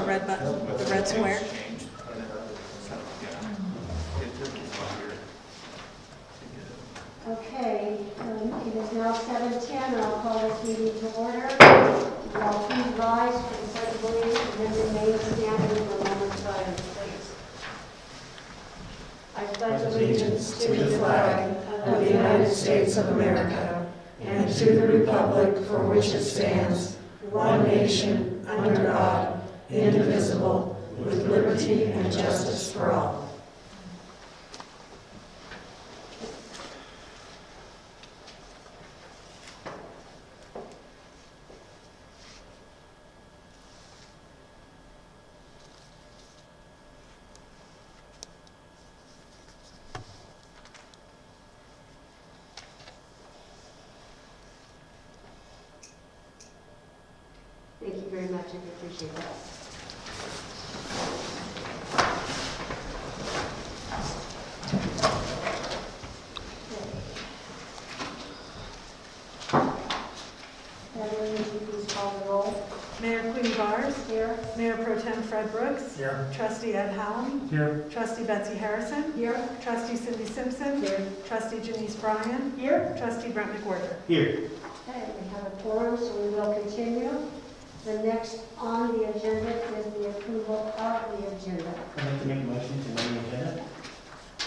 the red button, the red square. Okay, it is now 7:10, and I'll call this meeting to order. Will all please rise for the pledge of allegiance and then remain standing for a moment of silence, please. I pledge allegiance to the flag of the United States of America and to the republic for which it stands, one nation, under God, indivisible, with liberty and justice for all. Thank you very much, I appreciate that. Heather, would you please call the roll? Mayor Queen Bars. Here. Mayor Pro Tem Fred Brooks. Here. Trustee Ed Hallam. Here. Trustee Betsy Harrison. Here. Trustee Cindy Simpson. Here. Trustee Janice Bryan. Here. Trustee Brent McWhorter. Here. Okay, we have a quorum, so we will continue. The next on the agenda is the approval of the agenda. I'd like to make a motion to amend the agenda,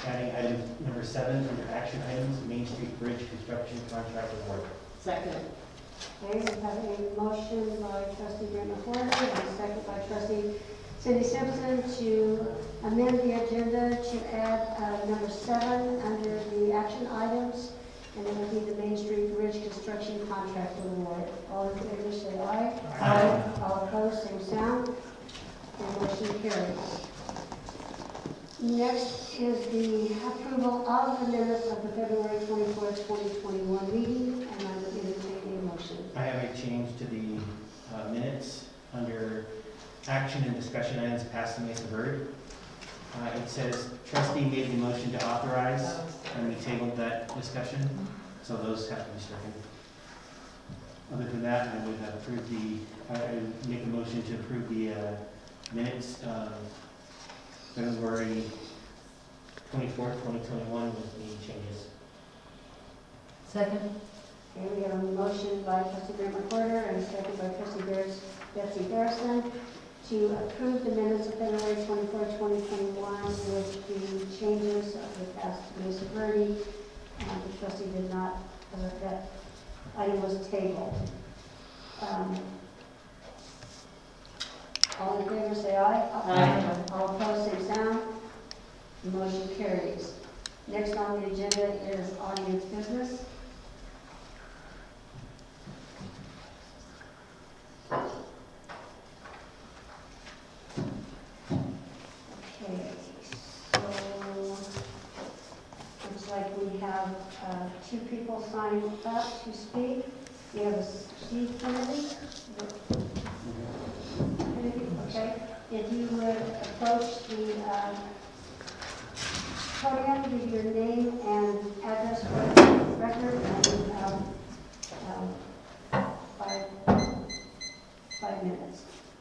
adding item number 7 under action items, Main Street Bridge Construction Contract Award. Second. Okay, we have a motion by trustee Brent McWhorter and a second by trustee Cindy Simpson to amend the agenda to add number 7 under the action items, and it will be the Main Street Bridge Construction Contract Award. All in favor say aye. Aye. All opposed, same sound. And motion carries. Next is the approval of the minutes of the February 24th, 2021 meeting, and I would entertain a motion. I have a change to the minutes under action and discussion items passed and may subvert. It says trustee made the motion to authorize, and we tabled that discussion, so those have to be stricken. Other than that, I would have approved I make a motion to approve the minutes of February 24th, 2021 with the changes. Second. Okay, we have a motion by trustee Brent McWhorter and a second by trustee Betsy Harrison to approve the minutes of February 24th, 2021 with the changes of the past Mesa Verde. The trustee did not, that item was tabled. All in favor say aye. Aye. All opposed, same sound. The motion carries. Next on the agenda is audience business. Okay, so looks like we have 2 people signed up to speak. We have Steve Kennedy. Okay, if you would approach the podium, give your name and address for the record, and 5 minutes.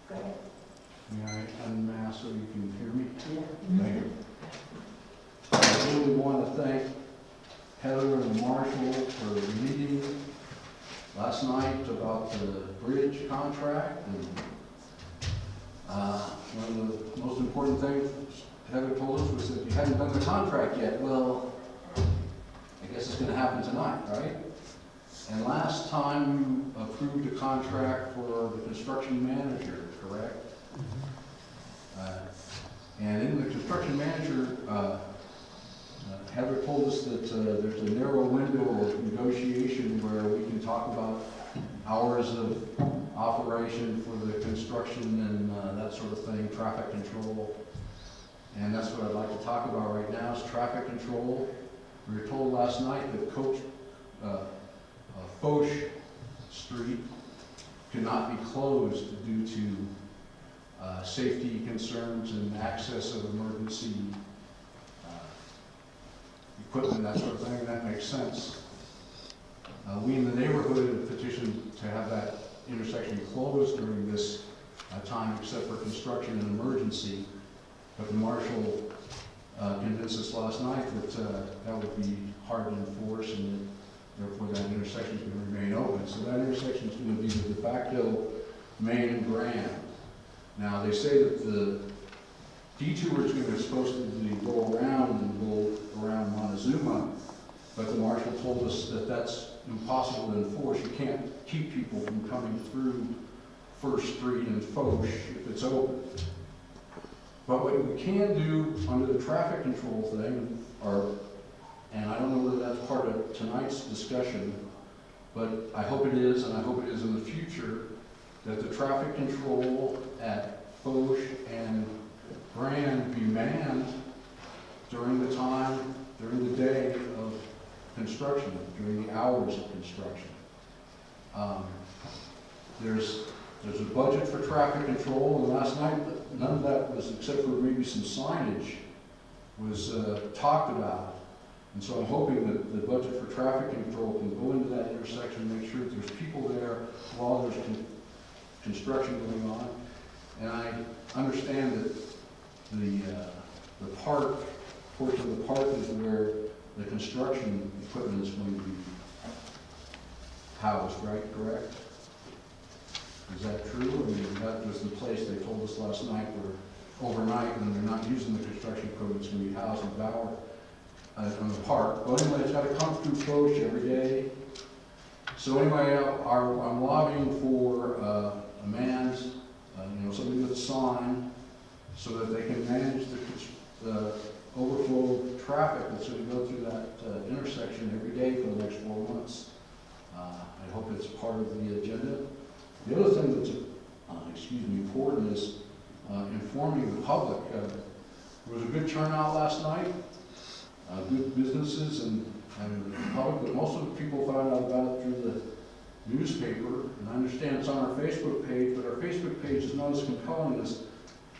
Go ahead. May I unmask so you can hear me? Yeah. Thank you. I really want to thank Heather and Marshall for the meeting last night about the bridge contract. And one of the most important things Heather told us was that you hadn't done the contract yet. Well, I guess it's going to happen tonight, right? And last time you approved a contract for the construction manager, correct? And in the construction manager, Heather told us that there's a narrow window of negotiation where we can talk about hours of operation for the construction and that sort of thing, traffic control. And that's what I'd like to talk about right now is traffic control. We were told last night that Foch Street could not be closed due to safety concerns and access of emergency equipment, that sort of thing. That makes sense. We in the neighborhood have petitioned to have that intersection closed during this time except for construction and emergency. But the marshal convinced us last night that that would be hard to enforce and that therefore that intersection is going to remain open. So that intersection is going to be the de facto Main and Grand. Now they say that the detour is going to be supposed to go around and go around Montezuma, but the marshal told us that that's impossible to enforce. You can't keep people from coming through First Street and Foch if it's open. But what we can do under the traffic control thing and I don't know whether that's part of tonight's discussion, but I hope it is, and I hope it is in the future, that the traffic control at Foch and Grand be manned during the day of construction, during the hours of construction. There's a budget for traffic control, and last night none of that was, except for maybe some signage, was talked about. And so I'm hoping that the budget for traffic control can go into that intersection, make sure that there's people there while there's construction going on. And I understand that the park, portion of the park is where the construction equipment is going to be housed, right? Correct? Is that true? I mean, that was the place they told us last night where overnight, when they're not using the construction equipment, it's going to be housed in Bower in the park. But anyway, it's got to come through Foch every day. So anyway, I'm lobbying for a manned, somebody with a sign, so that they can manage the overflow of traffic that's going to go through that intersection every day for the next 4 months. I hope it's part of the agenda. The other thing that's important is informing the public. There was a good turnout last night, good businesses and the public, but most of the people found out about it through the newspaper. And I understand it's on our Facebook page, but our Facebook page is not as compelling as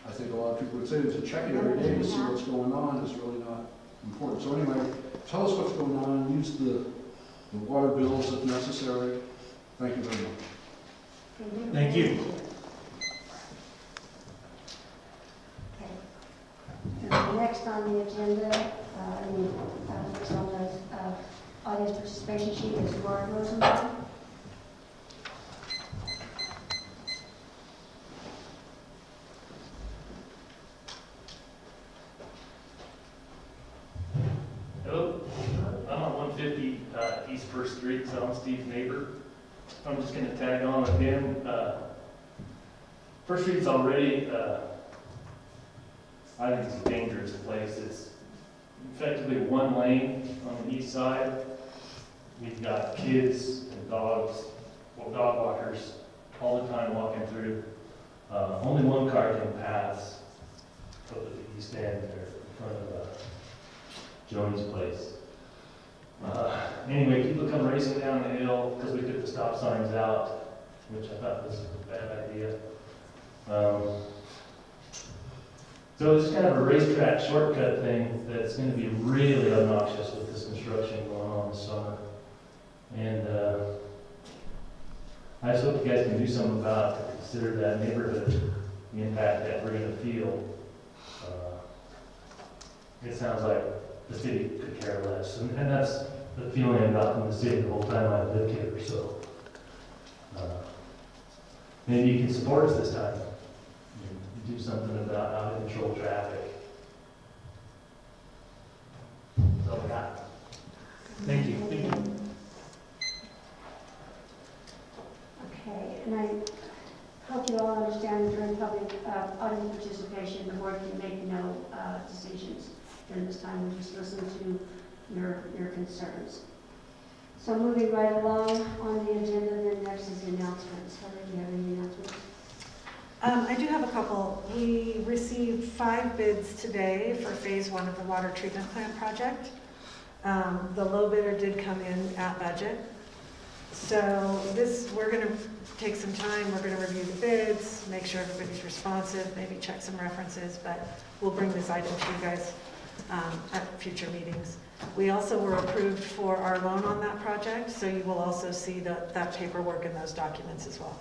I think a lot of people would say. To check it every day to see what's going on is really not important. So anyway, tell us what's going on. Use the water bills if necessary. Thank you very much. Thank you. Okay. Next on the agenda, next on the audience participation sheet is Mark Rosenberg. Hello, I'm on 150 East First Street, so I'm Steve's neighbor. I'm just going to tag on with him. First Street's already, I think it's a dangerous place. It's effectively one lane on the east side. We've got kids and dogs, dog walkers all the time walking through. Only one car can pass over the east end there in front of Joey's place. Anyway, people come racing down the hill because we took the stop signs out, which I thought was a bad idea. So it's kind of a racetrack shortcut thing that's going to be really obnoxious with this construction going on this summer. And I just hope you guys can do something about it, consider that neighborhood, the impact that we're going to feel. It sounds like the city could care less, and that's the feeling I got from the city the whole time I've lived here. So maybe you can support us this time. Do something about how to control traffic. That's all I got. Thank you. Thank you. Okay, and I hope you all understand during public audience participation, the board can make no decisions during this time. We'll just listen to your concerns. So moving right along on the agenda, then next is the announcements. Heather, do you have any announcements? I do have a couple. We received 5 bids today for phase 1 of the water treatment plant project. The low bidder did come in at budget. So we're going to take some time. We're going to review the bids, make sure everybody's responsive, maybe check some references, but we'll bring this item to you guys at future meetings. We also were approved for our loan on that project, so you will also see that paperwork and those documents as well.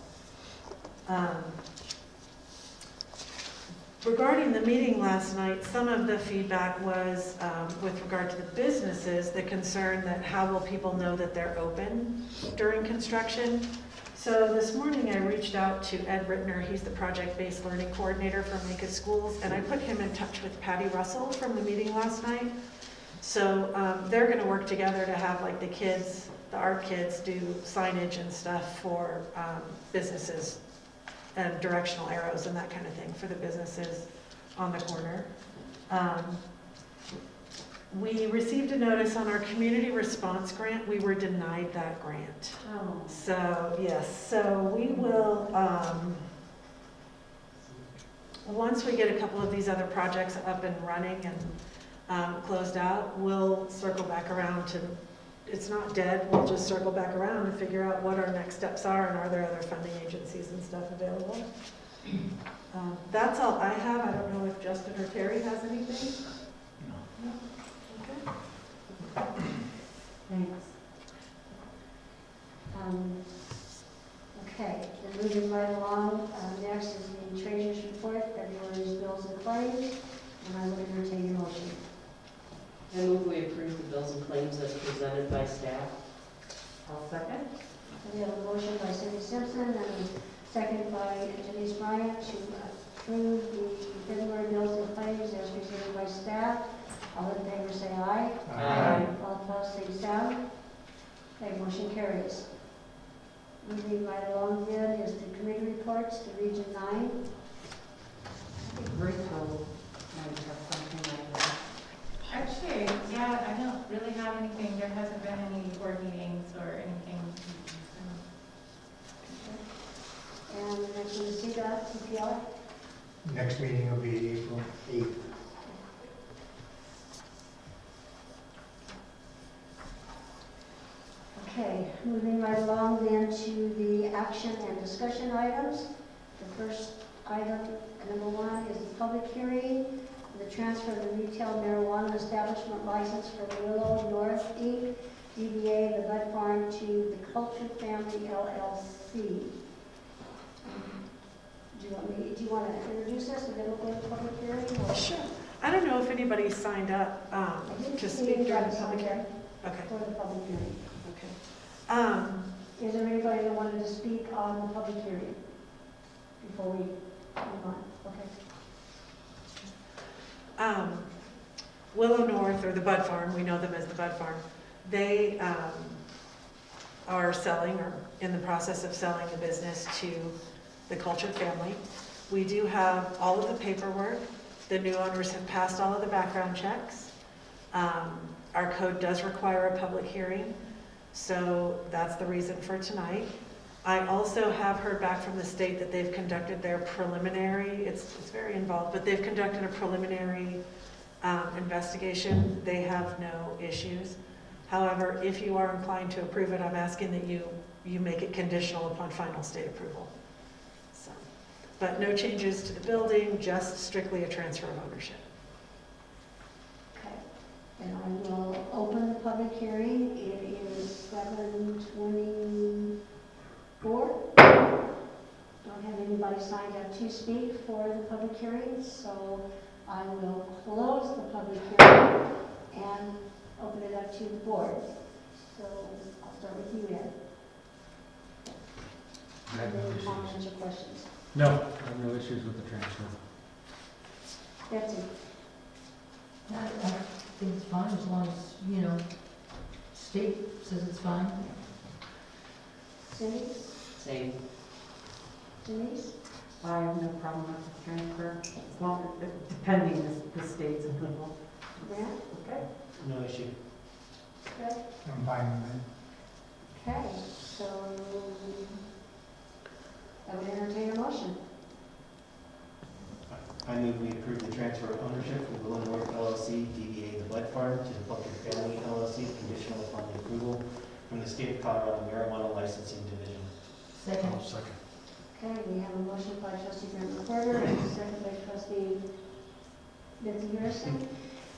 Regarding the meeting last night, some of the feedback was with regard to the businesses, the concern that how will people know that they're open during construction? So this morning I reached out to Ed Rittner, he's the project-based learning coordinator for Mancos Schools, and I put him in touch with Patty Russell from the meeting last night. So they're gonna work together to have like the kids, the art kids do signage and stuff for businesses and directional arrows and that kind of thing for the businesses on the corner. We received a notice on our community response grant. We were denied that grant. Oh. So, yes, so we will, once we get a couple of these other projects up and running and closed out, we'll circle back around to, it's not dead, we'll just circle back around and figure out what our next steps are and are there other funding agencies and stuff available. That's all I have. I don't know if Justin or Terry has anything. No? Okay. Thanks. Okay, then moving right along, next is the treasurer's report, February's bills and claims, and I would entertain a motion. I move we approve the bills and claims as presented by staff. I'll second. We have a motion by Cindy Simpson and a second by Denise Bryant to approve the February bills and claims as presented by staff. All in favor say aye. Aye. All opposed say sound. Okay, motion carries. Moving right along then is the committee reports, the Region 9. Rachel might have something like that. Actually, yeah, I don't really have anything. There hasn't been any board meetings or anything. And the next one is CDOT, CPR. Next meeting will be April 8th. Okay, moving right along then to the action and discussion items. The first item, number 1, is the public hearing, the transfer of the retail marijuana establishment license for Willow North Inc., DBA The Bud Farm, to the Culture Family LLC. Do you want to introduce us and then we'll go to the public hearing? Or? Sure. I don't know if anybody signed up to speak during the public hearing. Okay. For the public hearing. Okay. Is there anybody that wanted to speak on the public hearing before we move on? Okay. Willow North, or the Bud Farm, we know them as the Bud Farm, they are selling, or in the process of selling the business to the Cultured Family. We do have all of the paperwork. The new owners have passed all of the background checks. Our code does require a public hearing, so that's the reason for tonight. I also have heard back from the state that they've conducted their preliminary, it's very involved, but they've conducted a preliminary investigation. They have no issues. However, if you are inclined to approve it, I'm asking that you make it conditional upon final state approval. So, but no changes to the building, just strictly a transfer of ownership. Okay. And I will open the public hearing. It is 7:24. Don't have anybody signed up to speak for the public hearing, so I will close the public hearing and open it up to the board. So I'll start with you, Ed. I have no Any issues. comments or questions? No, I have no issues with the transfer. Betsy? I think it's fine as long as, state says it's fine. Cindy? Same. Denise? I have no problem with the transfer, as long, depending the state's approval. Grant? Okay. No issue. Fred? I'm fine with it. Okay, so I would entertain a motion. I move we approve the transfer of ownership from Willow North LLC, DBA The Bud Farm, to the Cultured Family LLC, conditional upon the approval from the State of Colorado Marijuana Licensing Division. Second. Second. Okay, we have a motion by trustee Grant McWhorter and a second by trustee Betsy Harrison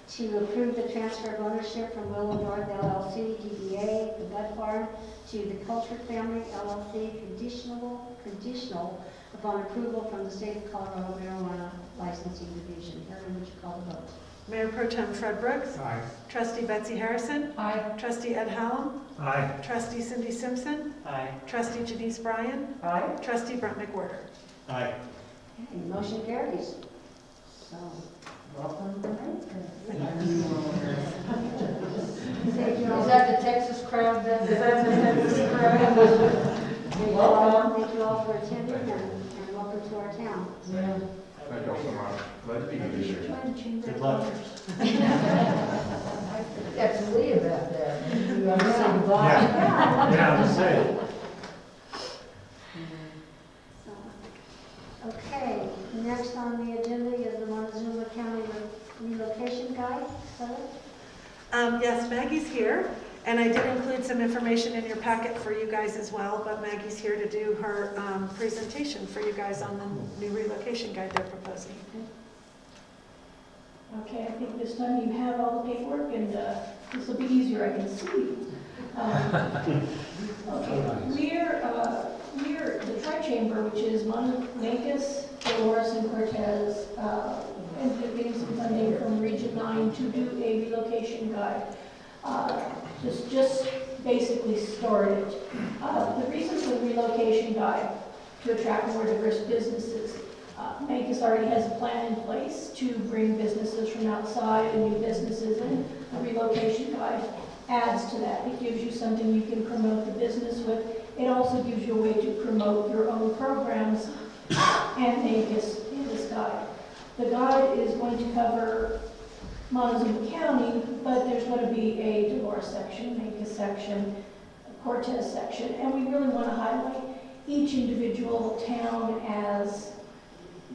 to approve the transfer of ownership from Willow North LLC, DBA, the Bud Farm, to the Culture Family LLC, conditional upon approval from the State of Colorado Marijuana Licensing Division. Karen, would you call the vote? Mayor Pro Tem Fred Brooks. Aye. Trustee Betsy Harrison. Aye. Trustee Ed Hallam. Aye. Trustee Cindy Simpson. Aye. Trustee Janice Bryan. Aye. Trustee Brent McWhorter. Aye. Okay, motion carries. So, welcome to Is that the Texas crowd then? Is that the Texas crowd? Thank you all for attending and welcome to our town. Yeah. Thank you all so much. Glad to be here this year. Good luck. That's Lee about that. You want to say goodbye? Yeah, I'm saying. Okay, next on the agenda is the Montezuma County relocation guide. Sarah? Yes, Maggie's here, and I did include some information in your packet for you guys as well, but Maggie's here to do her presentation for you guys on the new relocation guide they're proposing. Okay, I think this time you have all the paperwork, and this will be easier, I can see. Okay, we're the Tri-Chamber, which is Mancos, Dolores, and Cortez, and getting some funding from Region 9 to do a relocation guide. Just basically started. The reason for the relocation guide, to attract more diverse businesses. Mancos already has a plan in place to bring businesses from outside and new businesses in. A relocation guide adds to that. It gives you something you can promote the business with. It also gives you a way to promote your own programs and Mancos in this guide. The guide is going to cover Montezuma County, but there's going to be a Dolores section, Mancos section, a Cortez section, and we really want to highlight each individual town as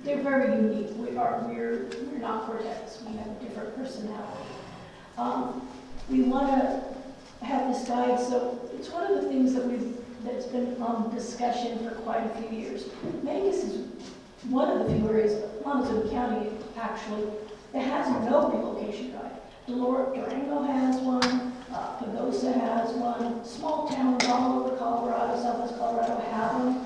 they're very unique. We're not Cortez. We have a different personality. We want to have this guide, so it's one of the things that's been on discussion for quite a few years. Mancos is one of the few areas, Montezuma County actually, that has no relocation guide. Durango has one, Pagosa has one, small towns all over Colorado, southwest Colorado have them.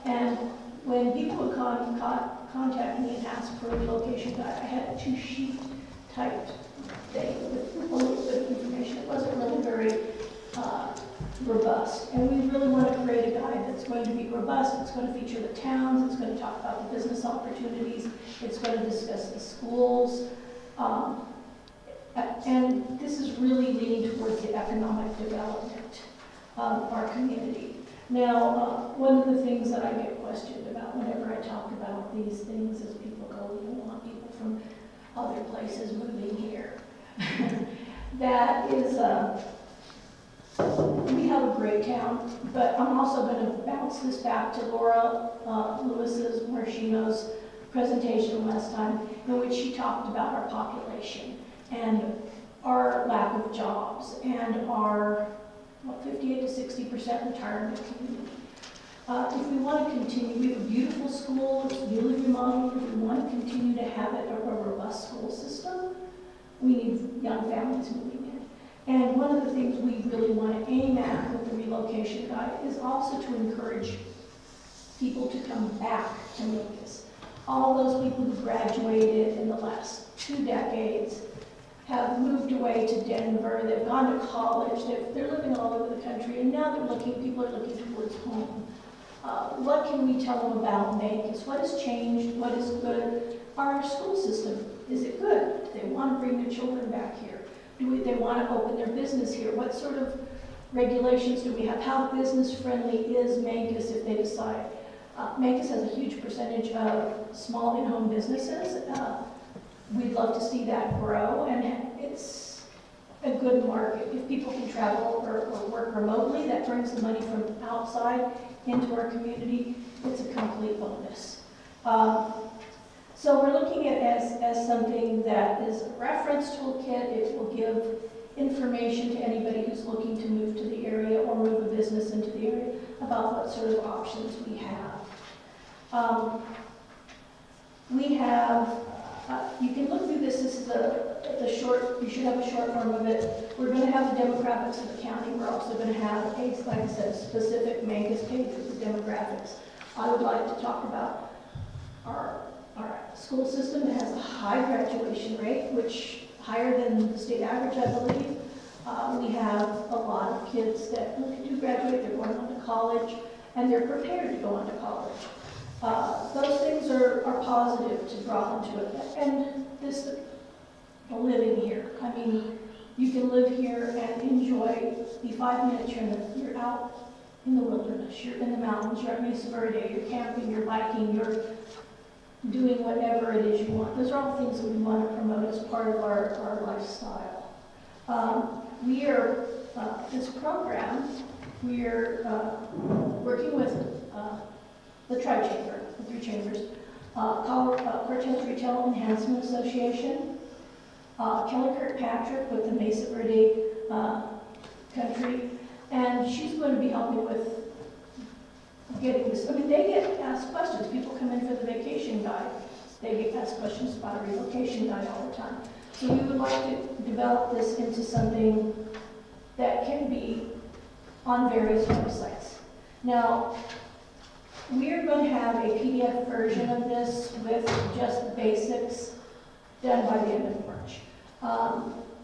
And when people would contact me and ask for a relocation guide, I had a 2-sheet typed thing with a little bit of information. It wasn't really very robust. And we really want to create a guide that's going to be robust. It's going to feature the towns. It's going to talk about the business opportunities. It's going to discuss the schools. And this is really leaning towards the economic development of our community. Now, one of the things that I get questioned about whenever I talk about these things is people go, we don't want people from other places moving here. That is, we have a great town, but I'm also going to bounce this back to Laura Lewis's, Marshino's presentation last time, in which she talked about our population and our lack of jobs and our 58 to 60% retirement community. If we want to continue, we have a beautiful school, it's newly remodeled. If we want to continue to have a robust school system, we need young families moving in. And one of the things we really want to aim at with the relocation guide is also to encourage people to come back to Mancos. All those people who graduated in the last 2 decades have moved away to Denver, they've gone to college, they're living all over the country, and now people are looking towards home. What can we tell them about Mancos? What has changed? What is good? Our school system, is it good? Do they want to bring their children back here? Do they want to open their business here? What sort of regulations do we have? How business friendly is Mancos if they decide? Mancos has a huge percentage of small in-home businesses. We'd love to see that grow, and it's a good market. If people can travel or work remotely, that brings the money from outside into our community. It's a complete bonus. So we're looking at it as something that is a reference toolkit. It will give information to anybody who's looking to move to the area or move a business into the area about what sort of options we have. We have, you can look through this. This is the short, you should have a short form of it. We're going to have the demographics of the county. We're also going to have a, like I said, specific Mancos page with the demographics I would like to talk about our school system that has a high graduation rate, which higher than the state average, I believe. We have a lot of kids that do graduate, they're going on to college, and they're prepared to go on to college. Those things are positive to draw them to it. And this, living here, I mean, you can live here and enjoy the 5 minutes you're out in the wilderness, you're in the mountains, you're at Mesa Verde, you're camping, you're biking, you're doing whatever it is you want. Those are all things that we want to promote as part of our lifestyle. We are, this program, we're working with the Tri-Chamber, the 3 chambers, Cortez Retail Enhancement Association, Kelly Kirkpatrick with the Mesa Verde Country, and she's going to be helping with getting this. I mean, they get asked questions. People come in for the vacation guide. They get asked questions about a relocation guide all the time. So we would like to develop this into something that can be on various websites. Now, we are going to have a PDF version of this with just the basics done by the end of March.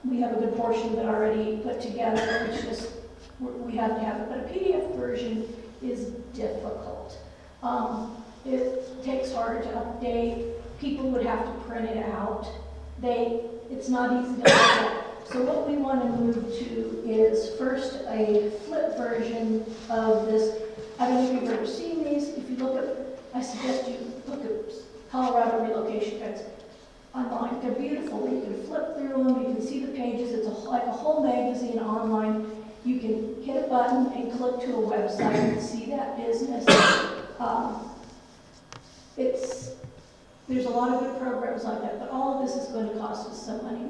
We have a good portion of it already put together. It's just, we have to have it. But a PDF version is difficult. It takes harder to update. People would have to print it out. It's not easy to look at. So what we want to move to is first a flip version of this. I don't know if you've ever seen these. If you look at, I suggest you look at Colorado relocation guides online. They're beautiful. You can flip through them. You can see the pages. It's like a whole magazine online. You can hit a button and click to a website and see that business. There's a lot of good programs like that, but all of this is going to cost us some money.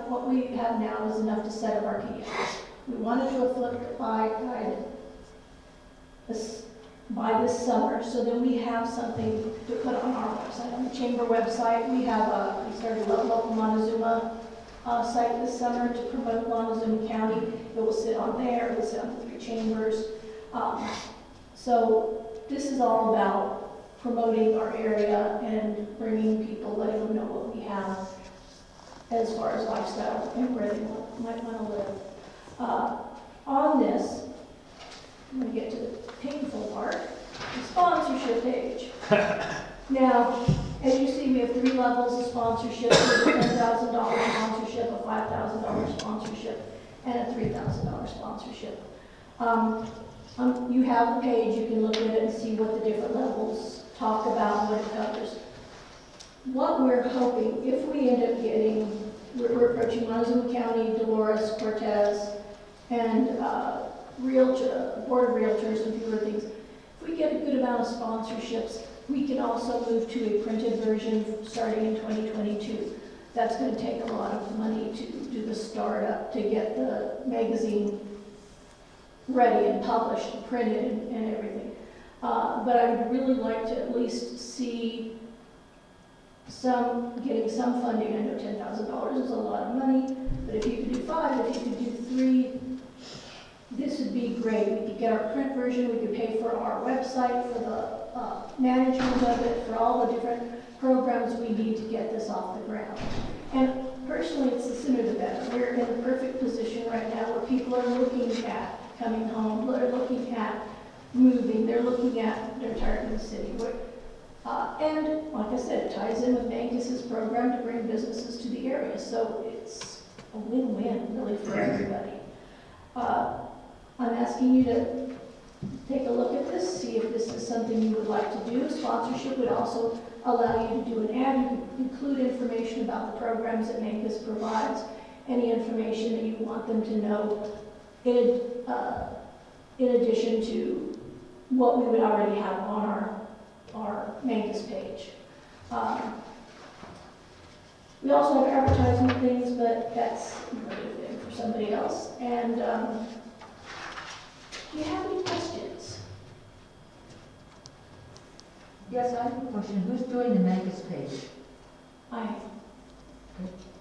What we have now is enough to set up our PDFs. We want to do a flip guide by this summer, so then we have something to put on our website. On the chamber website, we started a local Montezuma site this summer to promote Montezuma County. It will sit on there, it will sit on the 3 chambers. So this is all about promoting our area and bringing people, letting them know what we have as far as lifestyle and where they might want to live. On this, I'm going to get to the painful part, the sponsorship page. Now, as you see, we have 3 levels of sponsorship. We have a $10,000 sponsorship, a $5,000 sponsorship, and a $3,000 sponsorship. You have the page, you can look at it and see what the different levels talk about, what it covers. What we're hoping, if we end up getting, we're approaching Montezuma County, Dolores, Cortez, and Board of Realtors and a few other things. If we get a good amount of sponsorships, we can also move to a printed version starting in 2022. That's going to take a lot of money to do the startup, to get the magazine ready and published and printed and everything. But I would really like to at least see getting some funding. I know $10,000 is a lot of money, but if you could do 5, if you could do 3, this would be great. We could get our print version, we could pay for our website, for the management of it, for all the different programs we need to get this off the ground. And personally, it's the sooner the better. We're in a perfect position right now where people are looking at coming home, they're looking at moving, they're looking at their retirement city. And like I said, it ties in with Mancos' program to bring businesses to the area. So it's a win-win really for everybody. I'm asking you to take a look at this, see if this is something you would like to do. Sponsorship would also allow you to do an ad. You could include information about the programs that Mancos provides, any information that you want them to know, in addition to what we would already have on our Mancos page. We also have advertising things, but that's another thing for somebody else. And do you have any questions? Yes, I have a question. Who's doing the Mancos page?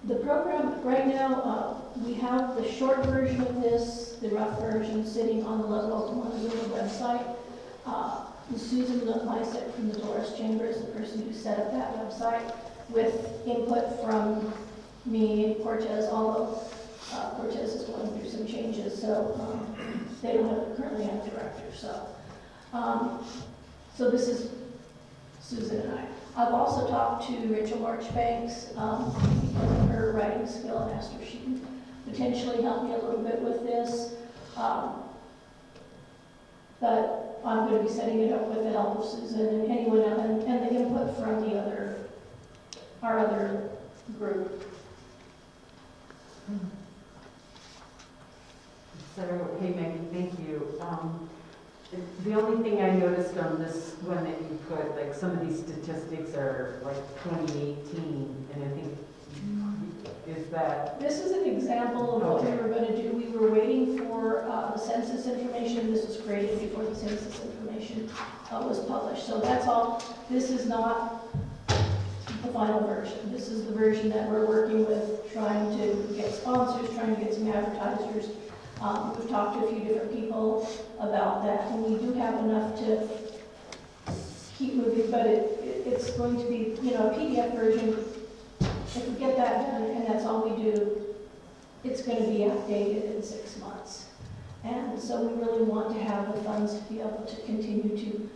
The program, right now, we have the short version of this, the rough version, sitting on the local Montezuma website. Susan Lysett from the Dolores Chamber is the person who set up that website with input from me and Cortez, although Cortez is going through some changes, so they don't currently have a director. So this is Susan and I. I've also talked to Rachel Marchbanks because of her writing skill and asked her if she can potentially help me a little bit with this. But I'm going to be setting it up with the help of Susan and anyone else, and the input from our other group. So, hey Maggie, thank you. The only thing I noticed on this one that you put, like some of these statistics are like 2018, and I think, is that? This is an example of what we were going to do. We were waiting for the census information. This was created before the census information was published. So that's all. This is not the final version. This is the version that we're working with, trying to get sponsors, trying to get some advertisers. We've talked to a few different people about that, and we do have enough to keep moving, but it's going to be, a PDF version. If we get that done, and that's all we do, it's going to be outdated in 6 months. And so we really want to have the funds to be able to continue to,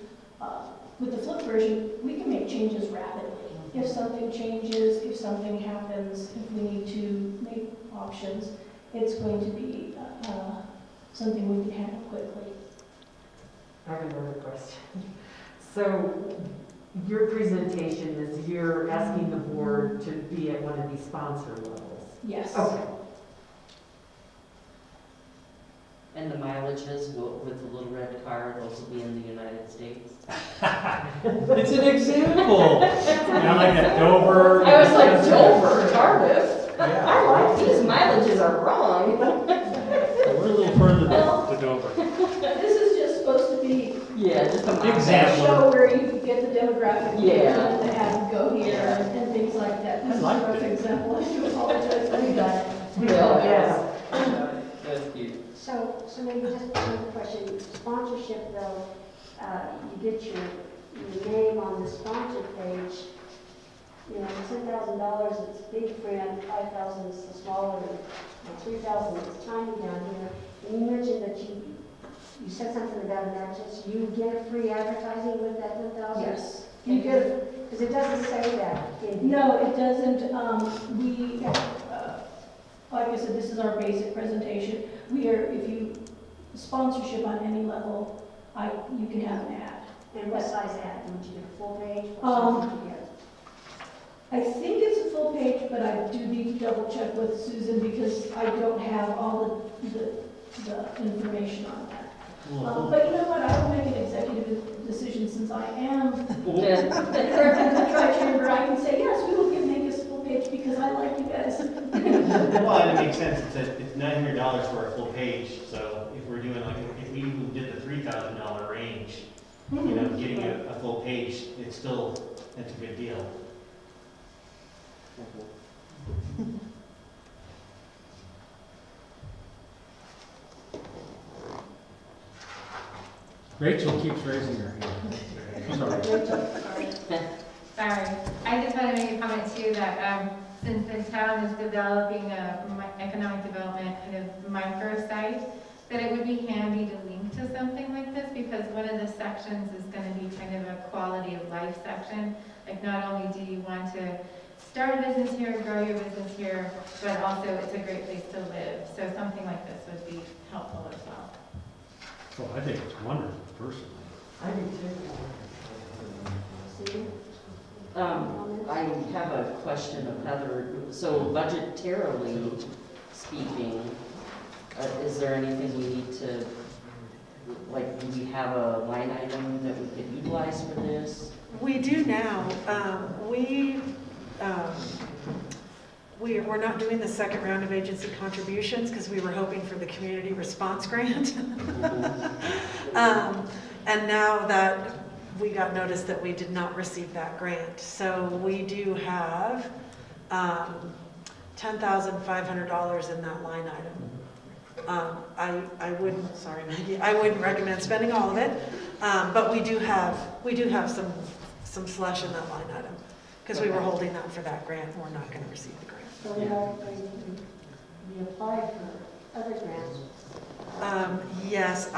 with the flip version, we can make changes rapidly. If something changes, if something happens, if we need to make options, it's going to be something we can handle quickly. I have another question. So your presentation is you're asking the board to be at one of these sponsor levels? Yes. Okay. And the mileages with the little red car, those will be in the United States. It's an example. Not like at Dover. I was like, Dover, Cardiff? Yeah. I like these mileages are wrong. We're a little further to Dover. This is just supposed to be Yeah, just a a Example. show where you get the demographic Yeah. and the ad go here and things like that. This is a like rough example. I do apologize. We got it. Yeah. That's cute. So maybe just one question. Sponsorship, though, you get your name on the sponsor page. $10,000, it's big print, 5,000 is the smaller, and 3,000 is tiny down here. And you mentioned that you said something about an access. You get free advertising with that 10,000? Yes. You get, because it doesn't say that. No, it doesn't. Like I said, this is our basic presentation. If you sponsorship on any level, you can have an ad. And what size ad? Would you get a full page? I think it's a full page, but I do need to double check with Susan because I don't have all the information on that. But you know what, I will make an executive decision since I am the director of the Tri-Chamber. I can say, yes, we will make a full page because I like you guys. Well, and it makes sense. It's $900 for a full page. So if we're doing if we even did the $3,000 range, getting a full page, it's a good deal. Rachel keeps raising her hand. Sorry. Sorry, I just want to make a comment too that since the town is developing a economic development kind of micro site, that it would be handy to link to something like this because one of the sections is going to be kind of a quality of life section. Like not only do you want to start a business here, grow your business here, but also it's a great place to live. So something like this would be helpful as well. Well, I think it's wonderful, personally. I do too. I have a question of Heather. So budgetarily speaking, is there anything we need to, do we have a line item that we could utilize for this? We do now. We're not doing the second round of agency contributions because we were hoping for the community response grant. And now that we got notice that we did not receive that grant. So we do have $10,500 in that line item. I wouldn't recommend spending all of it, But we do have some slush in that line item, because we were holding that for that grant, and we're not gonna receive the grant. So we are going to reapply for other grants. Yes,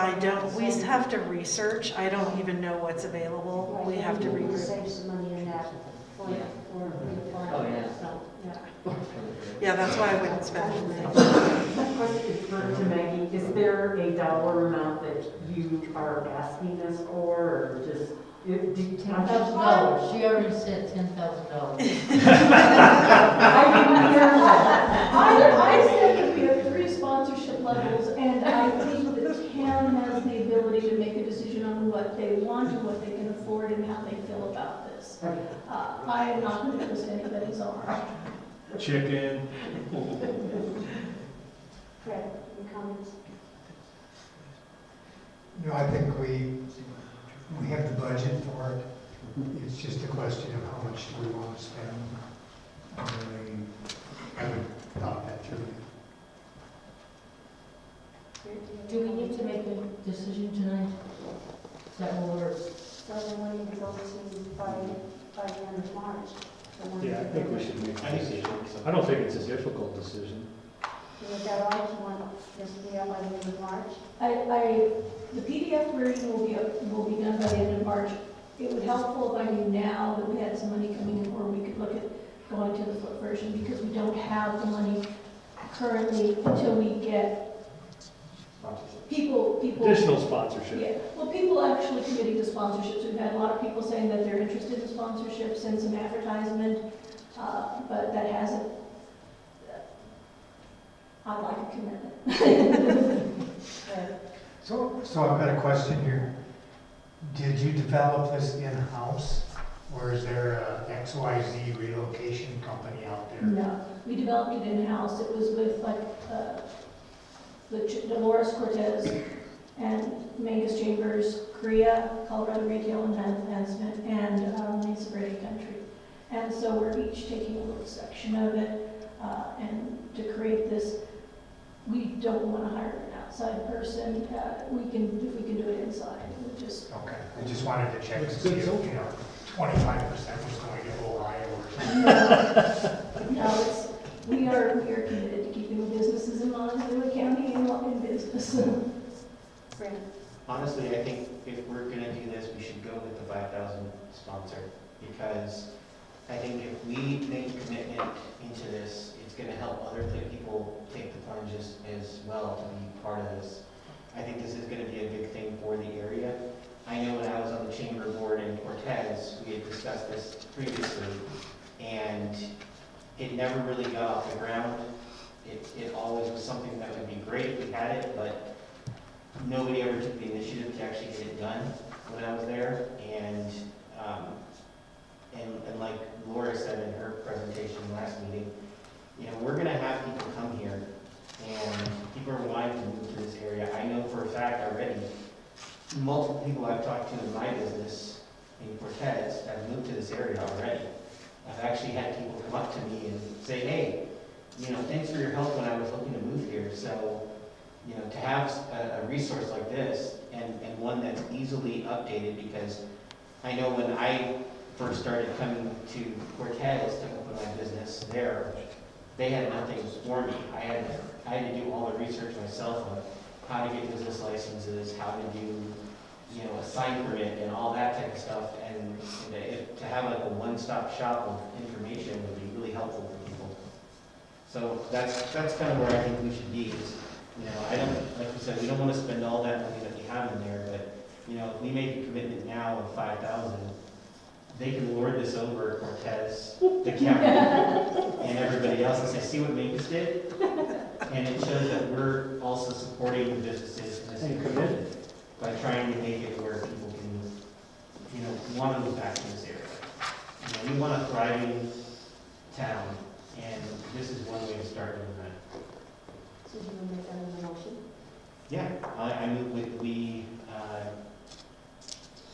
we have to research, I don't even know what's available, we have to We'll research. save some money in that for reapplying. Oh, yeah. So, yeah. Yeah, that's why I wouldn't spend anything. Question to Maggie, is there a dollar amount that you are asking us for, or just, $10,000, she already said $10,000. I didn't hear that. I said that we have 3 sponsorship levels, and I think the town has the ability to make a decision on what they want and what they can afford and how they feel about this. I am not going to twist anybody's arm. Chicken. Fred, any comments? No, I think we have the budget for it. It's just a question of how much do we want to spend. I would thought that through. Do we need to make a decision tonight? Is that what we're? So they wanting to go to by the end of March. Yeah, I think we should make I a think decision. we should. I don't think it's a difficult decision. Is that all you want this to be out by the end of March? The PDF version will be done by the end of March. It would helpful if I knew now that we had some money coming in, or we could look at going to the flip version, because we don't have the money currently until we get people. Additional sponsorship. Yeah, well, people actually committing to sponsorships. We've had a lot of people saying that they're interested in sponsorships and some advertisement, but that hasn't, I'd like a commitment. So I've got a question here. Did you develop this in-house, or is there a XYZ relocation company out there? No, we developed it in-house. It was with Dolores Cortez and Mancos Chambers, Korea, Colorado Retail and Advancement, and Mesa Verde Country. And so we're each taking a little section of it, and to create this, we don't want to hire an outside person. If we can do it inside, we just. Okay, I just wanted to check to see if, 25% was going to Ohio or something. No, we are committed to keeping the businesses in Montezuma County in business. Fred? Honestly, I think if we're gonna do this, we should go with the 5,000 sponsor, because I think if we make a commitment into this, it's gonna help other people take the plunge as well to be part of this. I think this is gonna be a big thing for the area. I know when I was on the chamber board in Cortez, we had discussed this previously, and it never really got off the ground. It always was something that would be great if we had it, but nobody ever took the initiative to actually get it done when I was there. And like Laura said in her presentation last meeting, we're gonna have people come here, and people are wanting to move to this area. I know for a fact already, multiple people I've talked to in my business in Cortez have moved to this area already. I've actually had people come up to me and say, hey, thanks for your help when I was looking to move here. So, to have a resource like this, and one that's easily updated, because I know when I first started coming to Cortez to open my business there, they had nothing for me. I had to do all the research myself on how to get business licenses, how to do, a sign permit and all that type of stuff. And to have like a one-stop shop of information would be really helpful for people. So that's kind of where I think we should be. Is, like we said, we don't want to spend all that money that we have in there, but if we make a commitment now of 5,000, they can lord this over Cortez, the county, and everybody else, and say, see what Mancos did? And it shows that we're also supporting the businesses in this area by trying to make it where people can, want to move back to this area. We want a thriving town, and this is one way to start doing that. So do you want to make that in the motion? Yeah, I move we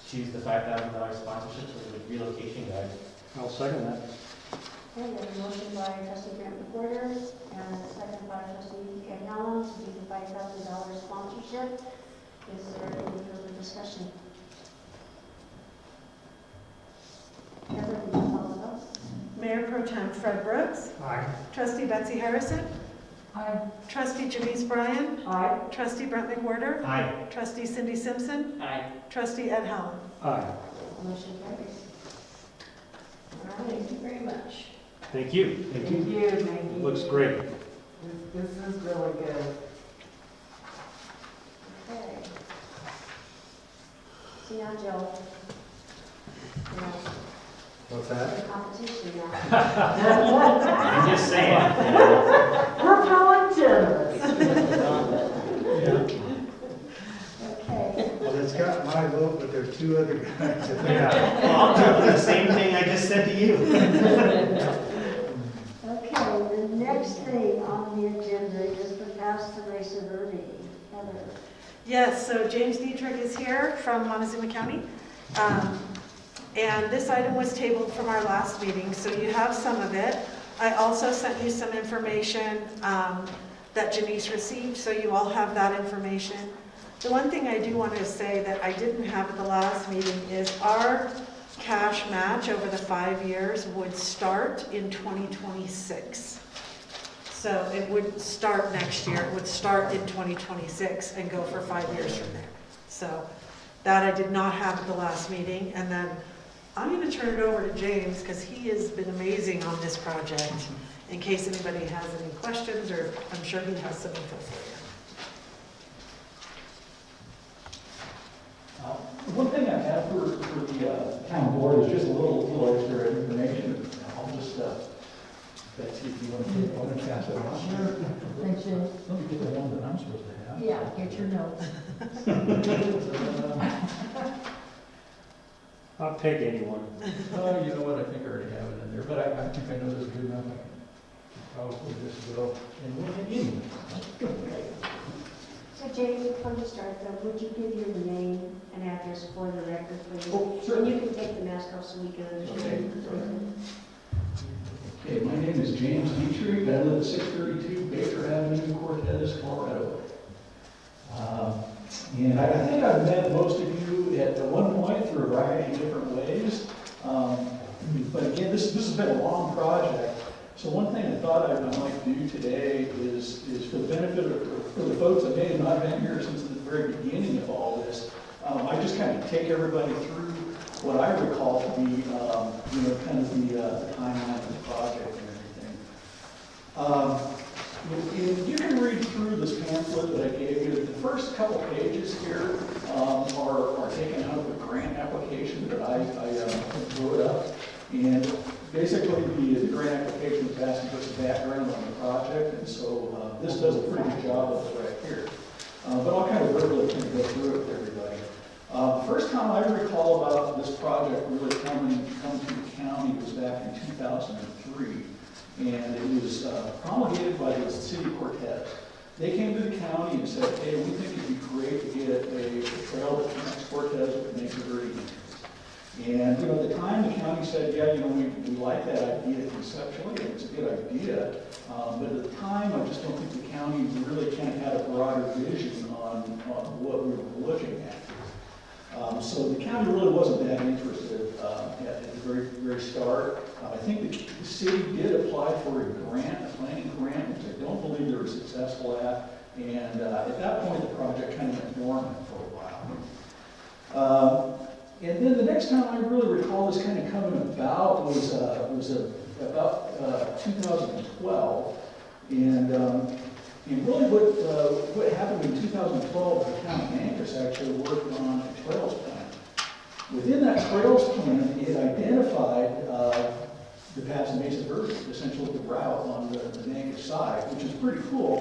choose the $5,000 sponsorship for the relocation guide. I'll second that. Okay, we have a motion by trustee Grant McWhorter and a second by trustee Gagnon to do the $5,000 sponsorship. Is there any further discussion? Pro Tem Fred Brooks, Aye. Trustee Betsy Harrison, Aye. Trustee Janice Bryan, Aye. Trustee Brent McWhorter, Aye. Trustee Cindy Simpson, Aye. Trustee Ed Helm. Aye. Motion carries. All right, thank you very much. Thank you. Thank you, Maggie. Looks great. This is really good. Okay. See now, Joe. Now, What's that? competition now. I'm just saying. We're feeling generous. Okay. Well, it's got my vote, but there are two other guys. Yeah. Well, I'll do the same thing I just said to you. Okay, the next thing on the agenda is the pass the Mesa Verde. Heather. Yes, so James Dietrich is here from Montezuma County. And this item was tabled from our last meeting, so you have some of it. I also sent you some information that Janice received, so you all have that information. The one thing I do want to say that I didn't have at the last meeting is our cash match over the 5 years would start in 2026. So it would start next year, it would start in 2026 and go for 5 years from there. So that I did not have at the last meeting. And then I'm going to turn it over to James because he has been amazing on this project. In case anybody has any questions, or I'm sure he has some info for you. One thing I have for the town board is just a little extra information. I'll just, Betsy, if you want to take one and pass it on. Sure. Thanks, James. Let me get the one that I'm supposed to have. Yeah, get your notes. I'll take anyone. Oh, you know what, I think I already have it in there, but I think I know this is good enough. I can probably just go and look at you. So James, before you start though, would you give your name and address for the record, please? Oh, And certainly. you can take the mask off so we can understand. Okay, my name is James Dietrich. I live at 632 Baker Avenue, Cortez, Colorado. And I think I've met most of you at one point through a variety of different ways. But again, this has been a long project. So one thing I thought I might do today is for the benefit of for the folks that may have not been here since the very beginning of all this, I just kind of take everybody through what I recall to be, kind of the timeline of the project and everything. You can read through this pamphlet that I gave you. The first couple pages here are taken out of a grant application that I wrote up. And basically, the grant application was asking for some background on the project, and so this does a pretty good job of it right here. But I'll kind of verbally kind of go through it with everybody. The first time I recall about this project really coming to the county was back in 2003, and it was promulgated by the city of Cortez. They came to the county and said, hey, we think it'd be great to get a trail that connects Cortez with Mesa Verde. And, at the time, the county said, yeah, we like that idea conceptually, and it's a good idea. But at the time, I just don't think the county really kind of had a broader vision on what we were looking at. So the county really wasn't that interested at the very, very start. I think the city did apply for a grant, a planning grant, which I don't believe they were successful at. And at that point, the project kind of went dormant for a while. And then the next time I really recall this kind of coming about was about 2012. And really what happened in 2012, the town of Mancos actually worked on a trails plan. Within that trails plan, it identified the paths in Mesa Verde, essentially the route on the Mancos side, which is pretty cool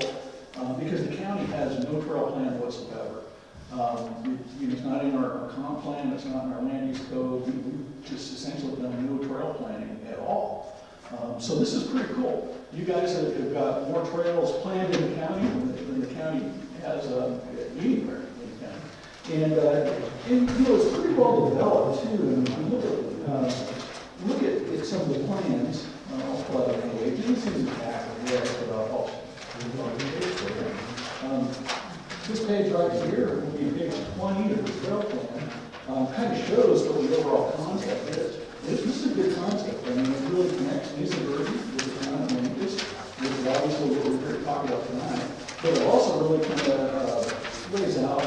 because the county has no trail plan whatsoever. It's not in our comp plan, it's not in our land use code. We've just essentially done no trail planning at all. So this is pretty cool. You guys have got more trails planned in the county than the county has anywhere in the county. And it's pretty well developed too. And if you look at some of the plans, I'll pull out a page. This is exactly what this page right here will be page 20 of the trail plan. Kind of shows what the overall concept is. This is a good concept. I mean, it really connects Mesa Verde But it also really kind of lays out a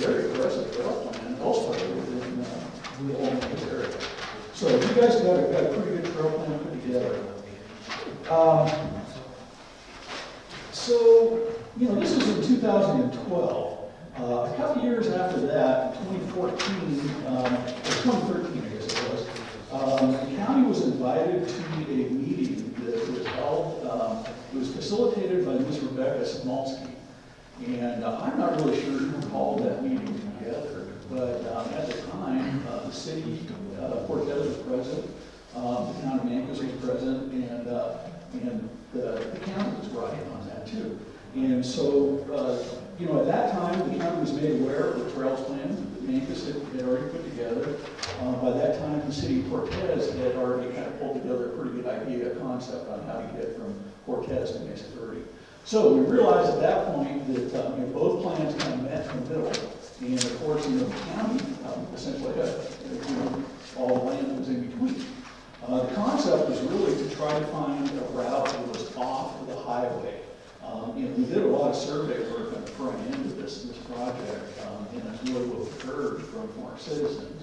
very aggressive trail plan elsewhere within the Mancos area. So you guys got a pretty good trail plan put together. So, you know, this is in 2012. A couple years after that, in 2014, or 2013, I guess it was, the county was invited to a meeting that was held. It was facilitated by Ms. Rebecca Smolsky. And I'm not really sure who called that meeting together, but at the time, the city, Cortez was present, the town of Mancos was present, and the county was riding on that too. And so, you know, at that time, the county was made aware of the trails plan that Mancos had already put together. By that time, the city of Cortez had already kind of pulled together a pretty good idea, a concept on how to get from Cortez to Mesa Verde. So we realized at that point that you know, both plans kind of met in the middle. And of course, you know, the county essentially had you know, all the land that was in between. The concept was really to try to find a route that was off of the highway. You know, we did a lot of survey work on the front end of this project, and that's really what we heard from our citizens.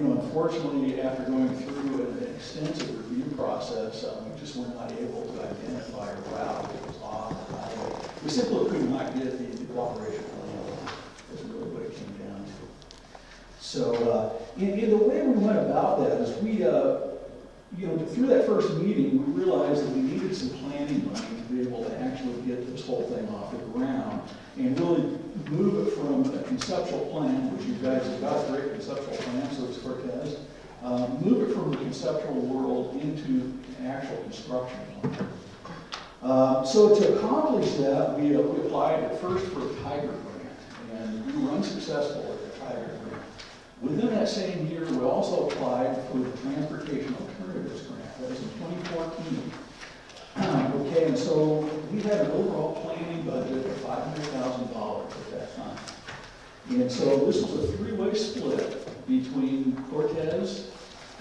You know, unfortunately, after going through an extensive review process, we just were not able to identify a route that was off the highway. We simply could not get the cooperation plan. That's really what it came down to. So, in the way we went about that is we, you know, through that first meeting, we realized that we needed some planning money to be able to actually get this whole thing off the ground and really move it from a conceptual plan, which you guys have got a great conceptual plan, so it's Cortez, move it from the conceptual world into an actual construction plan. So to accomplish that, we applied at first for a Tiger grant, and we were unsuccessful at the Tiger grant. Within that same year, we also applied for the Transportation Alternatives Grant. That was in 2014. Okay, and so we had an overall planning budget of $500,000 at that time. And so this was a three-way split between Cortez,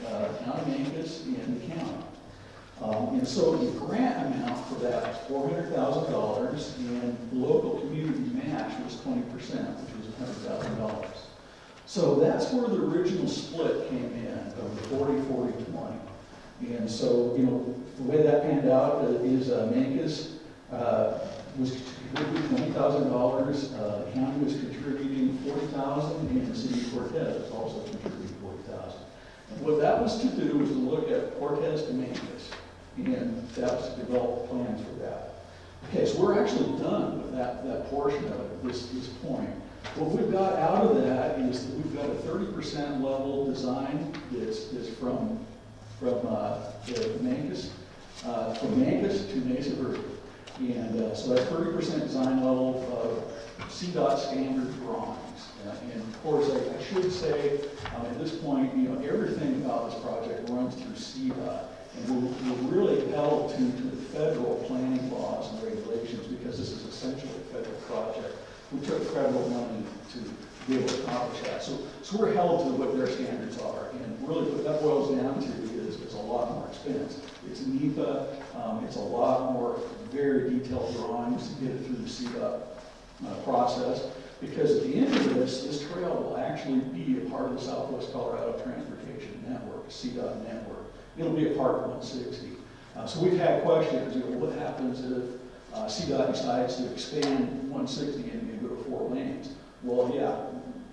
Town of Mancos, and the county. And so the grant amount for that was $400,000, and the local community match was 20%, which was $100,000. So that's where the original split came in, of the 40-40-20. And so, you know, the way that panned out is Mancos was contributing $20,000, the county was contributing $40,000, and the city of Cortez was also contributing $40,000. And what that was to do was to look at Cortez to Mancos, and that was to develop plans for that. Okay, so we're actually done with that portion of it at this point. What we've got out of that is that we've got a 30% level design that's from Mancos to Mesa Verde. And so that's 30% design level of CDOT standard drawings. And of course, I should say at this point, you know, everything about this project runs through CDOT. And we're really held to the federal planning laws and regulations because this is essentially a federal project. We took federal money to be able to accomplish that. So we're held to what their standards are. And really what that boils down to is a lot more expense. It's NEPA, it's a lot more very detailed drawings to get it through the CDOT process. Because at the end of this trail will actually be a part of the Southwest Colorado Transportation Network, CDOT network. It'll be a part of 160. So we've had questions, you know, what happens if CDOT decides to expand 160 and go to 4 lanes? Well, yeah,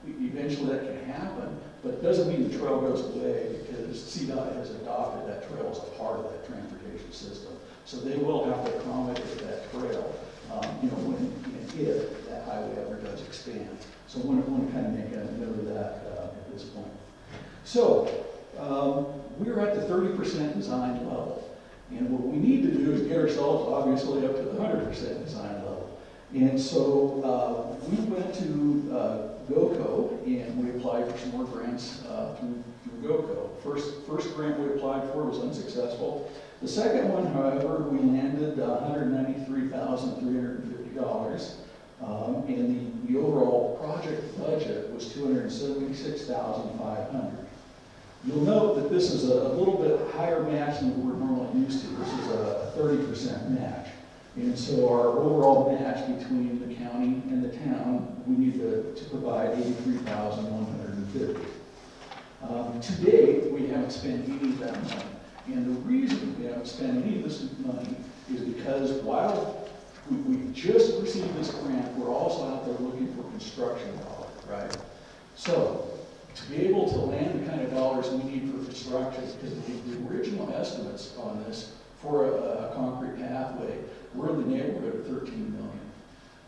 eventually that can happen, but it doesn't mean the trail goes away because CDOT has adopted that trail as a part of that transportation system. So they will have to accommodate that trail, you know, when and if that highway ever does expand. So I want to kind of make a note of that at this point. So we're at the 30% design level. And what we need to do is get ourselves obviously up to the 100% design level. And so we went to GOCO and we applied for some more grants through GOCO. First grant we applied for was unsuccessful. The second one, however, we landed $193,350. And the overall project budget was $276,500. You'll note that this is a little bit higher match than we're normally used to. This is a 30% match. And so our overall match between the county and the town, we need to provide $83,150. To date, we haven't spent any of that money. And the reason we haven't spent any of this money is because while we just received this grant, we're also out there looking for construction dollars, right? So to be able to land the kind of dollars we need for construction, because the original estimates on this for a concrete pathway were in the neighborhood of 13 million.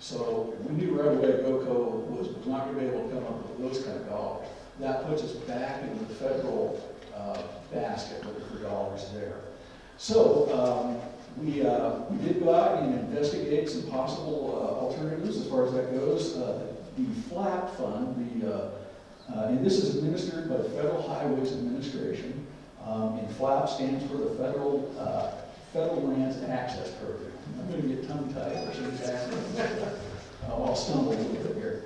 So we knew right away GOCO was not going to be able to come up with those kind of dollars. That puts us back into the federal basket for dollars there. So we did go out and investigate some possible alternatives as far as that goes. The FLAP fund, and this is administered by the Federal Highways Administration, and FLAP stands for the Federal Lands Access Program. I'm going to get tongue-tied, or something exactly. I'll stumble a little bit here.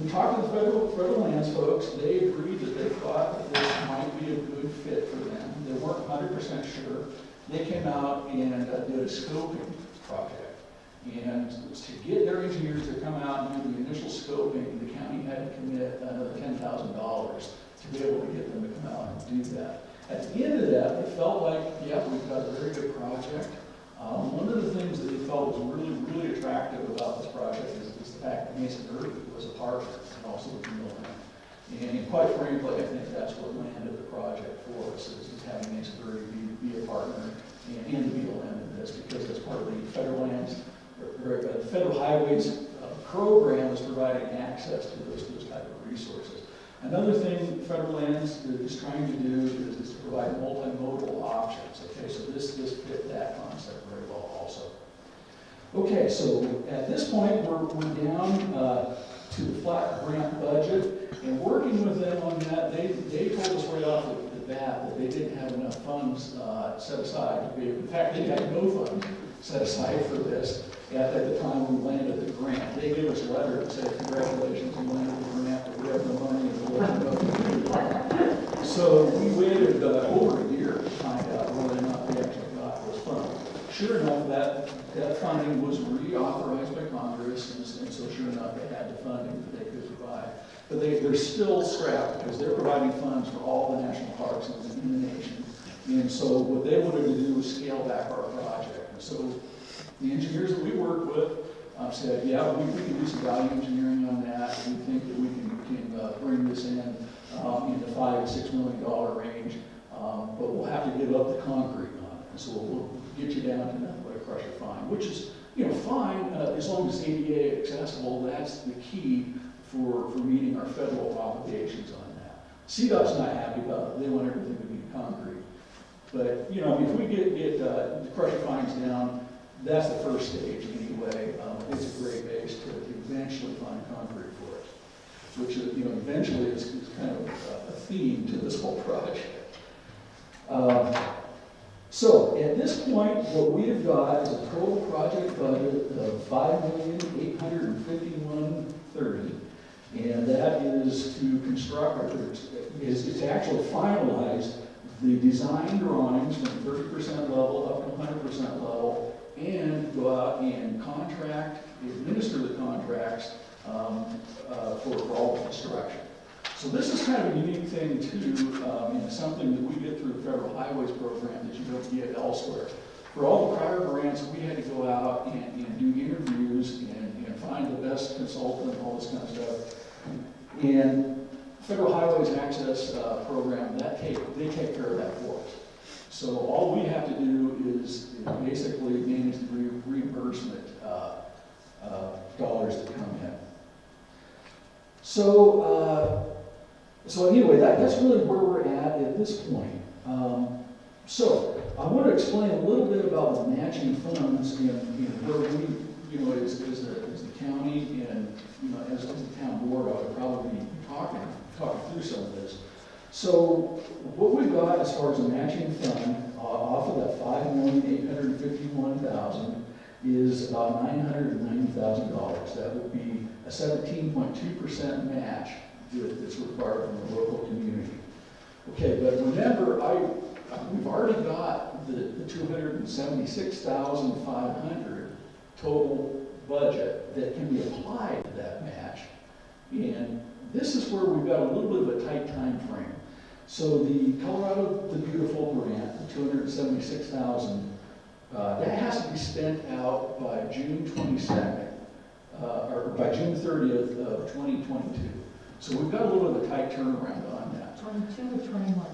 We talked to the federal lands folks. They agreed that they thought that this might be a good fit for them. They weren't 100% sure. They came out and did a scoping project. And to get their engineers to come out and do the initial scoping, the county had to commit another $10,000 to be able to get them to come out and do that. At the end of that, they felt like, yeah, we've got a very good project. One of the things that they felt was really, really attractive about this project is the fact that Mason Earth was a partner and also the middleman. And quite frankly, I think that's what landed the project for us, is having Mason Earth be a partner and to be a land in this, because that's part of the federal lands, or the federal highways program is providing access to those type of resources. Another thing federal lands is trying to do is to provide multimodal options. Okay, so this fit that concept very well also. Okay, so at this point we're down to the flat grant budget, and working with them on that, they told us right off the bat that they didn't have enough funds set aside to be. In fact, they had no funds set aside for this at the time we landed the grant. They gave us a letter that said, congratulations, you landed the grant, but we have no money and we'll let you know what to do. So we waited over a year to find out whether or not they actually got those funds. Sure enough, that funding was reauthorized by Congress, and so sure enough, they had the funding that they could provide. But they're still strapped because they're providing funds for all the national parks in the nation. And so what they wanted to do was scale back our project. And so the engineers that we worked with said, yeah, we can do some value engineering on that. We think that we can bring this in the $5 to $6 million range, but we'll have to give up the concrete on it. And so we'll get you down to nothing but a crusher fine, which is, fine as long as ADA accessible. That's the key for meeting our federal obligations on that. CDOT's not happy about it. They want everything to be concrete. But if we get the crusher fines down, that's the first stage anyway. It's a great base to eventually find concrete for it, which eventually is kind of a theme to this whole project. So at this point, what we've got is a total project budget of $5,851,030, and that is to construct, or is to actually finalize the design drawings from 30% level up to 100% level, and go out and administer the contracts for all the construction. So this is kind of a unique thing too, and something that we get through the Federal Highways Program that you don't get elsewhere. For all the prior grants, we had to go out and do interviews and find the best consultant and all this kind of stuff. And Federal Highways Access Program, they take care of that for us. So all we have to do is basically manage the reimbursement dollars that come in. So anyway, that's really where we're at this point. So I want to explain a little bit about the matching funds and where we, as the county and as the town board, I would probably be talking through some of this. So what we've got as far as a matching fund off of that $5,851,000 is about $990,000. That would be a 17.2% match that's required from the local community. Okay, but remember, we've already got the 276,500 total budget that can be applied to that match. And this is where we've got a little bit of a tight time frame. So the Colorado the Beautiful grant, the 276,000, that has to be spent out by June 22nd, or by June 30th of 2022. So we've got a little bit of a tight turnaround on that. 22 or 21?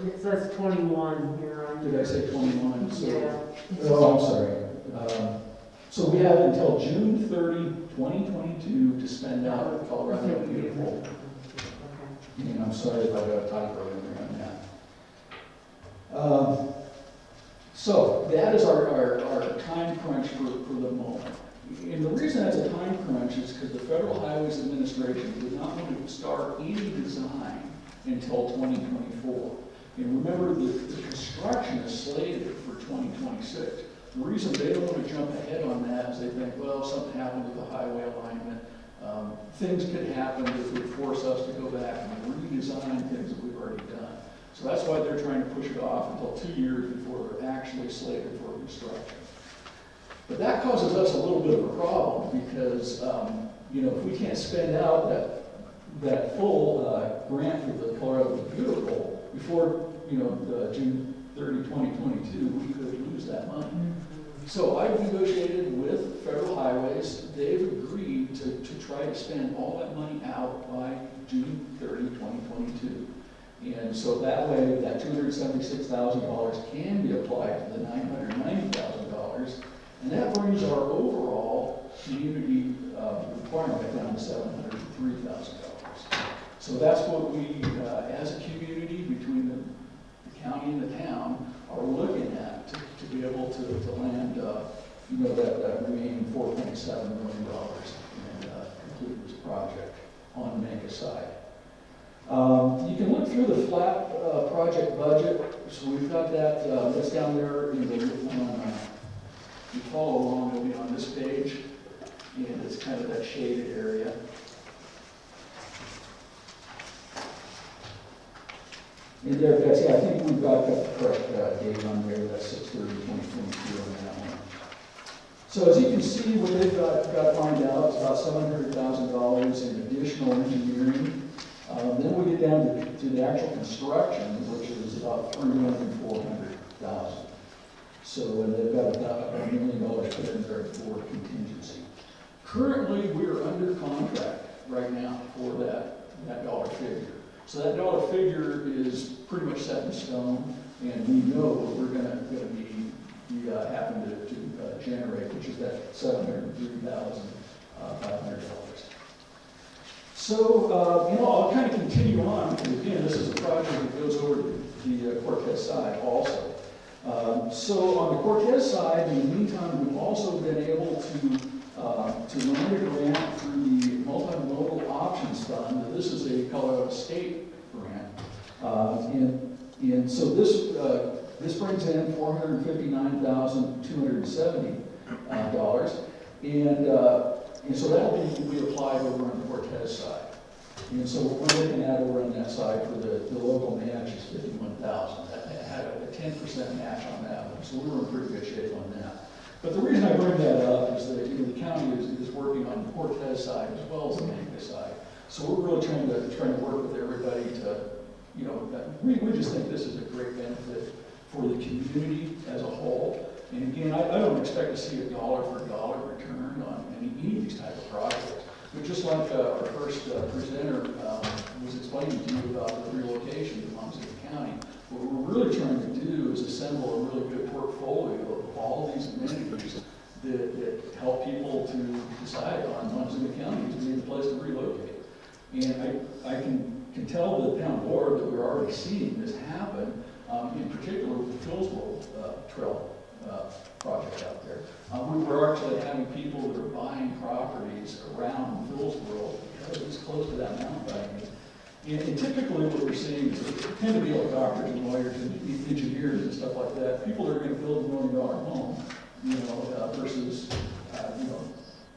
It says 21 here on. Did I say 21? So, Yeah. oh, I'm sorry. So we have until June 30, 2022 to spend out the Colorado the Beautiful. Okay. And I'm sorry if I got a typo in there on that. So that is our time crunch for the moment. And the reason that's a time crunch is because the Federal Highways Administration did not want to start any design until 2024. And remember, the construction is slated for 2026. The reason they don't want to jump ahead on that is they think, well, if something happened with the highway alignment, things could happen that would force us to go back and redesign things that we've already done. So that's why they're trying to push it off until 2 years before they're actually slated for construction. But that causes us a little bit of a problem because, you know, if we can't spend out that full grant for the Colorado the Beautiful before, you know, June 30, 2022, we could lose that money. So I've negotiated with Federal Highways. They've agreed to try to spend all that money out by June 30, 2022. And so that way, that $276,000 can be applied to the $990,000. And that brings our overall community requirement down to $703,000. So that's what we, as a community, between the county and the town, are looking at to be able to land, you know, that remaining $4.7 million and complete this project on the Mancos side. You can look through the flat project budget. So we've got that, that's down there in the, you follow along, it'll be on this page, and it's kind of that shaded area. And there, Betsy, I think we've got the correct date on there, that's 6/30/2022 on that one. So as you can see, what they've got lined out is about $700,000 in additional engineering. Then we get down to the actual construction, which is about $3,400,000. So and they've got about $1 million put in there for contingency. Currently, we're under contract right now for that dollar figure. So that dollar figure is pretty much set in stone, and we know what we're going to be having to generate, which is that $703,500. So, you know, I'll kind of continue on, because again, this is a project that goes over to the Cortez side also. So on the Cortez side, in the meantime, we've also been able to land a grant through the Multimodal Options Fund. This is a Colorado State grant. And so this brings in $459,270. And so that'll be applied over on the Cortez side. And so what we're looking at over on that side for the local match is $51,000. That had a 10% match on that one, so we were in pretty good shape on that. But the reason I bring that up is that, you know, the county is working on the Cortez side as well as the Mancos side. So we're really trying to work with everybody to, you know, we just think this is a great benefit for the community as a whole. And again, I don't expect to see a dollar for dollar return on any of these type of projects. But just like our first presenter was explaining to you about the relocation to Montana County, what we're really trying to do is assemble a really good portfolio of all these amenities that help people to decide on Montana County as being the place to relocate. And I can tell the town board that we're already seeing this happen, in particular with the Philsboro Trail project out there. We're actually having people that are buying properties around Philsboro because it's close to that mountain biking. And typically what we're seeing is it tend to be like doctors and lawyers and engineers and stuff like that. People that are going to build $1 million home, you know, versus, you know,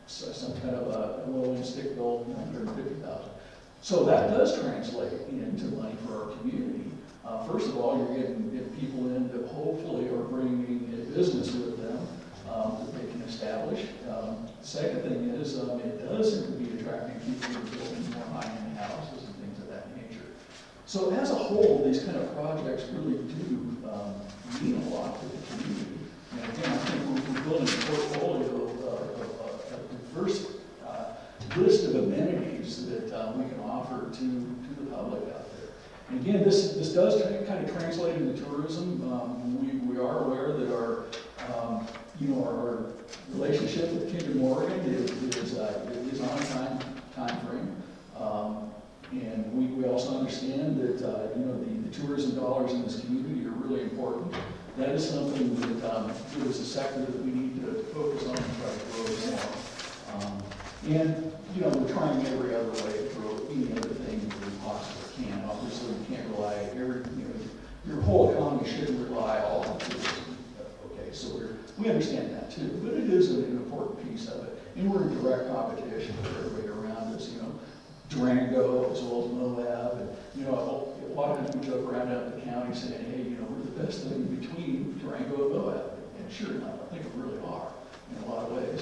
some kind of a low-end stick built, $150,000. So that does translate into money for our community. First of all, you're getting people in that hopefully are business with them that they can establish. Second thing is, it does seem to be attracting people who are building more high-end houses and things of that nature. So as a whole, these kind of projects really do mean a lot to the community. And again, I think we're building a portfolio of a diverse list of amenities that we can offer to the public out there. And again, this does kind of translate into tourism. We are aware that our relationship with Kinder Morgan is on a time frame. And we also understand that the tourism dollars in this community are really important. That is something that is a sector that we need to focus on and try to grow more. And we're trying every other way to grow any other thing that we possibly can. Obviously, we can't rely your whole economy shouldn't rely all on tourism. Okay, so we understand that too, but it is an important piece of it. And we're in direct competition with everybody around us. Durango as well as Moab, and a lot of times we joke around out in the county saying, hey, we're the best thing between Durango and Moab, and sure enough, I think we really are in a lot of ways.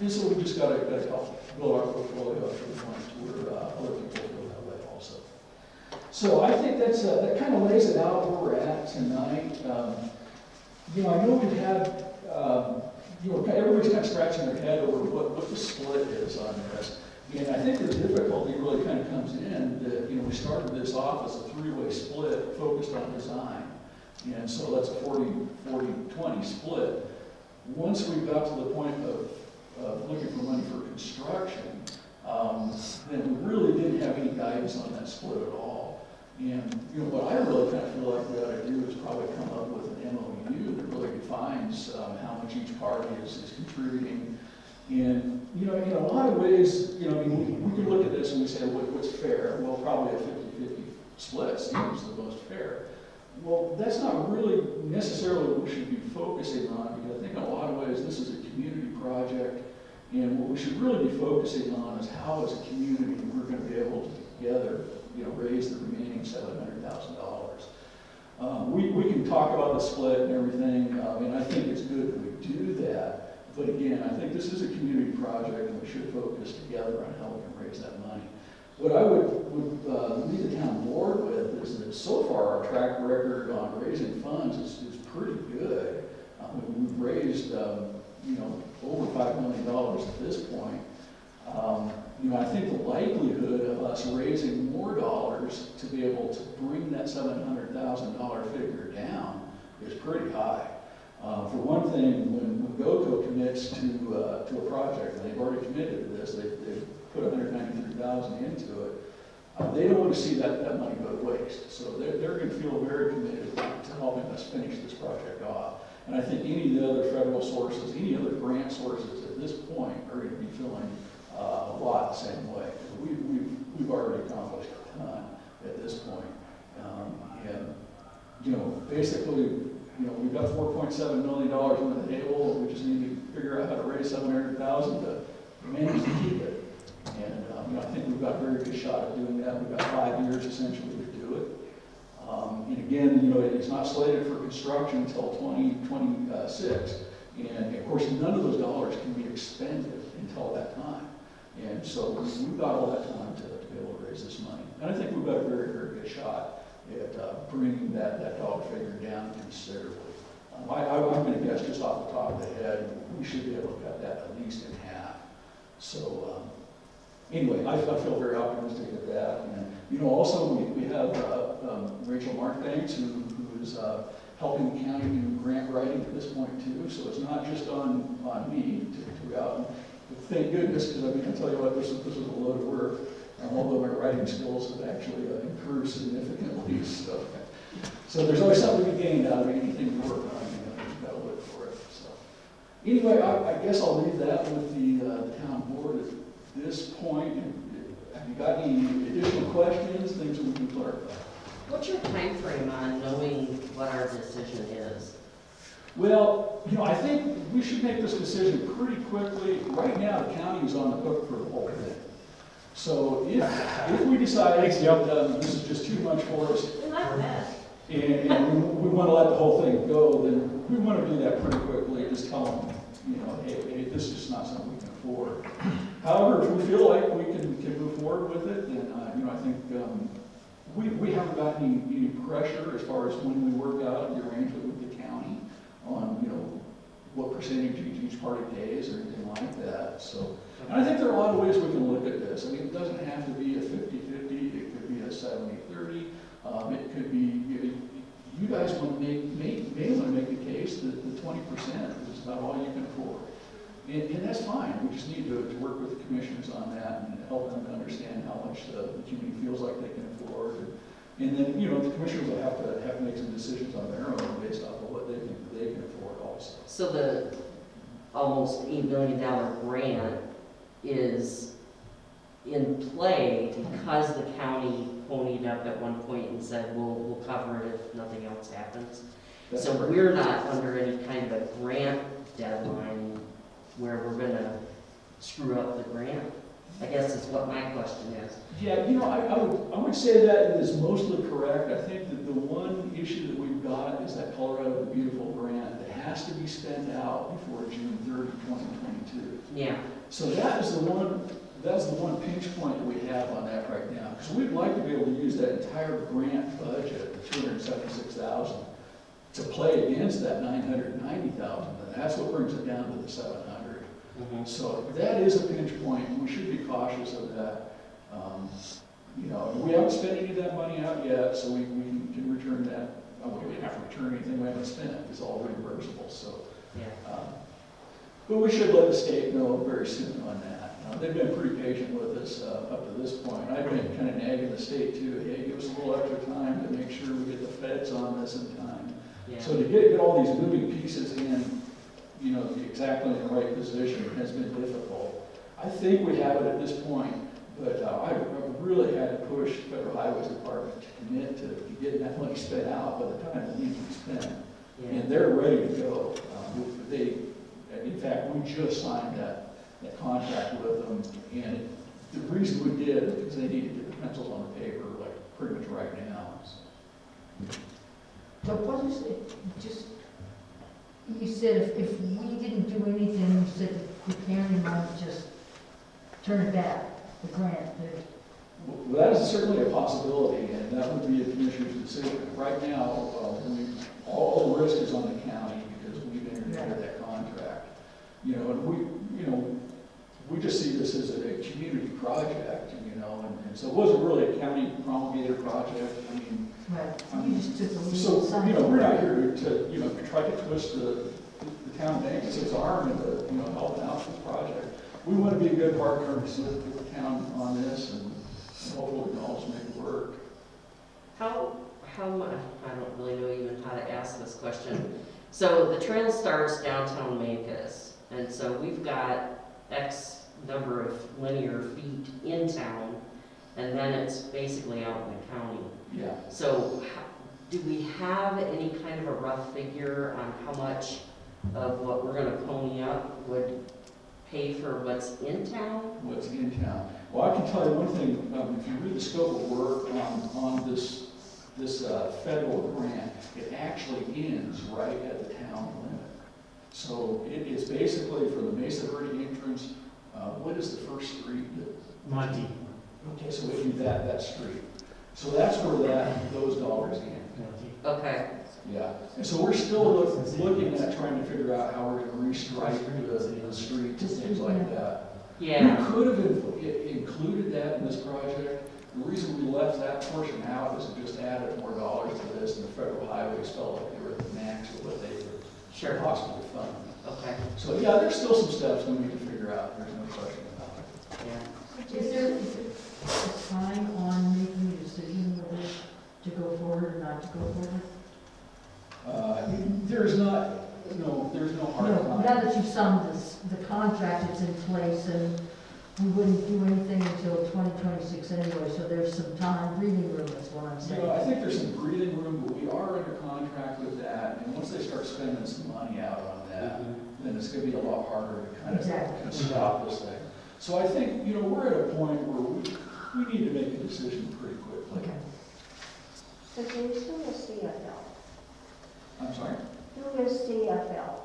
And so we just got to help build our portfolio up to the point where other people feel that way also. So I think that kind of lays it out where we're at tonight. I know we've had everybody's kind of scratching their head over what the split is on this. And I think the difficulty really kind of comes in that, we started this off as a three-way split focused on design. And so that's a 40-20 split. Once we got to the point of looking for money for construction, then we really didn't have any guidance on that split at all. And, what I really kind of feel like we ought to do is probably come up with an MOU that really defines how much each party is contributing. And, in a lot of ways, we can look at this and we say, what's fair? Well, probably a 50-50 split seems the most fair. Well, that's not really necessarily what we should be focusing on, because I think in a lot of ways this is a community project, and what we should really be focusing on is how as a community we're going to be able to together, raise the remaining $700,000. We can talk about the split and everything, and I think it's good that we do that. But again, I think this is a community project, and we should focus together on how we can raise that money. What I would leave the town board with is that so far our track record on raising funds is pretty good. We've raised over $5 million at this point. I think the likelihood of us raising more dollars to be able to bring that $700,000 figure down is pretty high. For one thing, when GOCO commits to a project, and they've already committed to this, they've put $193,000 into it, they don't want to see that money go to waste. So they're going to feel very committed to helping us finish this project off. And I think any of the other federal sources, any other grant sources at this point are going to be feeling a lot the same way. We've already accomplished a ton at this point. Basically, we've got $4.7 million on the table, and we just need to figure out how to raise $700,000 to manage to keep it. And I think we've got a very good shot at doing that. We've got 5 years essentially to do it. And again, it's not slated for construction until 2026. And of course, none of those dollars can be expended until that time. And so we've got all that time to be able to raise this money. And I think we've got a very, very good shot at bringing that dollar figure down considerably. I'm going to guess just off the top of the head, we should be able to cut that at least in half. So anyway, I feel very optimistic at that. And also we have Rachel Markbanks, who is helping the county do grant writing at this point too. So it's not just on me to go out and thank goodness, because I tell you what, this was a load of work. Although my writing skills have actually improved significantly. So there's always something to be gained out of anything you work on. You've got to look for it. So anyway, I guess I'll leave that with the town board at this point. Have you got any additional questions, things that we can clarify? What's your time frame on knowing what our decision is? Well, I think we should make this decision pretty quickly. Right now, the county is on the hook for the whole thing. So if we decide that this is just too much for us, and we want to let the whole thing go, then we want to do that pretty quickly, just tell them, you know, hey, this is just not something we can afford. However, if we feel like we can move forward with it, then, you know, I think, we haven't got any pressure as far as when we work out the arrangement with the county on, you know, what percentage each party pays or anything like that. So, and I think there are a lot of ways we can look at this. I mean, it doesn't have to be a 50-50, it could be a 70-30. It could be, you guys want to may want to make the case that the 20% is about all you can afford. And that's fine. We just need to work with the commissioners on that and help them to understand how much the community feels like they can afford. And then, you know, the commissioners will have to make some decisions on their own based off of what they think that they can afford also. So the almost $8 million grant is in play because the county ponied up at one point and said, we'll cover it if nothing else happens. That's So correct. we're not under any kind of a grant deadline where we're gonna screw up the grant, I guess is what my question is. Yeah, you know, I would say that is mostly correct. I think that the one issue that we've got is that Colorado the Beautiful grant that has to be spent out before June 30, 2022. Yeah, So that's the one pinch point that we have on that right now. Because we'd like to be able to use that entire grant budget, the $276,000, to play against that $990,000. And that's what brings it down to the $700,000. So that is a pinch point, and we should be cautious of that. You know, we haven't spent any of that money out yet, so we can return that. We don't have to return anything we haven't spent. It's all reimbursable. So, yeah. but we should let the state know very soon on that. They've been pretty patient with us up to this point. I've been kind of nagging the state too. Hey, give us a little extra time to make sure we get the feds on this in time. Yeah. So to get all these moving pieces in, you know, exactly in the right position has been difficult. I think we have it at this point, but I really had to push the Federal Highways Department to commit to getting that money spent out by the time it needs to be spent. Yeah. And they're ready to go. In fact, we just signed that contract with them, and the reason we did is because they needed to get the pencils on the paper, like pretty much right now. So what is it, just, you said if we didn't do anything, you said the county might just turn it back, the grant. Well, that is certainly a possibility, and that would be a commissioner's decision. Right now, all the risk is on the county because we've entered into that contract. You know, and we just see this as a community project, you know, and so it wasn't really a county promulgated project. I mean, Right, you just took the lead. so, you know, we're not here to, you know, try to twist the town Mancos' arm into, you know, helping out this project. We want to be a good partner with the town on this, and hopefully we can also make it work. How much, I don't really know even how to ask this question. So the trail starts downtown Mancos, and so we've got X number of linear feet in town, and then it's basically out in the county. Yeah. So do we have any kind of a rough figure on how much of what we're gonna pony up would pay for what's in town? What's in town? Well, I can tell you one thing, if you read the scope of work on this federal grant, it actually ends right at the town limit. So it is basically for the Mesa Verde entrance, what is the first street? Monty. Okay, so we do that street. So that's where those dollars end. Okay, Yeah, and so we're still looking at trying to figure out how we're gonna restripe the streets and things like that. yeah, We could have included that in this project. The reason we left that portion out is it just added more dollars to this, and the federal highways felt like they were at the max of what they could sure, possibly fund. okay, So yeah, there's still some steps we need to figure out, there's no question about it. yeah. Is there a time on making a decision whether to go forward or not to go forward? There's no hard No, time. now that you've signed the contract, it's in place, and we wouldn't do anything until 2026 anyway, so there's some time, breathing room, that's what I'm saying. I think there's some breathing room, but we are under contract with that, and once they start spending some money out on that, then it's gonna be a lot harder to kind of stop this thing. So I think, we're at a point where we need to make a decision pretty quickly. Okay. So can you still see it though? I'm sorry? Who is CFL?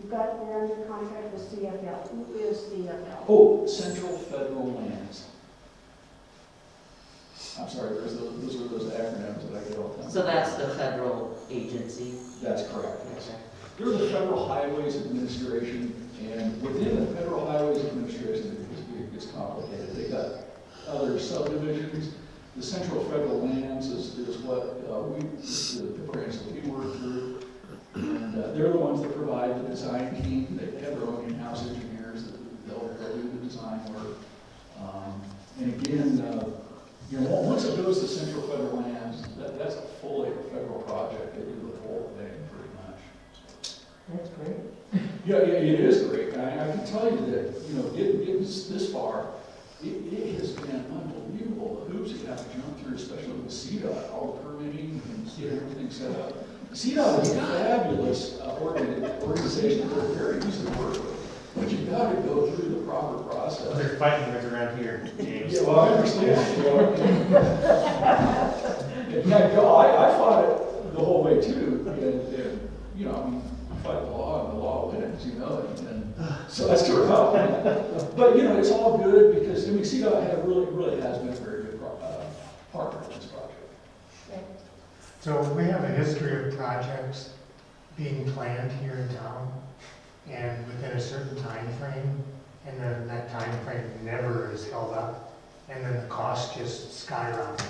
You're under contract with CFL. Who is CFL? Oh, Central Federal Lands. I'm sorry, those are those acronyms that I get all the time. So that's the federal agency? That's correct, yes. Okay. They're the Federal Highways Administration, and within the Federal Highways Administration, it gets complicated. They got other subdivisions. The Central Federal Lands is what the branch that we work through. And they're the ones that provide the design team. They have their own in-house engineers that they'll do the design work. And again, you know, once it goes to Central Federal Lands, that's a fully federal project. They do the whole thing pretty much. That's great. Yeah, it is great. I can tell you that, you know, getting this far, it has been unbelievable. The hoops you have to jump through, especially with CDOT, all the permitting and get everything set up. CDOT is a fabulous organization. They're very easy to work with. But you've got to go through the proper process. They're fighting with around here, James. Yeah, well, I understand. You know, yeah, no, I fought it the whole way too. And you know, I mean, you fight the law and the law wins, you know, and so that's true. But you know, it's all good because I mean, CDOT really has been a very good partner in this project. So we have a history of projects being planned here in town and within a certain time frame, and then that time frame never is held up, and then the cost just skyrocket.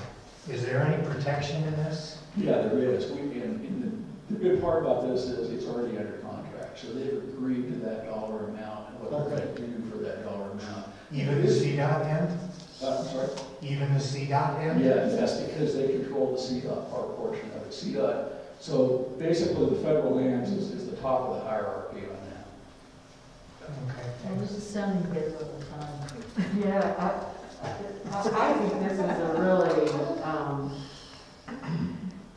Is there any protection in this? Yeah, there is. And the good part about this is it's already under contract, so they've agreed to that dollar amount and what they're going to do for that dollar amount. Even the CDOT end? I'm sorry? Even the CDOT end? Yeah, that's because they control the CDOT portion of it. CDOT, so basically the federal lands is the top of the hierarchy on that. Okay. Well, this is sounding better all the time. Yeah, I think this is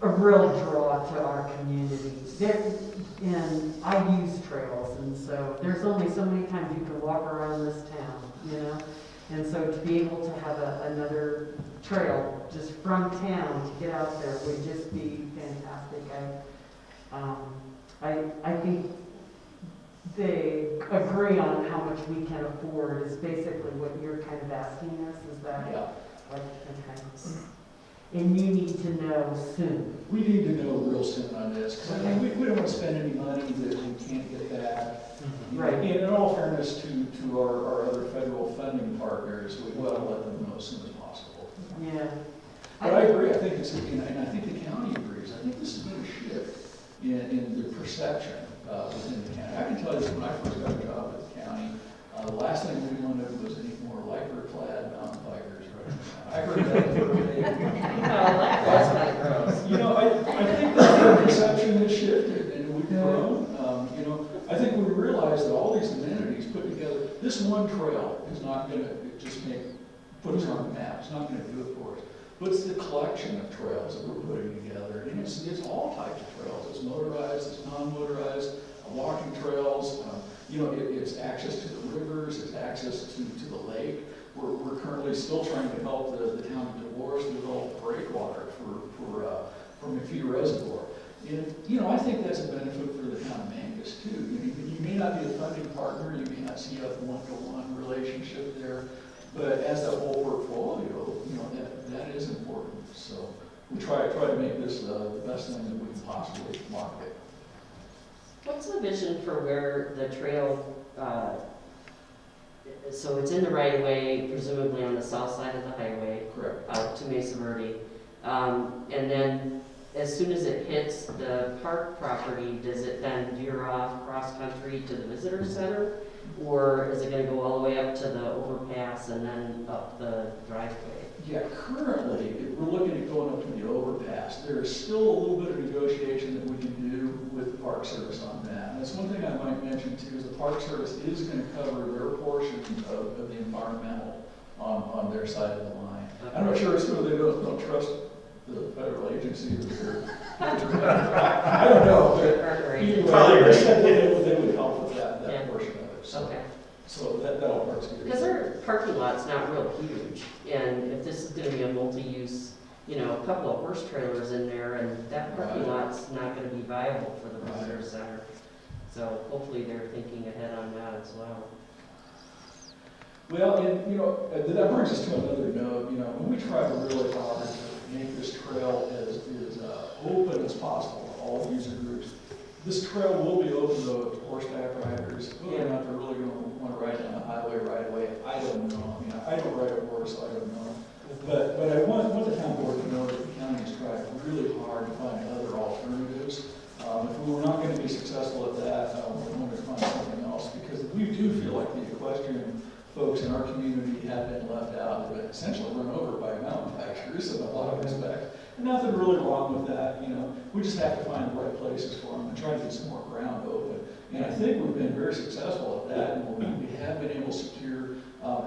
a real draw to our community. And I use trails, and so there's only so many times you can walk around this town, you know? And so to be able to have another trail just from town to get out there would just be fantastic. I think they agree on how much we can afford is basically what you're kind of asking us, is that? Yeah. Like, okay. And you need to know soon. We need to know real soon on this, because I mean, we don't want to spend any money that we can't get back. Right. And in all fairness to our other federal funding partners, we want to let them know as soon as possible. Yeah. But I agree, I think and I think the county agrees, I think this has been a shift in the perception within the county. I can tell you, when I first got a job at the county, the last thing we wanted was any more lycra-clad mountain bikers, right? I heard that verbatim. That's kind of gross. You know, I think that perception has shifted and we've grown. You know, I think we realize that all these amenities put together, this one trail is not going to just put us on the map. It's not going to do it for us. But it's the collection of trails that we're putting together. And it's all types of trails. It's motorized, it's non-motorized, walking trails. You know, it's access to the rivers, it's access to the lake. We're currently still trying to help the town of Dolores develop breakwater for McPhee Reservoir. And, you know, I think that's a benefit for the town of Mancos too. You may not be a funding partner, you may not see a one-to-one relationship there, but as that whole portfolio, you know, that is important. So we try to make this the best thing that we can possibly market. What's the vision for where the trail, so it's in the right of way, presumably on the south side of the highway, Correct. out to Mesa Verde. And then as soon as it hits the park property, does it then veer off cross-country to the visitor center? Or is it going to go all the way up to the overpass and then up the driveway? Yeah, currently, we're looking at going up to the overpass. There is still a little bit of negotiation that we can do with the Park Service on that. And that's one thing I might mention too, is the Park Service is going to cover their portion of the environmental on their side of the line. Okay. I'm not sure it's whether they don't trust the federal agency that they're, I don't know, but anyway, they said they would help with that Yeah. portion of it. So, Okay. so that all part's good. Because their parking lot's not real huge, and if this is gonna be a multi-use, you know, a couple of horse trailers in there, and that parking lot it's not gonna be viable for the visitor center. So hopefully they're thinking ahead on that as well. Well, and, you know, that brings us to another note, you know, when we try really hard to make this trail as open as possible to all user groups, this trail will be open to horseback riders, whether or not they're really gonna wanna ride down the highway right away, I don't know. I mean, I don't ride a horse, so I don't know. But I want the town board to know that the county has tried really hard to find other alternatives. If we were not gonna be successful at that, we're going to find something else, because we do feel like the equestrian folks in our community have been left out. They've been essentially run over by mountain bikers in a lot of respects. And nothing really wrong with that, you know. We just have to find the right places for them and try to get some more ground open. And I think we've been very successful at that, and we have been able to secure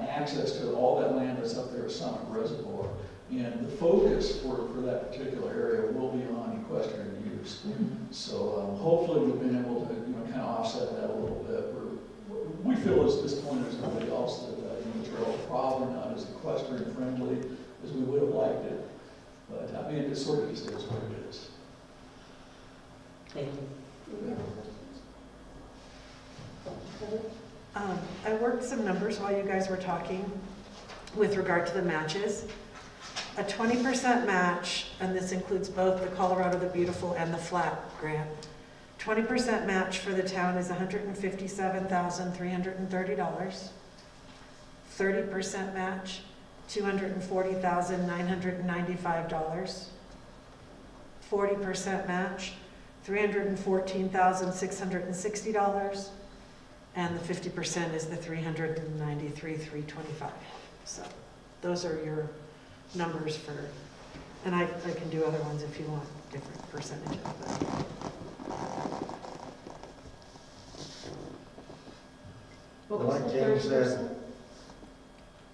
access to all that land that's up there at Summit Reservoir. And the focus for that particular area will be on equestrian use. So hopefully we've been able to, you know, kind of offset that a little bit. We feel at this point as nobody else that the trail is probably not as equestrian friendly as we would have liked it. But I mean, it sort of just is what it is. Thank you. I worked some numbers while you guys were talking with regard to the matches. A 20% match, and this includes both the Colorado the Beautiful and the Flat grant. 20% match for the town is $157,330. 30% match, $240,995. 40% match, $314,660. And the 50% is the $393,325. So those are your numbers for, and I can do other ones if you want different percentages. What Well, was like the James 30%? said,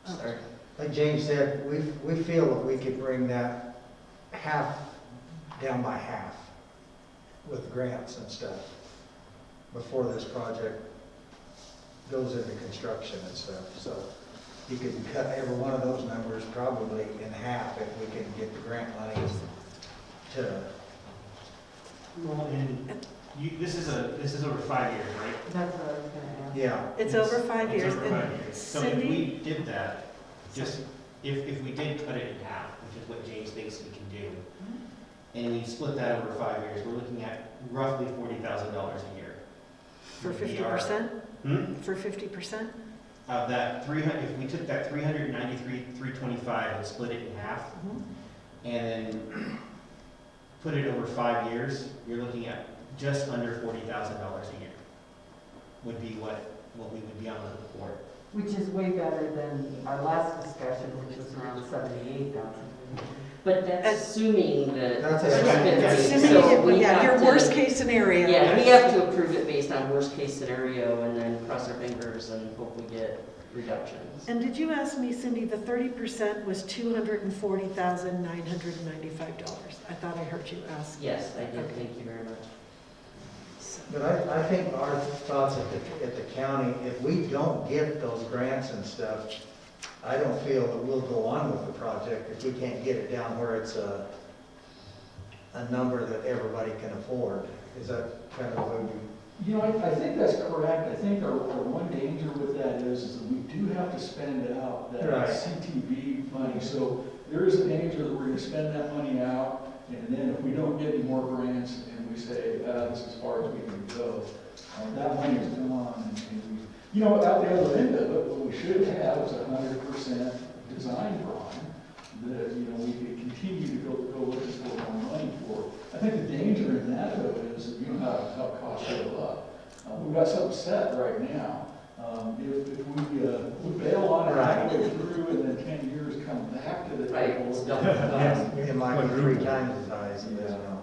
Sorry. like James said, we feel that we could bring that half down by half with grants and stuff before this project goes into construction and stuff. So you could cut every one of those numbers probably in half if we can get the grant money to. Well, and this is over 5 years, right? That's what I was gonna ask. Yeah. It's over 5 It's years. over And 5 years. So if Cindy? we did that, just, if we did cut it in half, which is what James thinks we can do, and we split that over 5 years, we're looking at roughly $40,000 a year. For Would be 50%? Hmm? For 50%? Of that 300, if we took that 393,325 and split it in half, and then put it over 5 years, you're looking at just under $40,000 a year. Would be what we would be on the hook for. Which is way better than our last discussion, which was around 78,000. But that's assuming that. That's it's assuming- been That's raised. Assuming So it- we yeah, have your to- worst case scenario. Yeah, we have to approve it based on worst case scenario and then cross our fingers and hope we get reductions. And did you ask me, Cindy, the 30% was $240,995? I thought I heard you ask. Yes, I did, Okay. thank you very much. But I think our thoughts at the county, if we don't get those grants and stuff, I don't feel that we'll go on with the project if we can't get it down where it's a number that everybody can afford. Is that kind of the way we? You know, I think that's correct. I think our one danger with that is that we do have to spend out that Right. CTV money. So there is a danger that we're going to spend that money out, and then if we don't get any more grants and we say, this is as far as we can go, that money is gone. And you know, out the other end of it, what we should have is 100% design drawing that, you know, we could continue to go looking for more money for. I think the danger in that, though, is that you know how costs go up. We've got something set right now. If we bail on it halfway through and then 10 years come back to the Right, table. it's double the cost. It might be 3 times as high as it is now.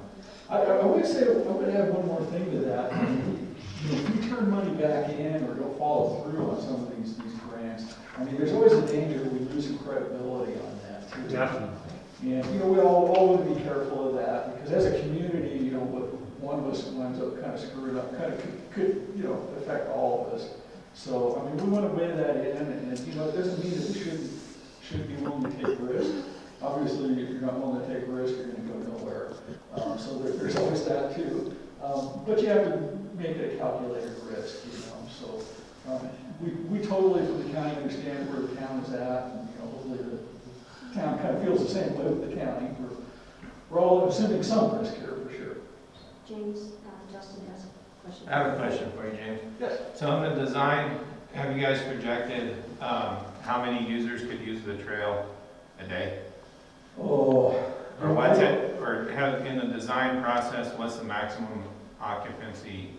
I would say, I would add one more thing to that. I mean, you know, if we turn money back in or don't follow through on some of these grants, I mean, there's always a danger that we lose some credibility on that too. Definitely. And, you know, we all want to be careful of that, because as a community, you know, what one of us winds up kind of screwing up, kind of could, you know, affect all of us. So, I mean, we want to weigh that in, and, you know, it doesn't mean that we shouldn't be willing to take risks. Obviously, if you're not willing to take risks, you're going to go nowhere. So there's always that too. But you have to make a calculated risk, you know, so we totally, from the county, understand where the town is at, and, you know, hopefully the town kind of feels the same way with the county. We're all assuming some risk here, for sure. James, Justin has a question. I have a question for you, James. Yes. So in the design, have you guys projected how many users could use the trail a day? Oh. Or what's it, or have, in the design process, what's the maximum occupancy?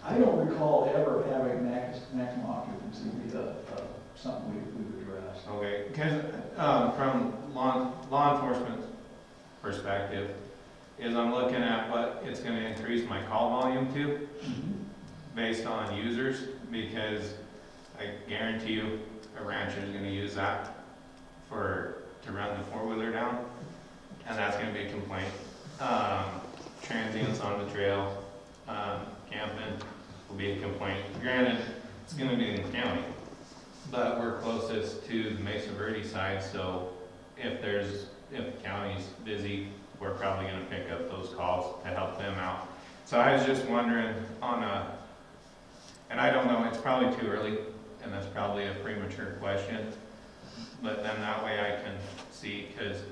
I don't recall ever having maximum occupancy be something we've addressed. Okay, because from law enforcement perspective, is I'm looking at what it's going to increase my call volume to based on users, because I guarantee you a rancher is going to use that to run the four-wheeler down, and that's going to be a complaint. Transients on the trail, camping will be a complaint. Granted, it's going to be in the county, but we're closest to the Mesa Verde side, so if the county's busy, we're probably going to pick up those calls to help them out. So I was just wondering and I don't know, it's probably too early, and that's probably a premature question, but then that way I can see, because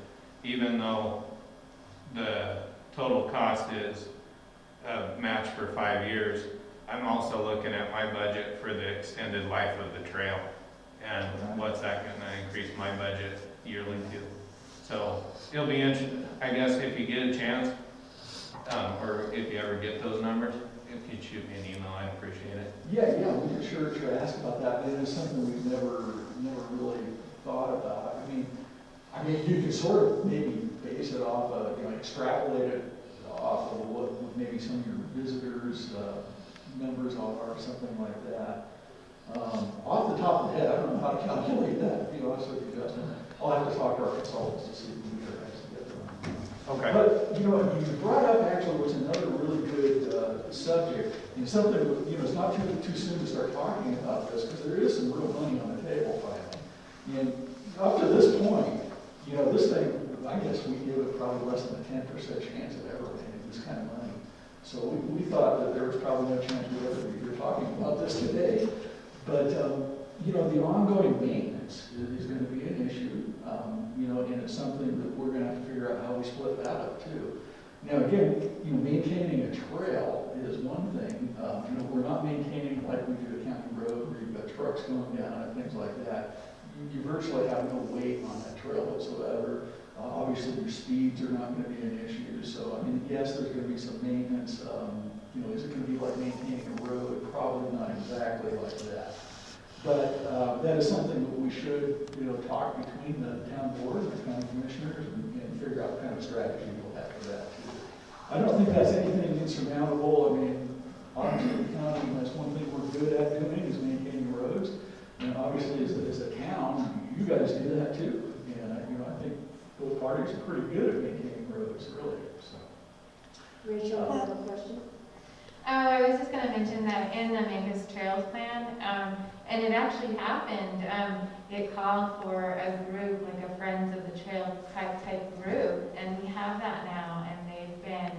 even though the total cost is a match for 5 years, I'm also looking at my budget for the extended life of the trail, and what's that going to increase my budget yearly to. So it'll be interesting, I guess, if you get a chance, or if you ever get those numbers, if you'd shoot me an email, I'd appreciate it. Yeah, we can sure ask about that. It is something we've never really thought about. I mean, you could sort of maybe base it off of, you know, extrapolate it off of what maybe some of your visitors' numbers are, or something like that. Off the top of the head, I don't know how to calculate that, to be honest with you, Justin. I'll have to talk to our consultants to see if we can actually get them. Okay. But, you know, you brought up actually what's another really good subject, and something, you know, it's not too soon to start talking about this, because there is some real money on the table finally. And up to this point, you know, this thing, I guess we give it probably less than a 10% chance of ever making this kind of money. So we thought that there was probably no chance we'd ever be here talking about this today. But, you know, the ongoing maintenance is going to be an issue, you know, and it's something that we're going to have to figure out how we split that up too. Now, again, you know, maintaining a trail is one thing. You know, we're not maintaining like we do a county road where you've got trucks going down and things like that. You virtually have no weight on that trail whatsoever. Obviously, your speeds are not going to be an issue. So, I mean, yes, there's going to be some maintenance. You know, is it going to be like maintaining a road? Probably not exactly like that. But that is something that we should, you know, talk between the town board and the county commissioners and figure out what kind of strategy we'll have for that too. I don't think that's anything insurmountable. I mean, obviously, the county, that's one thing we're good at doing is maintaining roads. And obviously, as a town, you guys do that too. And you know, I think both parties are pretty good at maintaining roads, really. So. Rachel, you have a question? I was just going to mention that in the Mancos Trails plan, and it actually happened. It called for a group, like a Friends of the Trail type group, and we have that now. And they've been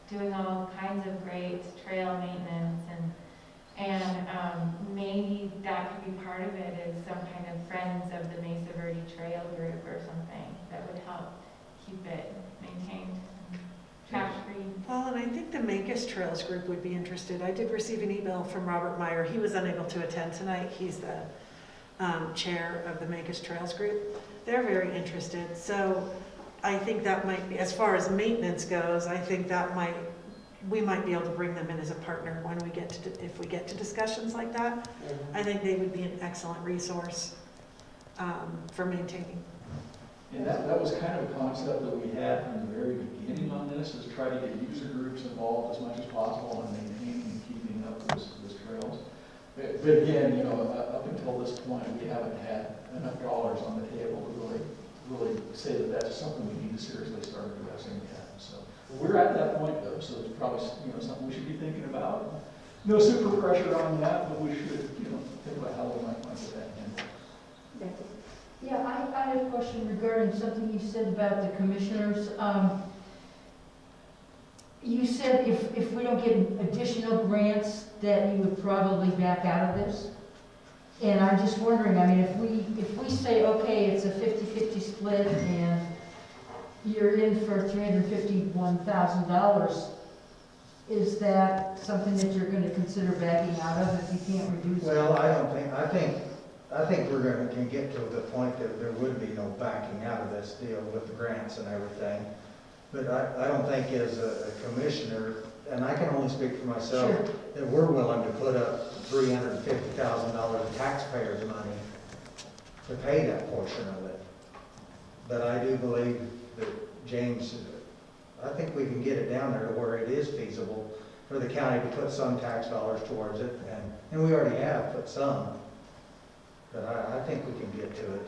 doing all kinds of great trail maintenance, and maybe that could be part of it, is some kind of Friends of the Mesa Verde Trail group or something that would help keep it maintained. Trash-free. Well, and I think the Mancos Trails group would be interested. I did receive an email from Robert Meyer. He was unable to attend tonight. He's the chair of the Mancos Trails group. They're very interested. So I think that might be, as far as maintenance goes, I think that we might be able to bring them in as a partner when we get to, if we get to discussions like that. I think they would be an excellent resource for maintaining. And that was kind of a concept that we had from the very beginning on this, is try to get user groups involved as much as possible in maintaining and keeping up those trails. But again, you know, up until this point, we haven't had enough dollars on the table to really say that that's something we need to seriously start addressing yet. So we're at that point though, so it's probably, you know, something we should be thinking about. No super pressure on that, but we should, you know, think about how we might get that handled. Yeah, I had a question regarding something you said about the commissioners. You said if we don't get additional grants, that you would probably back out of this? And I'm just wondering, I mean, if we say, okay, it's a 50-50 split and you're in for $351,000, is that something that you're gonna consider backing out of if you can't reduce it? Well, I don't think, I think we're gonna, can get to the point that there would be no backing out of this deal with the grants and everything. But I don't think as a commissioner, and I can only speak for myself, Sure. that we're willing to put up $350,000 of taxpayers' money to pay that portion of it. But I do believe that James, I think we can get it down there to where it is feasible for the county to put some tax dollars towards it, and we already have put some. But I think we can get to it.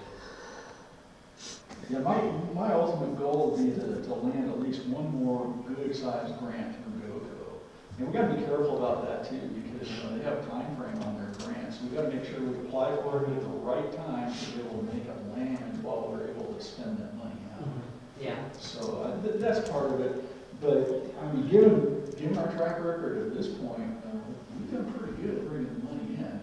Yeah, my ultimate goal would be to land at least one more good-sized grant from GOCO. And we gotta be careful about that too, because, they have a time frame on their grants. We gotta make sure we apply for it at the right time to be able to make it land while we're able to spend that money out. Yeah. So, that's part of it. But, I mean, given our track record at this point, we've done pretty good at bringing the money in.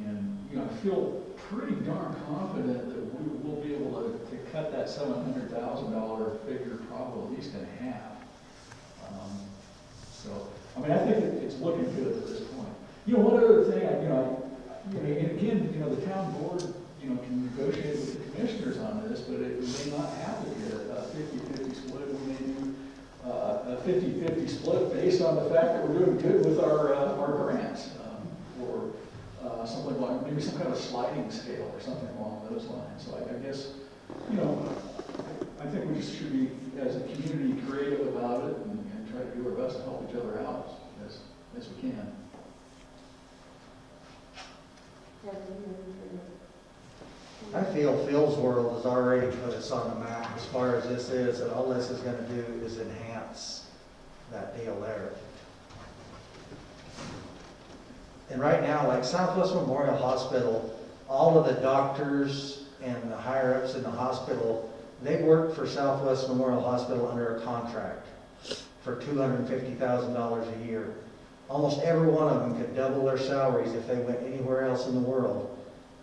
And, I feel pretty darn confident that we will be able to cut that $700,000 figure probably at least in half. So, I mean, I think it's looking good at this point. One other thing, and again, the town board, can negotiate with the commissioners on this, but it may not have to be a 50-50 split. We may do a 50-50 split based on the fact that we're doing good with our grants, or something like, maybe some kind of sliding scale or something along those lines. So I guess, I think we just should be, as a community, creative about it and try to do our best to help each other out as we can. I feel Phil's World has already put us on the map as far as this is, and all this is gonna do is enhance that deal there. And right now, like Southwest Memorial Hospital, all of the doctors and the higher-ups in the hospital, they work for Southwest Memorial Hospital under a contract for $250,000 a year. Almost every one of them could double their salaries if they went anywhere else in the world.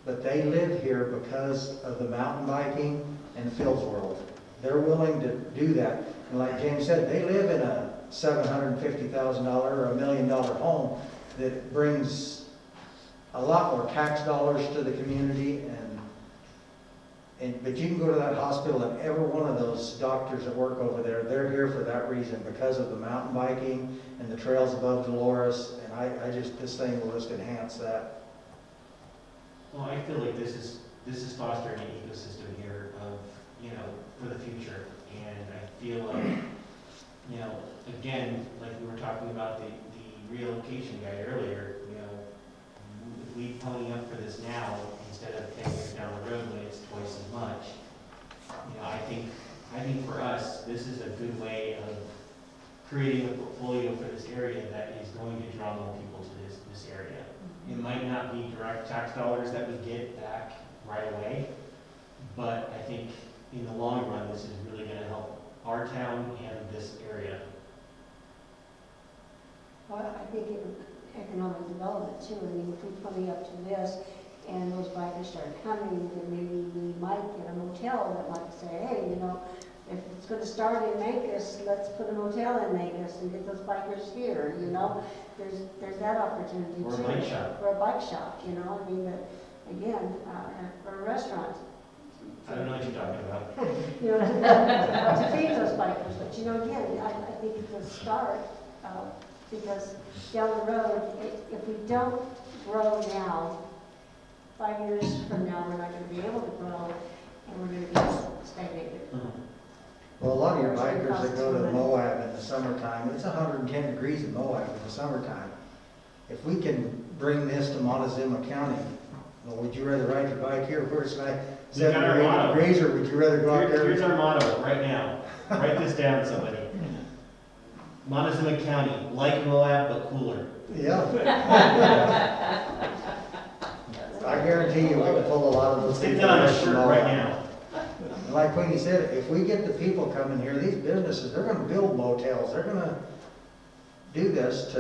But they live here because of the mountain biking and Phil's World. They're willing to do that. And like James said, they live in a $750,000 or $1 million home that brings a lot more tax dollars to the community, but you can go to that hospital and every one of those doctors that work over there, they're here for that reason, because of the mountain biking and the trails above Dolores, and this thing will just enhance that. Well, I feel like this is fostering an ecosystem here of, for the future. And I feel like, again, like we were talking about the relocation guide earlier, if we pony up for this now, instead of paying it down the road when it's twice as much, I think for us, this is a good way of creating a portfolio for this area that is going to draw more people to this area. It might not be direct tax dollars that we get back right away, but I think in the long run, this is really going to help our town and this area. Well, I think economic development too. I mean, if we pony up to this and those bikers start coming, then maybe we might get a motel that might say, hey, if it's going to start in Mancos, let's put a motel in Mancos and get those bikers here, There's that opportunity too. Or a bike shop. Or a bike shop, I mean, again, or a restaurant. I don't know what you're talking about. To feed those bikers, but again, I think it's a start, because down the road, if we don't grow now, 5 years from now, we're not going to be able to grow, and we're going to be stagnated. Well, a lot of your bikers that go to Moab in the summertime, it's 110 degrees in Moab in the summertime. If we can bring this to Montezuma County, well, would you rather ride your bike here where it's like 7 or 8 degrees, or would you rather go out there? Here's our motto right now. Write this down, somebody. Montezuma County, like Moab, but cooler. Yeah. I guarantee you we can pull a lot of those Let's get people that on a away from shirt Moab. right now. And like Queenie said, if we get the people coming here, these businesses, they're gonna build motels, they're gonna do this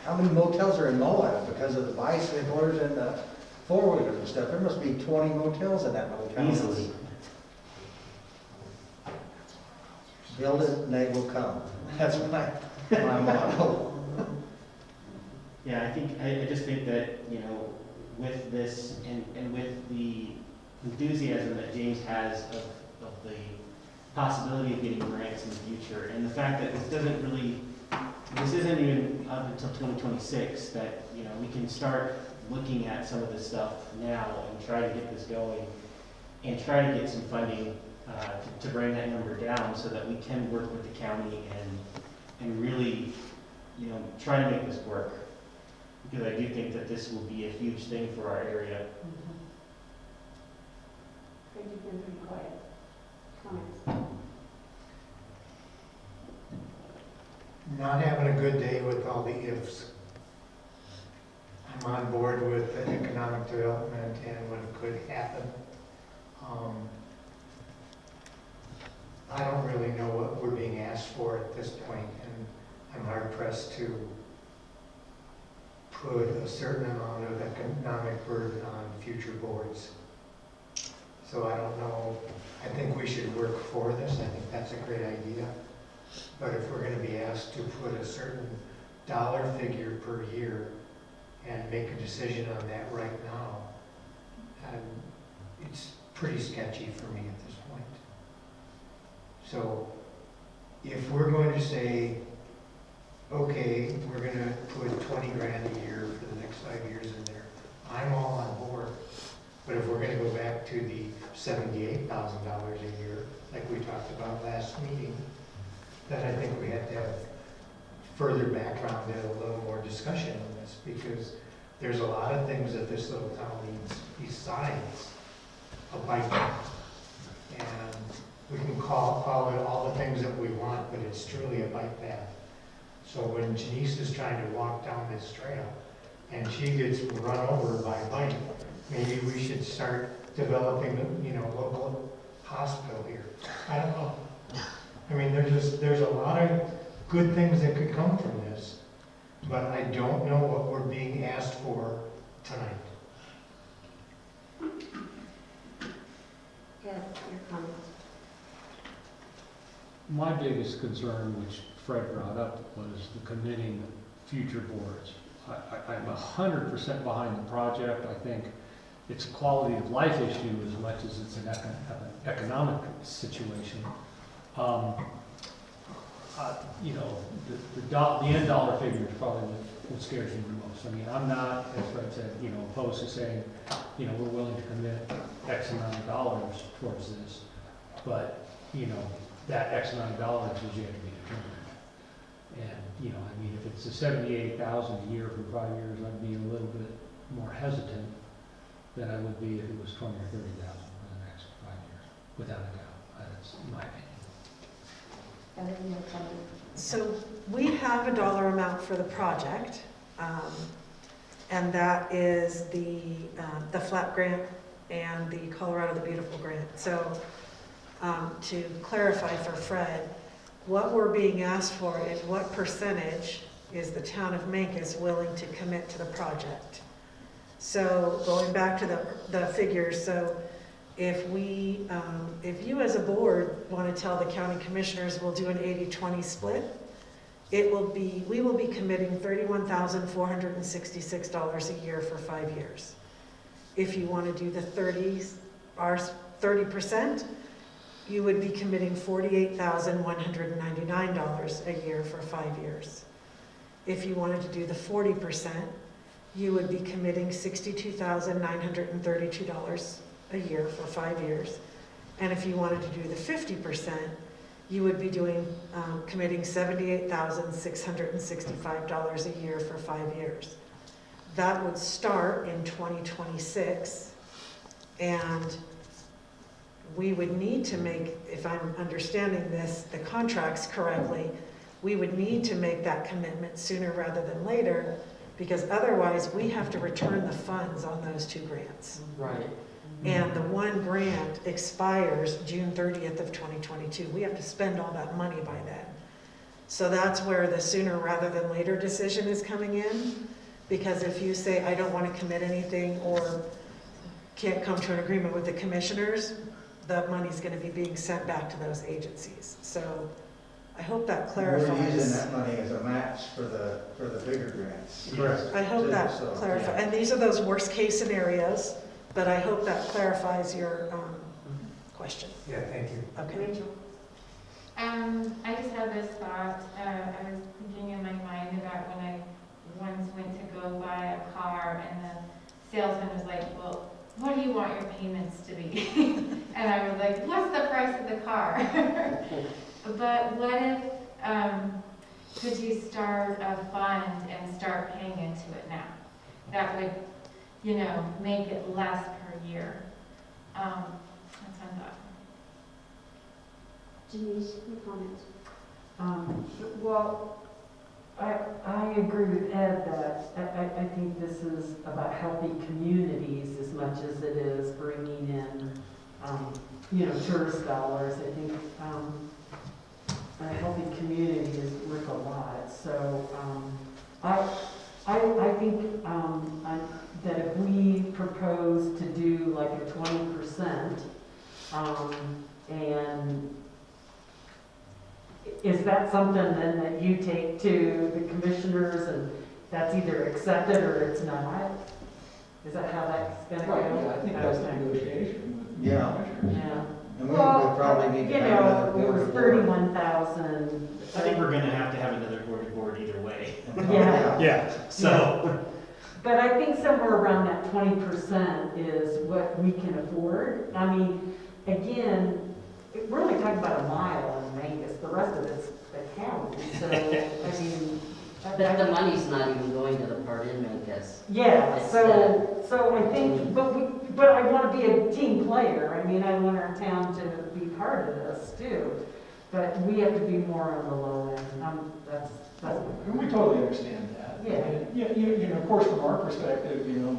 how many motels are in Moab because of the bicyclers and the four-wheelers and stuff? There must be 20 motels in that motel. Easily. Build it and they will come. That's my motto. Yeah, I just think that, with this and with the enthusiasm that James has of the possibility of getting grants in the future, and the fact that this isn't even up until 2026, that, we can start looking at some of this stuff now and try to get this going and try to get some funding to bring that number down so that we can work with the county and really, try to make this work. Because I do think that this will be a huge thing for our area. Craig, you've been pretty quiet. Comments? Not having a good day with all the ifs. I'm on board with the economic development and what could happen. I don't really know what we're being asked for at this point, and I'm hard pressed to put a certain amount of economic burden on future boards. So I don't know, I think we should work for this, I think that's a great idea. But if we're gonna be asked to put a certain dollar figure per year and make a decision on that right now, it's pretty sketchy for me at this point. So if we're going to say, okay, we're gonna put 20 grand a year for the next 5 years in there, I'm all on board. But if we're gonna go back to the $78,000 a year, like we talked about last meeting, then I think we have to have further background and a little more discussion on this, because there's a lot of things that this little town needs besides a bike path. And we can call it all the things that we want, but it's truly a bike path. So when Janice is trying to walk down this trail and she gets run over by a bike, maybe we should start developing, local hospital here. I don't know. I mean, there's a lot of good things that could come from this, but I don't know what we're being asked for tonight. Yeah, your comments. My biggest concern, which Fred brought up, was the committing future boards. I'm 100% behind the project. I think it's a quality of life issue as much as it's an economic situation. The end dollar figure is probably what scares me the most. I mean, I'm not, as Fred said, opposed to saying, we're willing to commit X amount of dollars towards this, but, that X amount of dollars is yet to be determined. And, I mean, if it's a $78,000 a year for 5 years, I'd be a little bit more hesitant than I would be if it was 20 or 30,000 for the next 5 years, without a doubt. That's my opinion. So we have a dollar amount for the project, and that is the FLAP grant and the Colorado the Beautiful grant. So to clarify for Fred, what we're being asked for is what percentage is the town of Mancos willing to commit to the project. So going back to the figures, so if you as a board want to tell the county commissioners we'll do an 80-20 split, we will be committing $31,466 a year for 5 years. If you want to do the 30%, you would be committing $48,199 a year for 5 years. If you wanted to do the 40%, you would be committing $62,932 a year for 5 years. And if you wanted to do the 50%, you would be committing $78,665 a year for 5 years. That would start in 2026, and we would need to make, if I'm understanding the contracts correctly, we would need to make that commitment sooner rather than later, because otherwise we have to return the funds on those 2 grants. Right. And the 1 grant expires June 30th of 2022. We have to spend all that money by then. So that's where the sooner rather than later decision is coming in. Because if you say, I don't want to commit anything or can't come to an agreement with the commissioners, that money's going to be being sent back to those agencies. So I hope that clarifies. We're using that money as a match for the bigger grants. Correct. I hope that So, clarifies, and these are those worst case scenarios, but I hope that clarifies your question. Yeah, thank you. Okay. Rachel? I just had this thought, I was thinking in my mind about when I once went to go buy a car and the salesman was like, well, what do you want your payments to be? And I was like, what's the price of the car? But what if, could you start a fund and start paying into it now? That would, you know, make it less per year. That's my thought. Denise, your comments? Well, I agree with Ed that I think this is about helping communities as much as it is bringing in, you know, tourist dollars. I think a healthy community is worth a lot. So I think that if we propose to do like a 20%, and is that something then that you take to the commissioners and that's either accepted or it's not? Is that how that's gonna go? Right, yeah, I think that's the negotiation with the Yeah. commissioners. Yeah. And we would probably need to You have another know, it board was of board. 31,000. I think we're gonna have to have another board either way. Yeah. Yeah. So, But I think somewhere around that 20% is what we can afford. I mean, again, we're only talking about a mile in Mancos, the rest of it's the county, so, I mean. But the money's not even going to the part in Mancos. Yeah, It's so I think, but I want to be a team player. I mean, I want our town to be part of this too. But we have to be more on the low end. That's. And we totally understand that. Yeah. And, you know, of course, from our perspective, you know,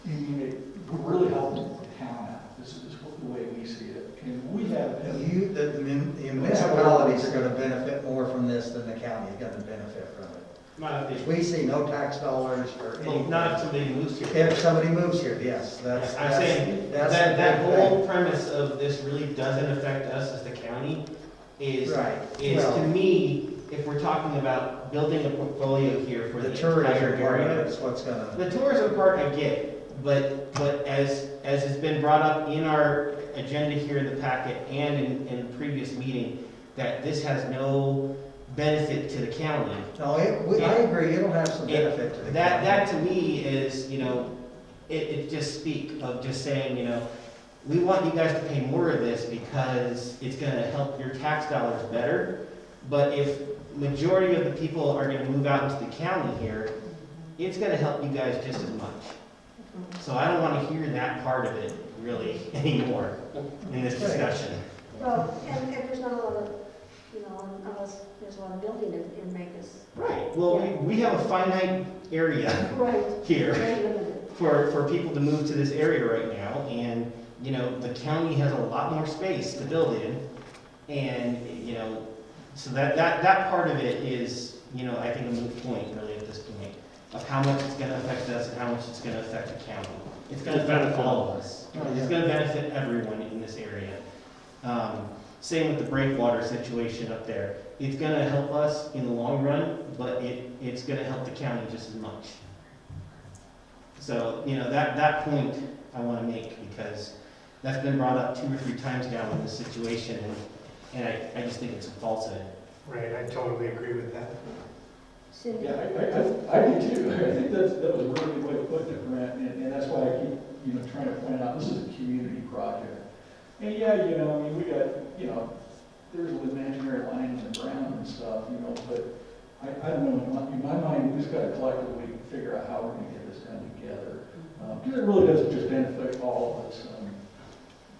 it would really help the town out. This is the way we see it. And we have. The municipalities are gonna benefit more from this than the county is gonna benefit from it. not if We see no tax dollars or they, well, anything. not if somebody moves here. If somebody moves here, yes, that's. I'm saying, that's that the big whole premise of this really doesn't affect us as the county is, Right. is Well- to me, if we're talking about building a portfolio here for The the tourism entire part of area. it is what's gonna. The tourism part, I get, but as has been brought up in our agenda here in the packet and in previous meeting, that this has no benefit to the county. No, I agree, it'll have some benefit to the county. That to me is, you know, it just speak of just saying, you know, we want you guys to pay more of this because it's gonna help your tax dollars better. But if majority of the people are gonna move out into the county here, it's gonna help you guys just as much. So I don't wanna hear that part of it really anymore in this discussion. Well, and there's not a lot of, you know, unless there's a lot of building in Mancos. Right, well, we have a finite area Right. here Very limited. for people to move to this area right now, and, you know, the county has a lot more space to build in, and, you know, so that part of it is, you know, I think a moot point really at this point, of how much it's gonna affect us and how much it's gonna affect the county. It's gonna benefit all of us. It's gonna benefit everyone in this area. Same with the breakwater situation up there. It's gonna help us in the long run, but it's gonna help the county just as much. So, you know, that point I wanna make, because that's been brought up 2 or 3 times now in this situation, and I just think it's a falsehood. Right, I totally agree with that. Cindy? Yeah, I do too. I think that was a really good way of putting it, Brent, and that's why I keep, you know, trying to point out, this is a community project. And yeah, you know, I mean, we got, you know, there's an imaginary line in the ground and stuff, you know, but I don't know, in my mind, we just gotta collectively figure out how we're gonna get this done together. Because it really doesn't just benefit all of us,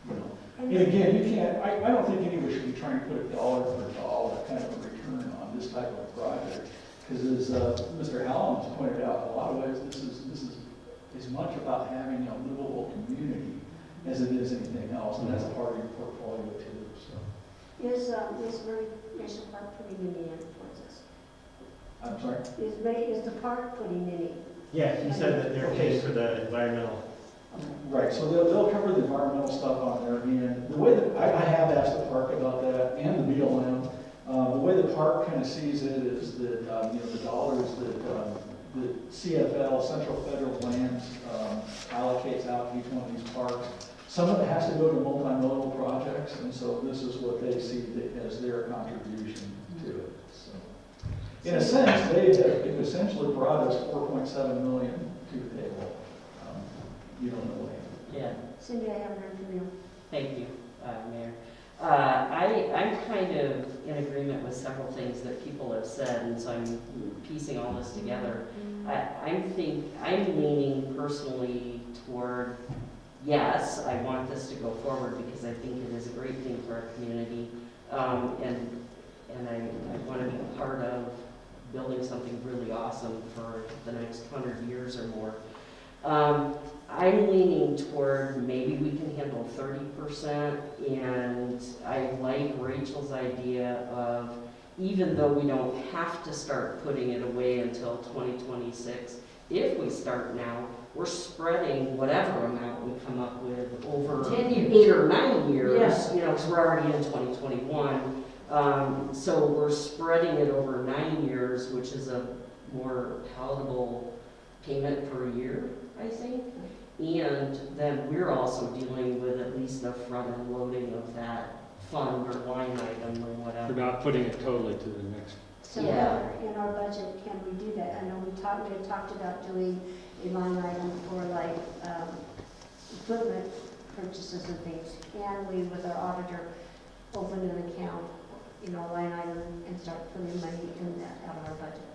you know. And again, you can't, I don't think anyone should be trying to put a dollar for dollar kind of a return on this type of project. Because as Mr. Hallam has pointed out, in a lot of ways, this is as much about having a livable community as it is anything else, and that's a part of your portfolio too, so. Is National Park putting any in towards this? I'm sorry? Is the park putting any? Yeah, he said that they're paid for the environmental. Right, so they'll cover the environmental stuff on there, and the way that, I have asked the park about that, and the BLM. The way the park kind of sees it is that, the dollars that CFL, Central Federal Lands, allocates out to each one of these parks, some of it has to go to multimodal projects, and so this is what they see as their contribution to it, so. In a sense, they have essentially brought us 4.7 million to the table. You don't know what. Yeah, Cindy, I haven't heard from you. thank you, Mayor. I'm kind of in agreement with several things that people have said, and so I'm piecing all this together. I'm leaning personally toward, yes, I want this to go forward because I think it is a great thing for our community, and I want to be part of building something really awesome for the next 100 years or more. I'm leaning toward maybe we can handle 30%, and I like Rachel's idea of, even though we don't have to start putting it away until 2026, if we start now, we're spreading whatever amount we come up with over 10 years. 8 or 9 years, Yes. because we're already in 2021. So we're spreading it over 9 years, which is a more palatable payment per year, I think. And then we're also dealing with at least the front-end loading of that fund or line item or whatever. We're not putting it totally to the next. So Yeah. in our budget, can we do that? I know we had talked about doing a line item for like equipment purchases and things. Can we, with our auditor, open an account, line item, and start putting money in that out of our budget?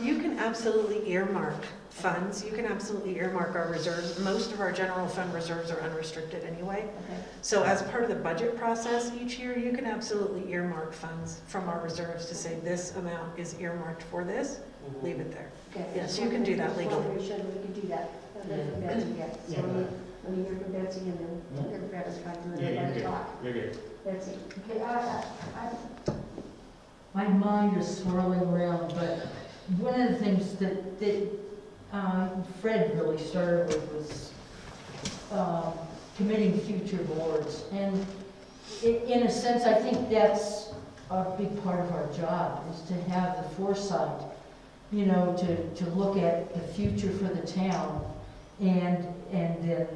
You can absolutely earmark funds. You can absolutely earmark our reserves. Most of our general fund reserves are unrestricted anyway. Okay. So as part of the budget process each year, you can absolutely earmark funds from our reserves to say this amount is earmarked for this, leave it there. Okay. Yes, you can do that legally. We could do that. So Yeah. let me hear from Betsy, and then your Brett is trying to do Yeah, you're it. good. You're good. Betsy. Okay, my mind is swirling around, but one of the things that Fred really started with was committing future boards. And in a sense, I think that's a big part of our job, is to have the foresight, to look at the future for the town, and then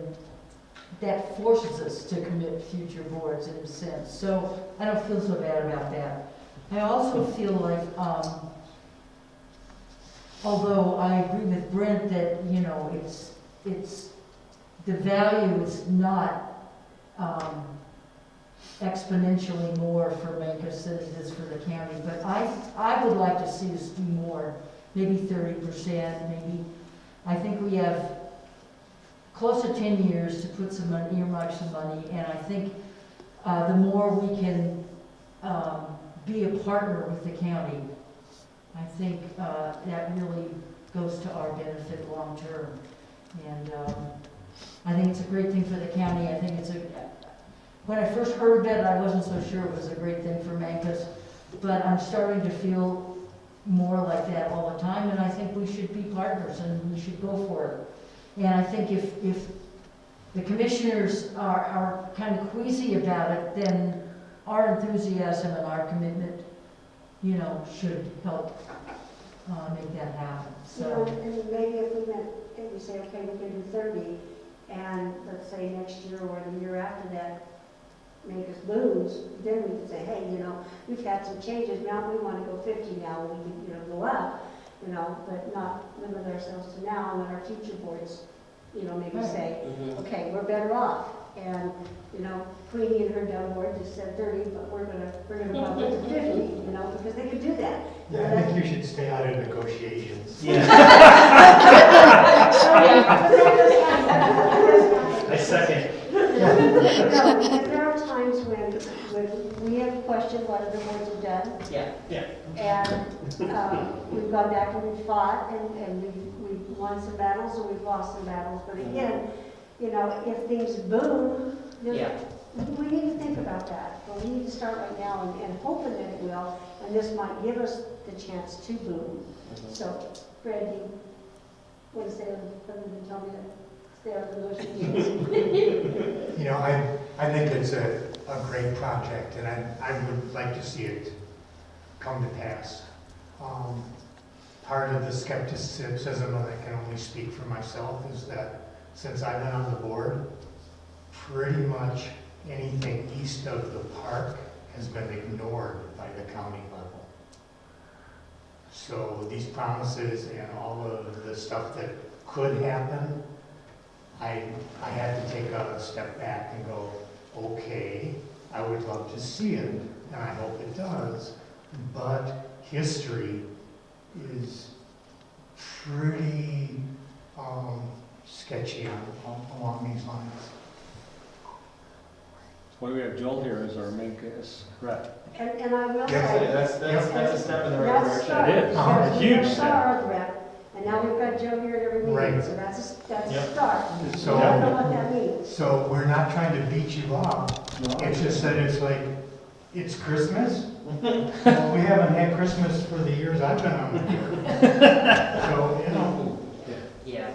that forces us to commit future boards in a sense. So I don't feel so bad about that. I also feel like, although I agree with Brent that, it's the value is not exponentially more for Mancos than it is for the county, but I would like to see us do more, maybe 30%, maybe. I think we have close to 10 years to put some money, earmark some money, and I think the more we can be a partner with the county, I think that really goes to our benefit long term. And I think it's a great thing for the county. I think when I first heard that, I wasn't so sure it was a great thing for Mancos, but I'm starting to feel more like that all the time, and I think we should be partners and we should go for it. And I think if the commissioners are kind of queasy about it, then our enthusiasm and our commitment, should help make that happen. So, And maybe if we say, okay, we can do 30, and let's say next year or the year after that, make us booms, then we can say, hey, we've had some changes, now we want to go 50 now, we can, go up, but not limit ourselves to now, and then our future boards, maybe say, okay, we're better off. And, Queenie and her dumb board just said 30, but we're gonna bump it to 50, because they could do that. Yeah, I think you should stay out of negotiations. Yeah. I second. No, there are times when we have questioned what other boards have done, Yeah. and we've gone back and we've fought, and we've won some battles, and we've lost some battles, but again, if things boom, Yeah. we need to think about that, but we need to start right now and hoping that it will, and this might give us the chance to boom. So, Fred, you want to say other than tell me to stay on the motion? You know, I think it's a great project, and I would like to see it come to pass. Part of the skepticism, and I can only speak for myself, is that since I've been on the board, pretty much anything east of the park has been ignored by the county level. So these promises and all of the stuff that could happen, I had to take a step back and go, okay, I would love to see it, and I hope it does, but history is pretty sketchy along these lines. Why we have Joel here as our Mancos rep. And I will say. That's a step in the right That's a direction. start, It is. because A we huge just step. saw our rep, and now we've got Joe here at every meeting, Right. so that's a Yep. start. So- I don't know what that means. So we're not trying to beat you up, it's just that it's like, it's Christmas? Well, we haven't had Christmas for the years I've been on the board. So, you know. Yeah.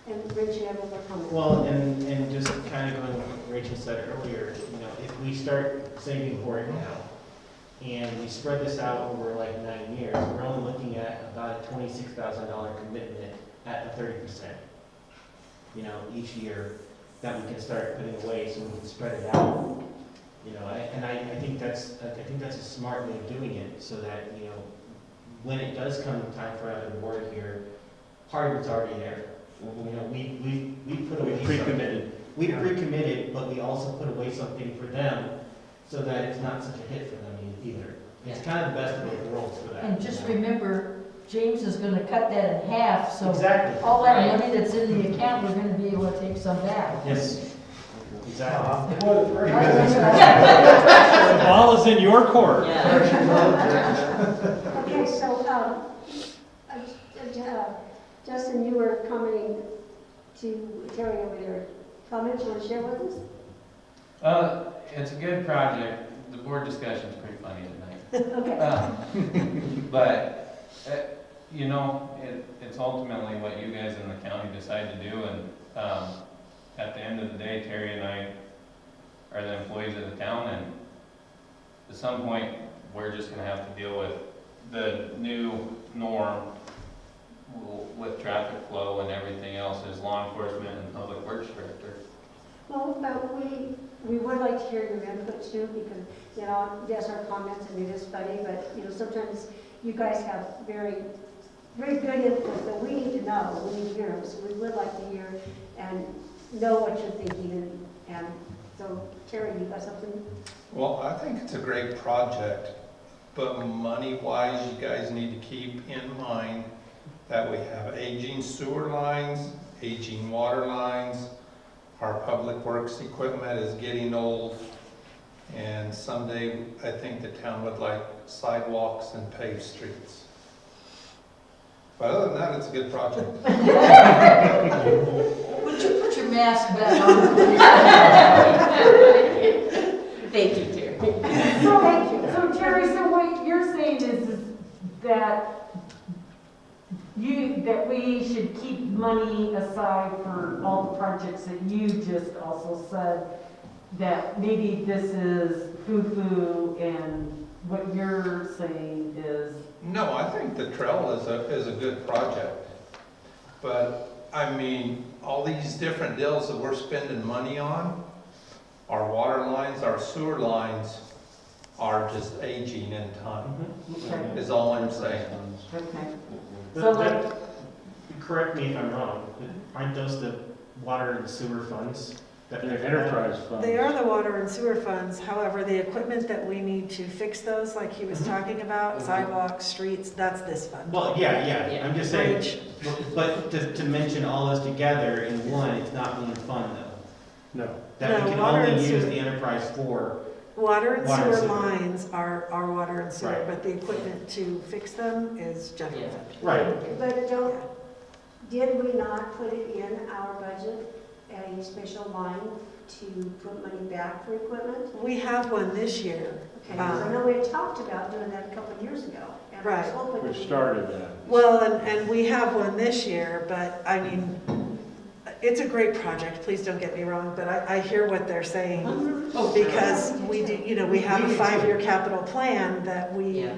And Rich, you have another comment? Well, and just kind of going with what Rachel said earlier, you know, if we start saving for it now, and we spread this out over like 9 years, we're only looking at about a $26,000 commitment at the 30%. You know, each year that we can start putting away so we can spread it out. You know, I think that's a smart way of doing it, so that, you know, when it does come time for another board here, part of it's already there. You know, we put away Pre-committed. We pre-committed, but we also put away something for them, so that it's not such a hit for them either. It's kind of the best of both worlds for that. And just you know? remember, James is gonna cut that in half, so Exactly. all that money that's in the account, we're gonna be able to take some back. Yes, exactly. The ball is in your court. Yeah. Okay, so, Justin, you were commenting to Terry over there. Comments you want to share with us? It's a good project. The board discussion's pretty funny tonight. Okay. But, you know, it's ultimately what you guys in the county decide to do, and at the end of the day, Terry and I are the employees of the town, and at some point, we're just gonna have to deal with the new norm with traffic flow and everything else as law enforcement and public works director. Well, but we would like to hear your input too, because, you know, yes, our comments, and it is funny, but, you know, sometimes you guys have very, very good input that we need to know, we need to hear them, so we would like to hear and know what you're thinking, and so, Terry, you got something? Well, I think it's a great project, but money-wise, you guys need to keep in mind that we have aging sewer lines, aging water lines, our public works equipment is getting old, and someday I think the town would like sidewalks and paved streets. But other than that, it's a good project. Would you put your mask back on? Thank you, Terry. So Terry, so what you're saying is that that we should keep money aside for all the projects that you just also said, that maybe this is foo-foo, and what you're saying is... No, I think the trail is a good project. But, I mean, all these different deals that we're spending money on, our water lines, our sewer lines, are just aging in time, Okay. is all I'm saying. Okay. So like, correct me if I'm wrong, but aren't those the water and sewer funds? That They're enterprise funds. They are the water and sewer funds, however, the equipment that we need to fix those, like he was talking about, sidewalks, streets, that's this fund. Well, yeah, I'm just saying, Bridge. but to mention all those together in one, it's not one fund though. No. That we No, can water and only use sewer. the enterprise for. Water and Water and sewer sewer. lines are water and sewer, Right. but the equipment to fix them is general Yeah. fund. Right. But did we not put it in our budget? a special line to put money back for equipment? We have one this year. Okay, because I know we had talked about doing that a couple of years ago. And I was Right. hoping We we- started that. Well, and we have one this year, but I mean, it's a great project, please don't get me wrong, but I hear what they're saying. Oh, Because we do, you know, we have We a do too. 5-year capital plan that we, Yeah.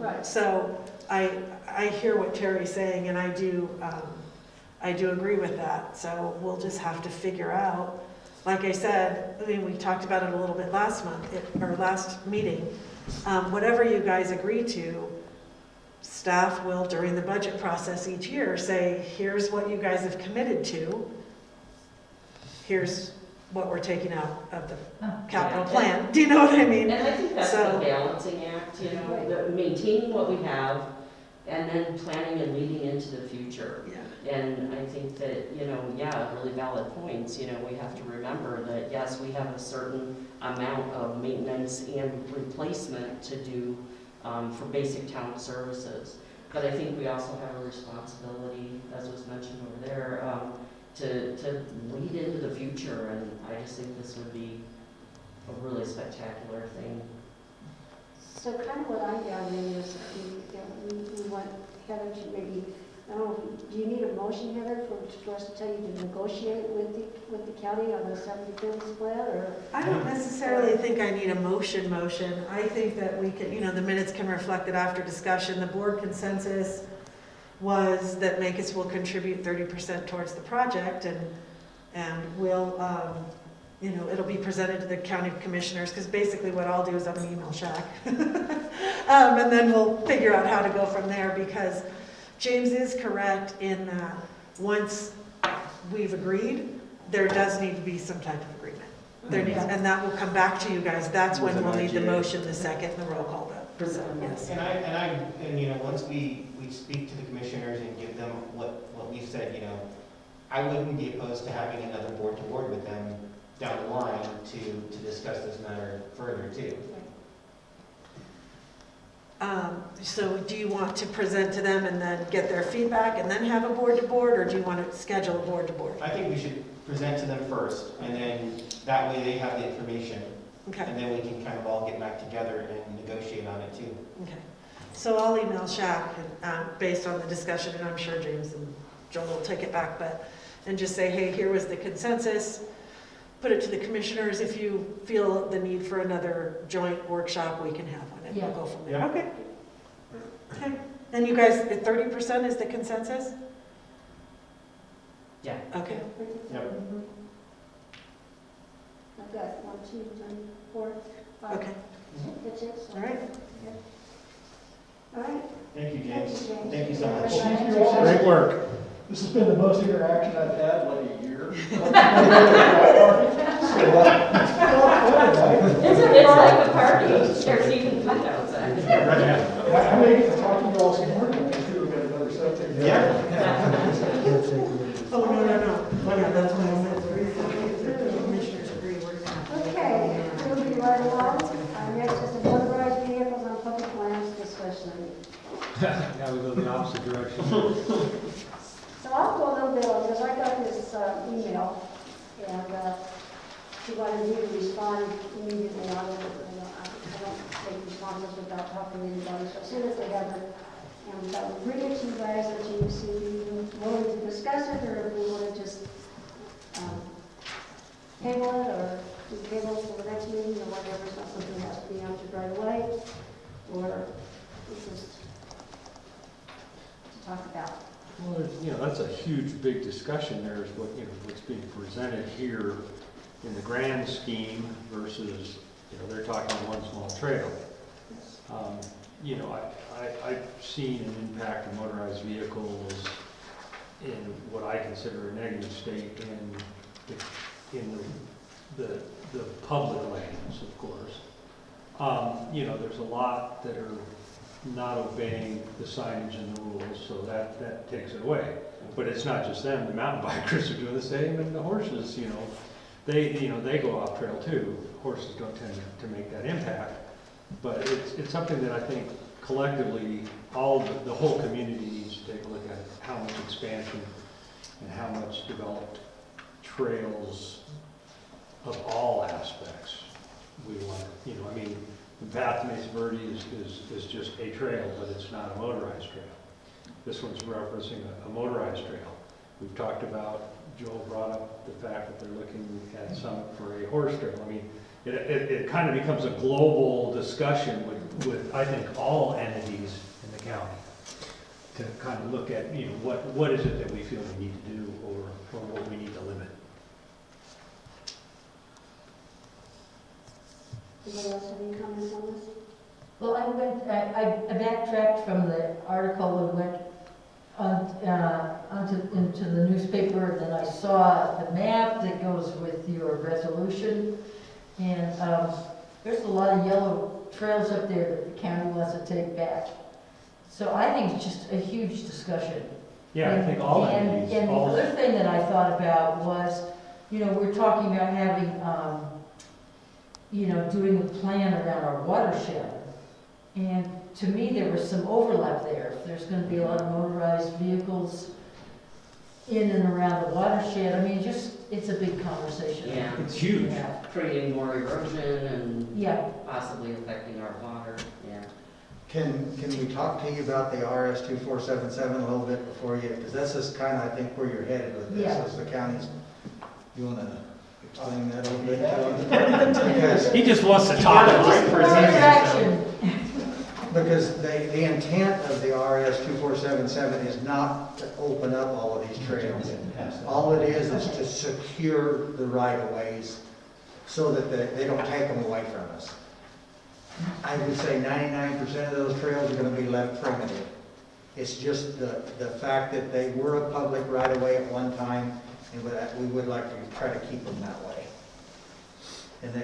Right. so I hear what Terry's saying, and I do agree with that. So we'll just have to figure out, like I said, I mean, we talked about it a little bit last month, or last meeting. Whatever you guys agree to, staff will, during the budget process each year, say, here's what you guys have committed to. Here's what we're taking out of the capital Yeah. plan. Do you know what I mean? And I think that's So- the balancing act, you know, maintaining what we have and then planning and leading into the future. Yeah. And I think that, you know, yeah, really valid points, you know, we have to remember that, yes, we have a certain amount of maintenance and replacement to do for basic town services. But I think we also have a responsibility, as was mentioned over there, to lead into the future, and I just think this would be a really spectacular thing. So kind of what I'm gathering is we want Heather to maybe, I don't know, do you need a motion, Heather, for us to tell you to negotiate with the county on the 70/30 split, or? I don't necessarily think I need a motion. I think that we can, you know, the minutes can reflect that after discussion, the board consensus was that Mancos will contribute 30% towards the project, and we'll, you know, it'll be presented to the county commissioners, because basically what I'll do is I'm gonna email Shaq. And then we'll figure out how to go from there, because James is correct in that once we've agreed, there does need to be some type of agreement. There needs, and that will come back to you guys. That's when we'll need the motion, the second, and the roll call vote. So, yes. And you know, once we speak to the commissioners and give them what we've said, you know, I wouldn't be opposed to having another board-to-board with them down the line to discuss this matter further too. So do you want to present to them and then get their feedback and then have a board-to-board, or do you want to schedule a board-to-board? I think we should present to them first, and then that way they have the information, Okay, and then we can kind of all get back together and negotiate on it too. okay. So I'll email Shaq based on the discussion, and I'm sure James and Joel will take it back, and just say, hey, here was the consensus. Put it to the commissioners. If you feel the need for another joint workshop, we can have one, and we'll go from there. Yeah. Okay. Okay. And you guys, 30% is the consensus? Yeah. Okay. Yep. I've got 1, 2, 3, 4, 5. Okay. That's it. So- All right. All right. Thank you, James. Thank you, James. Thank you so much. Thank you all. Great work. This has been the most interaction I've had in like a year. It's like a party, there's even cutouts actually. I may get to talk to you all some more, because we've got another subject. Oh, no. Yeah, that's what I said. The commissioners agree, we're gonna. Okay, moving right along. Next is the motorized vehicles on public lands discussion. Now we go the opposite direction. So I'll go a little bit on, because I got this email, and she wanted me to respond immediately on it. I don't take responses without talking to anybody, so as soon as they have it, and we'll bring it to you guys, that you see if you're willing to discuss it, or if we want to just table it, or do table it for the next meeting, or whatever. It's not something that has to be answered right away, or it's just to talk about. Well, you know, that's a huge, big discussion there is what, you know, what's being presented here in the grand scheme versus, you know, they're talking one small trail. You know, I've seen an impact of motorized vehicles in what I consider a negative state in the public lands, of course. You know, there's a lot that are not obeying the signage and the rules, so that takes it away. But it's not just them, the mountain bikers are doing the same, and the horses, you know, they go off trail too. Horses don't tend to make that impact, but it's something that I think collectively, the whole community needs to take a look at, how much expansion and how much developed trails of all aspects. We want, you know, I mean, the path to Mesa Verde is just a trail, but it's not a motorized trail. This one's referencing a motorized trail. We've talked about, Joel brought up the fact that they're looking at Summit for a horse trail. I mean, it kind of becomes a global discussion with I think, all entities in the county to kind of look at, you know, what is it that we feel we need to do or what we need to limit. Anybody else have any comments on this? Well, I backtracked from the article and went into the newspaper, and then I saw the map that goes with your resolution. And there's a lot of yellow trails up there that the county wants to take back. So I think it's just a huge discussion. Yeah, I think all entities. And the other thing that I thought about was, you know, we're talking about having, you know, doing a plan around our watershed. And to me, there was some overlap there. If there's going to be a lot of motorized vehicles in and around the watershed, I mean, just, it's a big conversation. Yeah. It's huge. Yeah. Creating more erosion and Yeah. possibly affecting our water, yeah. Can we talk to you about the RS 2477 a little bit before you, because this is kind of, I think, where you're headed with this, Yeah. is the county's, you want to explain that a little bit to him? Because He just wants to talk about More action. Because the intent of the RS 2477 is not to open up all of these trails. All it is to secure the right-of-ways so that they don't take them away from us. I would say 99% of those trails are going to be left primitive. It's just the fact that they were a public right-of-way at one time, and we would like to try to keep them that way. And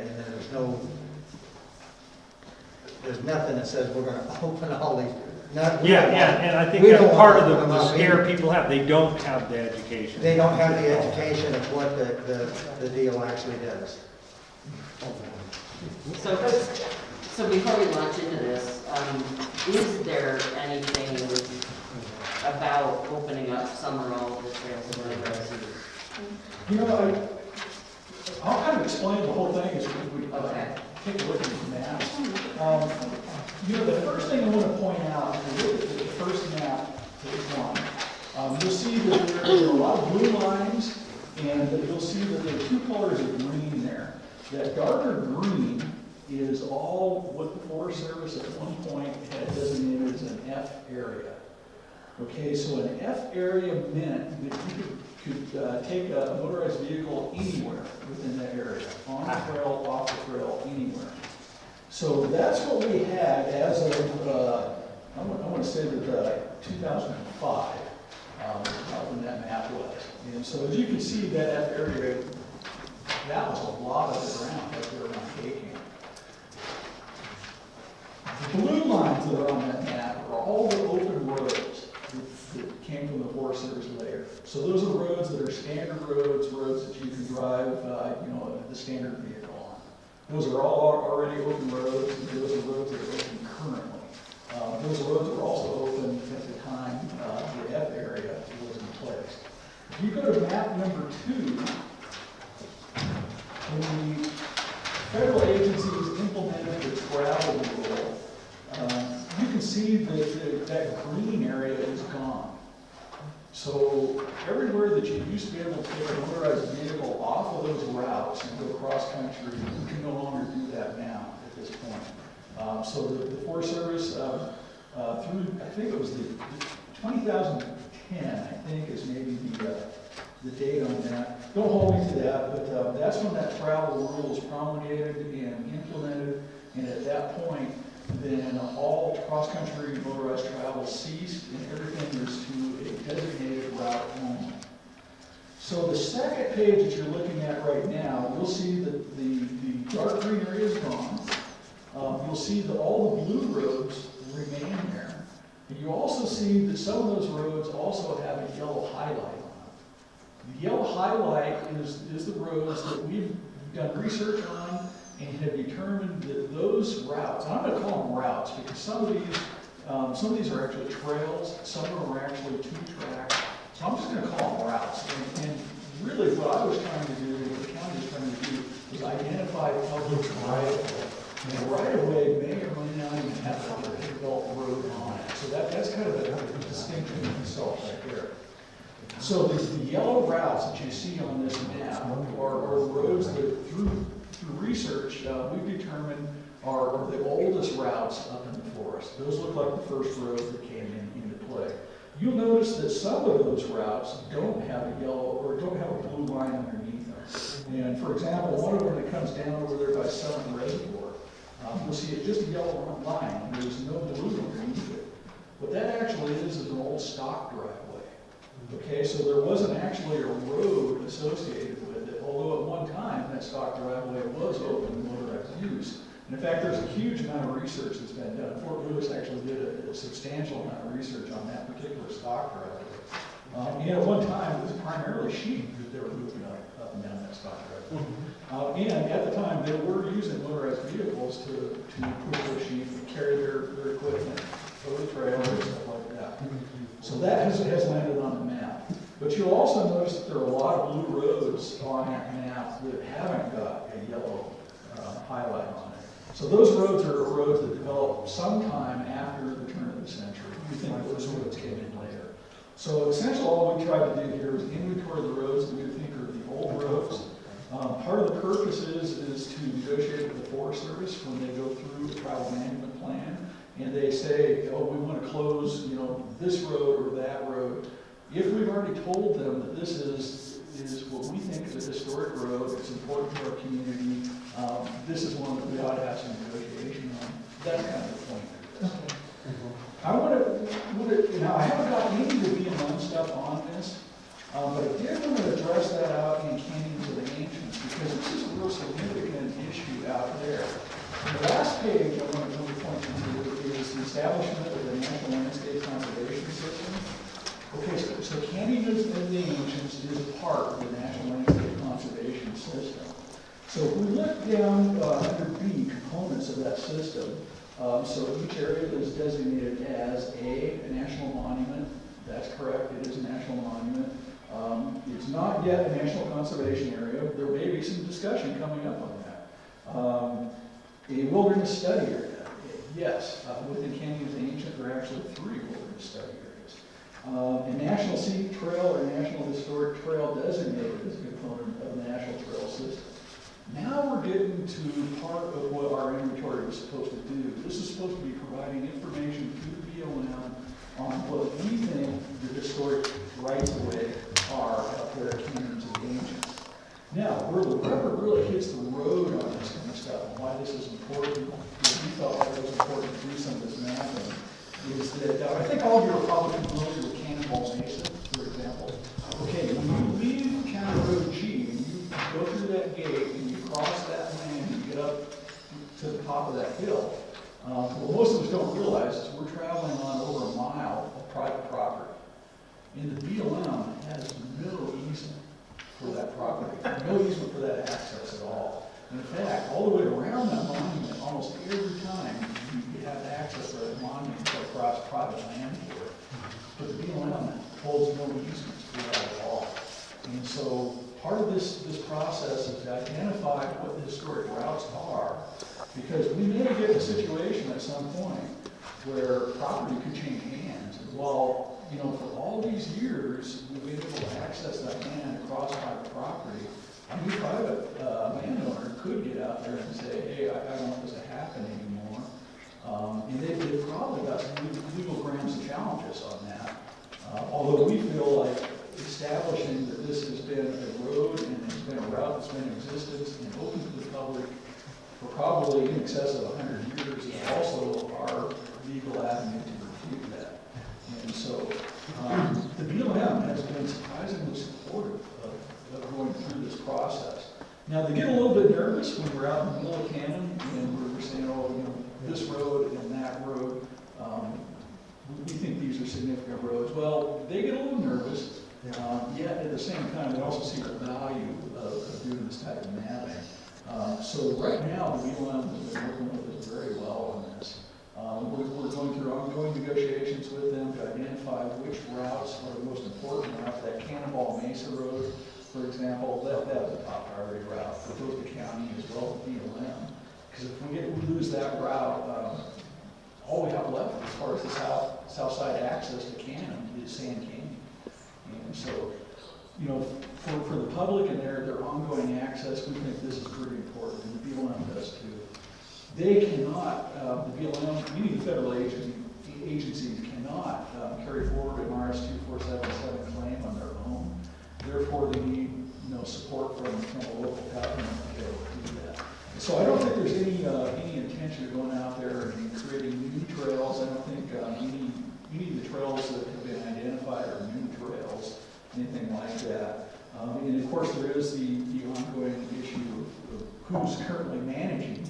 there's nothing that says we're going to open all these. And I think that's part of the scare people have. They don't have the education. They don't have the education of what the deal actually does. So before we launch into this, is there anything about opening up some or all of the trails of the residents? You know, I'll kind of explain the whole thing as we take a look at the maps. You know, the first thing I want to point out, if you look at the first map, page 1, you'll see that there are a lot of blue lines, and you'll see that there are two colors of green there. That darker green is all what the Forest Service at one point had designated as an F area. Okay, so an F area meant that you could take a motorized vehicle anywhere within that area, on the trail, off the trail, anywhere. So that's what we had as of, I want to say that 2005, when that map was. And so as you can see, that F area, that was a lot of the ground that we were around Caking. The blue lines that are on that map are all the open roads that came from the Forest Service layer. So those are roads that are standard roads that you can drive, you know, the standard vehicle on. Those are all already open roads, and those are roads that are open currently. Those roads are also open at the time the F area was in place. If you go to map number 2, when the federal agencies implemented the travel rule, you can see that that green area is gone. So everywhere that you used to be able to take a motorized vehicle off of those routes and go cross country, you can no longer do that now at this point. So the Forest Service, through, I think it was the 2010, I think is maybe the date on that. Don't hold me to that, but that's when that travel rule was promulgated and implemented, and at that point, then all cross-country motorized travel ceased and everything was to a designated route only. So the second page that you're looking at right now, you'll see that the dark green area is gone. You'll see that all the blue roads remain there. And you also see that some of those roads also have a yellow highlight on them. The yellow highlight is the roads that we've done research on and have determined that those routes, and I'm going to call them routes because some of these are actually trails, some of them are actually 2-track. So I'm just going to call them routes. And really what I was trying to do, what the county was trying to do, was identify public right-of-way. And the right-of-way may or may not even have a developed road on it. So that's kind of a distinction in itself right there. So the yellow routes that you see on this map are roads that through research we've determined are the oldest routes up in the forest. Those look like the first roads that came into play. You'll notice that some of those routes don't have a yellow or don't have a blue line underneath them. And for example, one of them that comes down over there by Summit Reservoir, you'll see it's just a yellow line, and there's no blue underneath it. What that actually is an old stock driveway. Okay, so there wasn't actually a road associated with it, although at one time that stock driveway was open to motorized use. And in fact, there's a huge amount of research that's been done. Fort Lewis actually did a substantial amount of research on that particular stock driveway. And at one time, it was primarily sheep that they were moving up and down that stock driveway. And at the time, they were using motorized vehicles to push their sheep and carry their equipment over the trail and stuff like that. So that has landed on the map. But you'll also notice that there are a lot of blue roads on that map that haven't got a yellow highlight on it. So those roads are roads that developed sometime after the turn of the century. We think those roads came in later. So essentially all we tried to do here is inventory the roads that we think are the old roads. Part of the purpose is to negotiate with the Forest Service when they go through the travel management plan. And they say, oh, we want to close, this road or that road. If we've already told them that this is what we think is a historic road, it's important to our community, this is one that we ought to have some negotiation on. That's kind of the point of this. I I haven't got any of the BLM stuff on this, but I did want to address that out in Canyons of the Ancients because this is a real significant issue out there. The last page I want to point you to is the establishment of the National Landscape Conservation System. Okay, so Canyons of the Ancients is part of the National Landscape Conservation System. So if we look down under B, components of that system, so each area is designated as a national monument. That's correct, it is a national monument. It's not yet a national conservation area. There may be some discussion coming up on that. A wilderness study area. Yes, within Canyons of the Ancient, there are actually 3 wilderness study areas. A National Scenic Trail or National Historic Trail designated as a component of the National Trail System. Now we're getting to part of what our inventory was supposed to do. This is supposed to be providing information to the BLM on what we think the historic rights-of-way are out there at Canyons of the Ancients. Now, where the rubber really hits the road on this kind of stuff and why this is important, because we felt like it was important to do some of this mapping, is that I think all of you are probably familiar with Cannonball Mesa, for example. Okay, when you leave County Road G and you go through that gate and you cross that land and you get up to the top of that hill, what most of us don't realize is we're traveling on over a mile of private property. And the BLM has no easement for that property, no easement for that access at all. And in fact, all the way around that monument, almost every time you have access to that monument, you go across private land for it. But the BLM holds no easements for that at all. And so part of this process is to identify what the historic routes are, because we may get a situation at some point where property could change hands. And while, for all these years, we've been able to access that land across private property, a new private landowner could get out there and say, hey, I don't want this to happen anymore. And they've probably got some legal grounds to challenge us on that. Although we feel like establishing that this has been a road and it's been a route that's been in existence and open to the public for probably in excess of 100 years is also our legal avenue to refute that. And so the BLM has been surprisingly supportive of going through this process. Now they get a little bit nervous when we're out in the middle of Canyon and we're saying, this road and that road, we think these are significant roads. Well, they get a little nervous, yet at the same time they also see the value of doing this type of mapping. So right now the BLM has been working with us very well on this. We're going through ongoing negotiations with them to identify which routes are the most important routes. That Cannonball Mesa Road for example, that was a top priority route for both the county as well as BLM. Because if we lose that route, all we have left as far as the south side access to Cannon is Sand Canyon. And so, you know, for the public and their ongoing access, we think this is pretty important, and the BLM does too. They cannot, the BLM, any of the federal agencies cannot carry forward an RS 2477 claim on their own. Therefore, they need support from a local government to be able to do that. So I don't think there's any intention of going out there and creating new trails. I don't think any of the trails that have been identified are new trails, anything like that. And of course, there is the ongoing issue of who's currently managing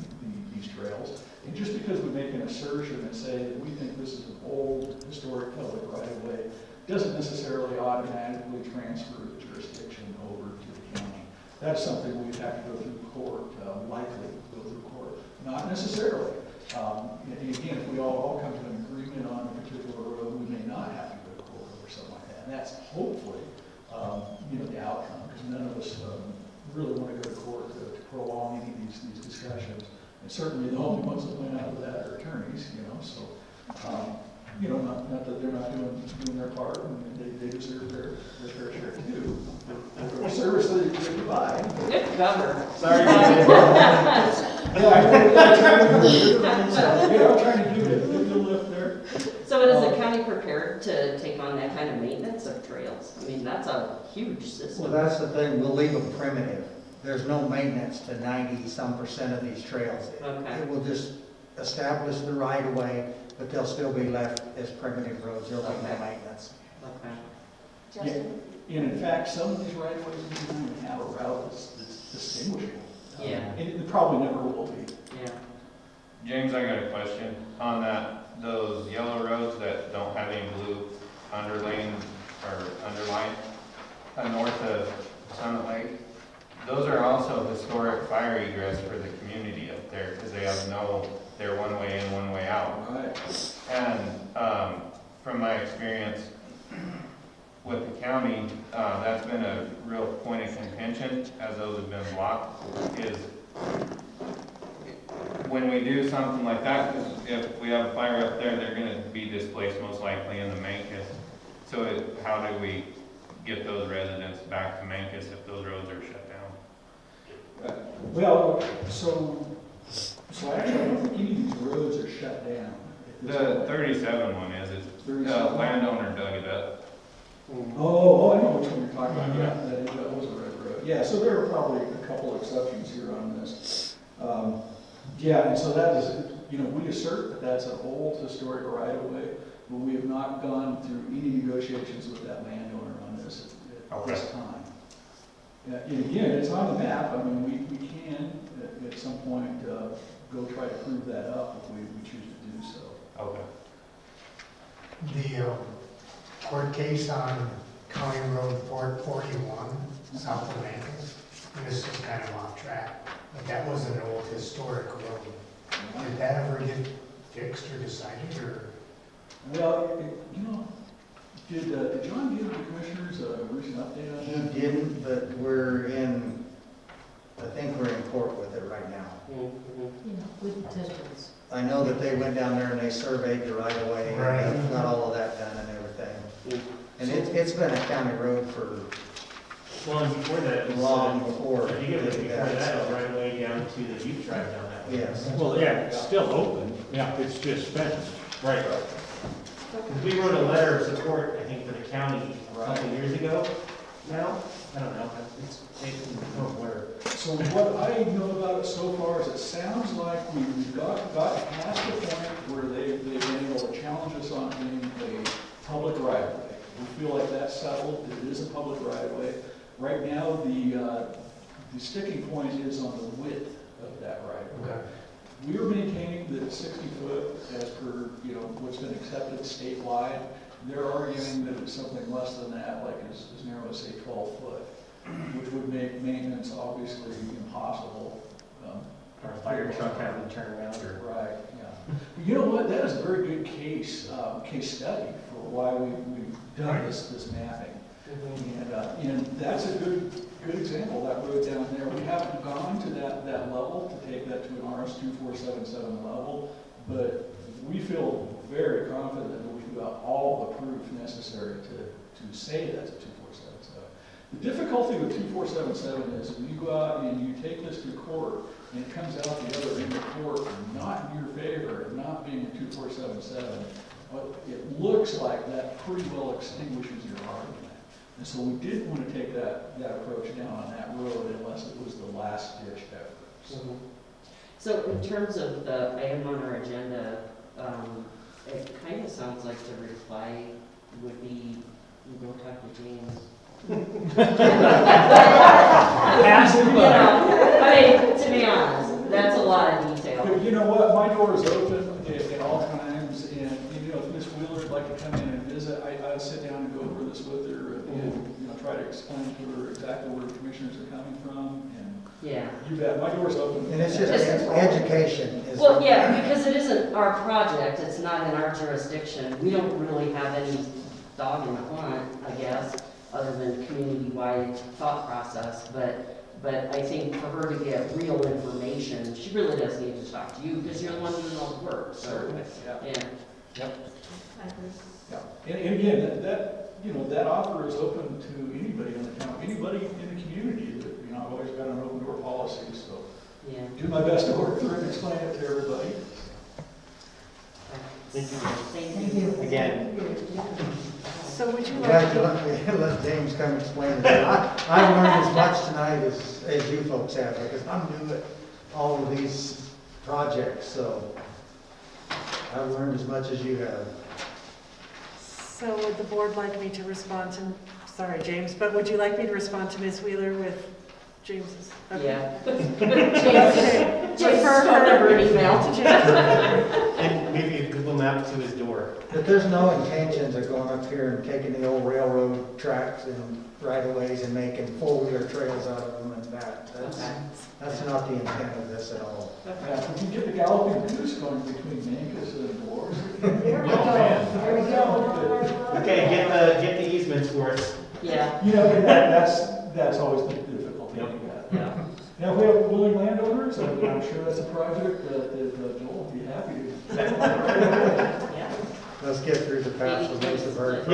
these trails. And just because we make an assertion and say that we think this is an old historic public right-of-way, doesn't necessarily automatically transfer the jurisdiction over to the county. That's something we'd have to go through court, likely go through court. Not necessarily. And again, if we all come to an agreement on a particular road, we may not have to go to court over something like that. And that's hopefully, the outcome, because none of us really want to go to court to prolong any of these discussions. And certainly the only ones that went out of that are attorneys, so, not that they're not doing their part, and they deserve their fair share too. The service that they provide. Good cover. Sorry. I'm trying to give you a lift there. So is the county prepared to take on that kind of maintenance of trails? I mean, that's a huge system. Well, that's the thing, we'll leave them primitive. There's no maintenance to 90-some% of these trails. Okay. It will just establish the right of way, but they'll still be left as primitive roads. There'll be no maintenance. Okay. Justin? And in fact, some of these right of ways don't even have a route that's distinguishable. Yeah. And it probably never will be. Yeah. James, I got a question on those yellow roads that don't have any blue underline north of Summit Lake. Those are also historic fire egress for the community up there because they're one way in, one way out. Right. And from my experience with the county, that's been a real point of contention as those have been blocked, is when we do something like that, because if we have a fire up there, they're going to be displaced most likely in the Mancos. So how do we get those residents back to Mancos if those roads are shut down? Well, so actually, I don't think any of these roads are shut down. The 37 one is. It's landowner dug it up. Oh, I know which one you're talking about. Yeah, that was a red road. Yeah, so there are probably a couple exceptions here on this. And so that is, we assert that that's an old historic right-of-way, but we have not gone through any negotiations with that landowner on this at this time. And again, it's on the map. I mean, we can at some point go try to prove that up if we choose to do so. Okay. The court case on County Road 441, south of Mancos, and this is kind of off track, but that was an old historic road. Did that ever get fixed or decided, or? Well, did John give the commissioners a recent update on that? He didn't, but I think we're in court with it right now. With distance. I know that they went down there and they surveyed the right of way, and got all of that done and everything. And it's been a county road for Well, and before that, it was, long before. I think it was before that, it was right away down to the Jeep drive down that way. Yes. Well, yeah, it's still open, yeah, it's just fenced. Right. We wrote a letter of support, I think, for the county a couple of years ago now. I don't know, it's taken where. So what I know about it so far is it sounds like we've got past the point where they've been able to challenge us on being a public right-of-way. We feel like that's settled, it is a public right-of-way. Right now, the sticking point is on the width of that right-of-way. Okay. We are maintaining that 60 foot as per, what's been accepted statewide. They're arguing that it's something less than that, like as narrow as say 12 foot, which would make maintenance obviously impossible. Or a fire truck having to turn around or. Right, yeah. You know what, that is a very good case study for why we've done this mapping. And that's a good example, that road down there. We haven't gone to that level to take that to an RS 2477 level, but we feel very confident that we've got all the proof necessary to say that's a 2477. The difficulty with 2477 is when you go out and you take this to court and it comes out the other end of court not in your favor, and not being a 2477, it looks like that pretty well extinguishes your argument. And so we didn't want to take that approach down on that road unless it was the last ditch effort. So in terms of the item on our agenda, it kind of sounds like the reply would be, go talk to James. I mean, to be honest, that's a lot of detail. But you know what, my door is open at all times, and you know, if Ms. Wheeler would like to come in and visit, I'd sit down and go over this with her, and you know, try to explain to her exactly where the commissioners are coming from, and Yeah. you bet, my door's open. And it's just education. Well, yeah, because it isn't our project, it's not in our jurisdiction. We don't really have any dog in the hunt, I guess, other than community-wide thought process. But I think for her to get real information, she really does need to talk to you because you're the one doing all the work. So, yeah. Yep. Yeah. And again, that offer is open to anybody in the town, anybody in the community. That, you know, I've always got an open door policy, so yeah. do my best to work through and explain it to everybody. Thank you. Thank you. Again. So would you You like have to? to let James come explain it. I've learned as much tonight as you folks have, because I'm new at all of these projects, so I've learned as much as you have. So would the board like me to respond to, sorry, James, but would you like me to respond to Ms. Wheeler with James's? Okay. Yeah. James' phone number and email. And maybe a Google map to his door. But there's no intentions of going up here and taking the old railroad tracks and right-of-ways and making four-wheeler trails out of them and that. That's not the intent of this at all. Yeah, if you get the galloping goose going between Mancos and Dolores. There we go. There we go. Okay, get the easements for us. Yeah. You know, that's always the difficulty. Yeah. Now, if we have willing landowners, I'm sure that's a project that Joel would be happy to. Yeah. Let's get through the pass of most of our. I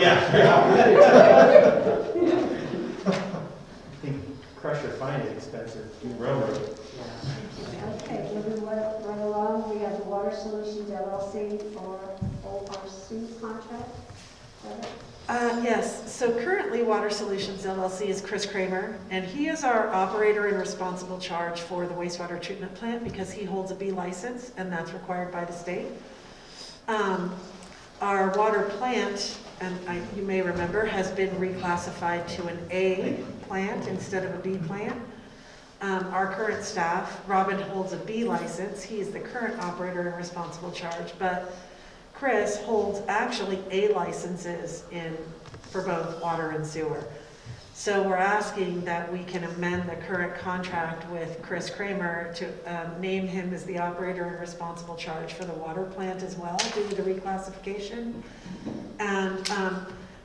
think crusher fine is expensive. Railroad. Okay, moving right along, we have the Water Solutions LLC for ORC contract. Yes, so currently Water Solutions LLC is Chris Kramer, and he is our operator and responsible charge for the wastewater treatment plant because he holds a B license, and that's required by the state. Our water plant, and you may remember, has been reclassified to an A plant instead of a B plant. Our current staff, Robin holds a B license, he is the current operator and responsible charge, but Chris holds actually A licenses for both water and sewer. So we're asking that we can amend the current contract with Chris Kramer to name him as the operator and responsible charge for the water plant as well due to the reclassification. And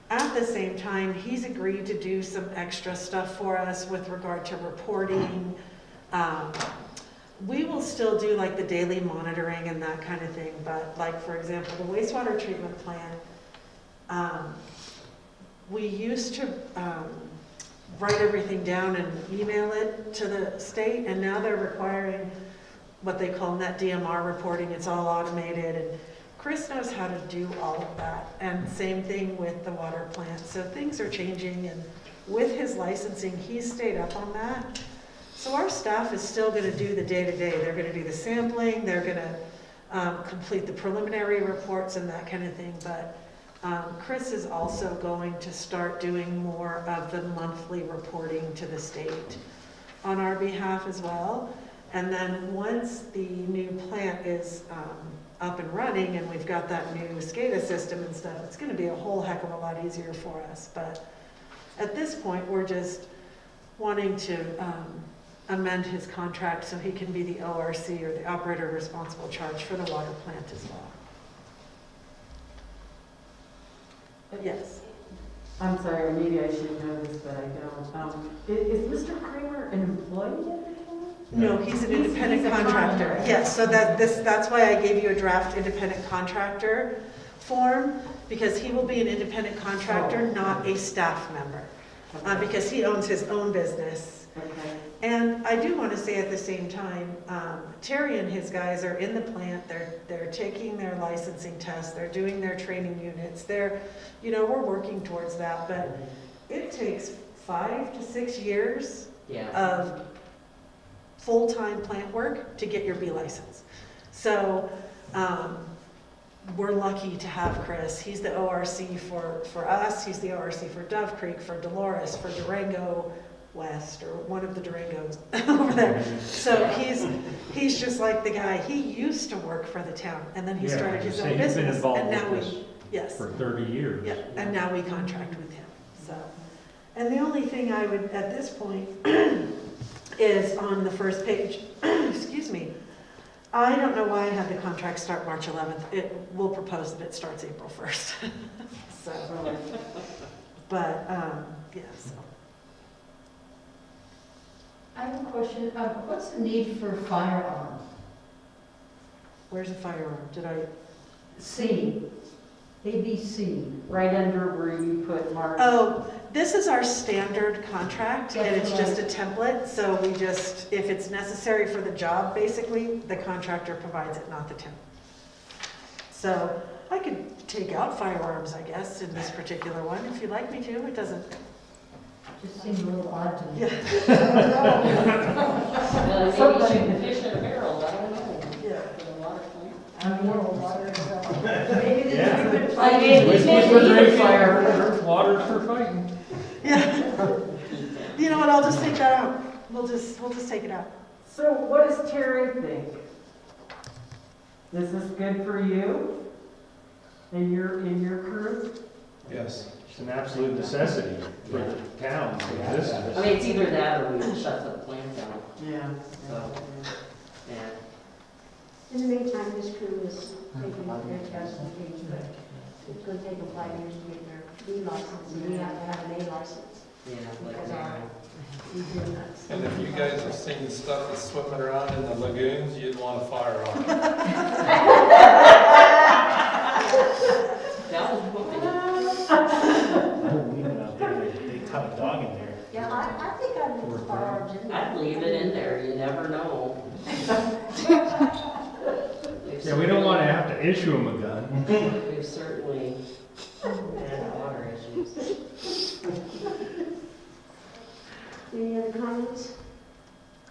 at the same time, he's agreed to do some extra stuff for us with regard to reporting. We will still do like the daily monitoring and that kind of thing, but like, for example, the wastewater treatment plant, we used to write everything down and email it to the state, and now they're requiring what they call net DMR reporting. It's all automated, and Chris knows how to do all of that, and same thing with the water plant. So things are changing, and with his licensing, he's stayed up on that. So our staff is still going to do the day-to-day. They're going to do the sampling, they're going to complete the preliminary reports and that kind of thing, but Chris is also going to start doing more of the monthly reporting to the state on our behalf as well. And then once the new plant is up and running and we've got that new SCADA system and stuff, it's going to be a whole heck of a lot easier for us. But at this point, we're just wanting to amend his contract so he can be the ORC, or the operator responsible charge, for the water plant as well. But yes. I'm sorry, maybe I should know this, but I don't. Is Mr. Kramer an employee of the town? No, he's an independent he's a contractor. contractor. Yes, so that's why I gave you a draft independent contractor form, because he will be an independent contractor, not a staff member, because he owns his own business. Okay. And I do want to say at the same time, Terry and his guys are in the plant, they're taking their licensing tests, they're doing their training units, we're working towards that, but it takes 5 to 6 years Yeah. of full-time plant work to get your B license. So we're lucky to have Chris. He's the ORC for us, he's the ORC for Dove Creek, for Dolores, for Durango West, or one of the Durangos over there. So he's just like the guy, he used to work for the town, and then he Yeah, started his so own he's been business, involved and now with this yes. for 30 years. Yeah, and now we contract with him, so. And the only thing I would, at this point, is on the first page, excuse me, I don't know why I had the contract start March 11th. We'll propose that it starts April 1st. So, but, yeah, so. I have a question. What's the need for firearm? Where's a firearm? Did I? C, ABC. Right under where you put Mark. Oh, this is our standard contract, and it's That's just a template, so we just, if it's necessary for the job, basically, the contractor provides it, not the town. So I could take out firearms, I guess, in this particular one, if you'd like me to. It doesn't. Just seems a little odd to me. Yeah. Well, maybe you should fish in a barrel, I don't know. Yeah. For the water plant. I don't know. Maybe the Yeah. treatment I plant. mean, Which maybe for you drinking, fire. water for fighting. Yeah. You know what? I'll just take that out. We'll just take it out. So what does Terry think? Is this good for you? And your crew? Yes. It's an absolute necessity for the town to exist. I mean, it's either that or we shut the plant down, Yeah. so, yeah. In the meantime, this crew is taking their tests and things, but it's going to take them 5 years to get their B license, and we have to have an A license. Yeah, like Because now. we do that. And if you guys have seen stuff that's swimming around in the lagoons, you'd want a firearm. That was what I wouldn't leave it out there. They caught a dog in there. Yeah, I think I'd leave the firearms in there. I'd leave it in there, you never know. Yeah, we don't want to have to issue them a gun. We've certainly had water issues. Any other comments?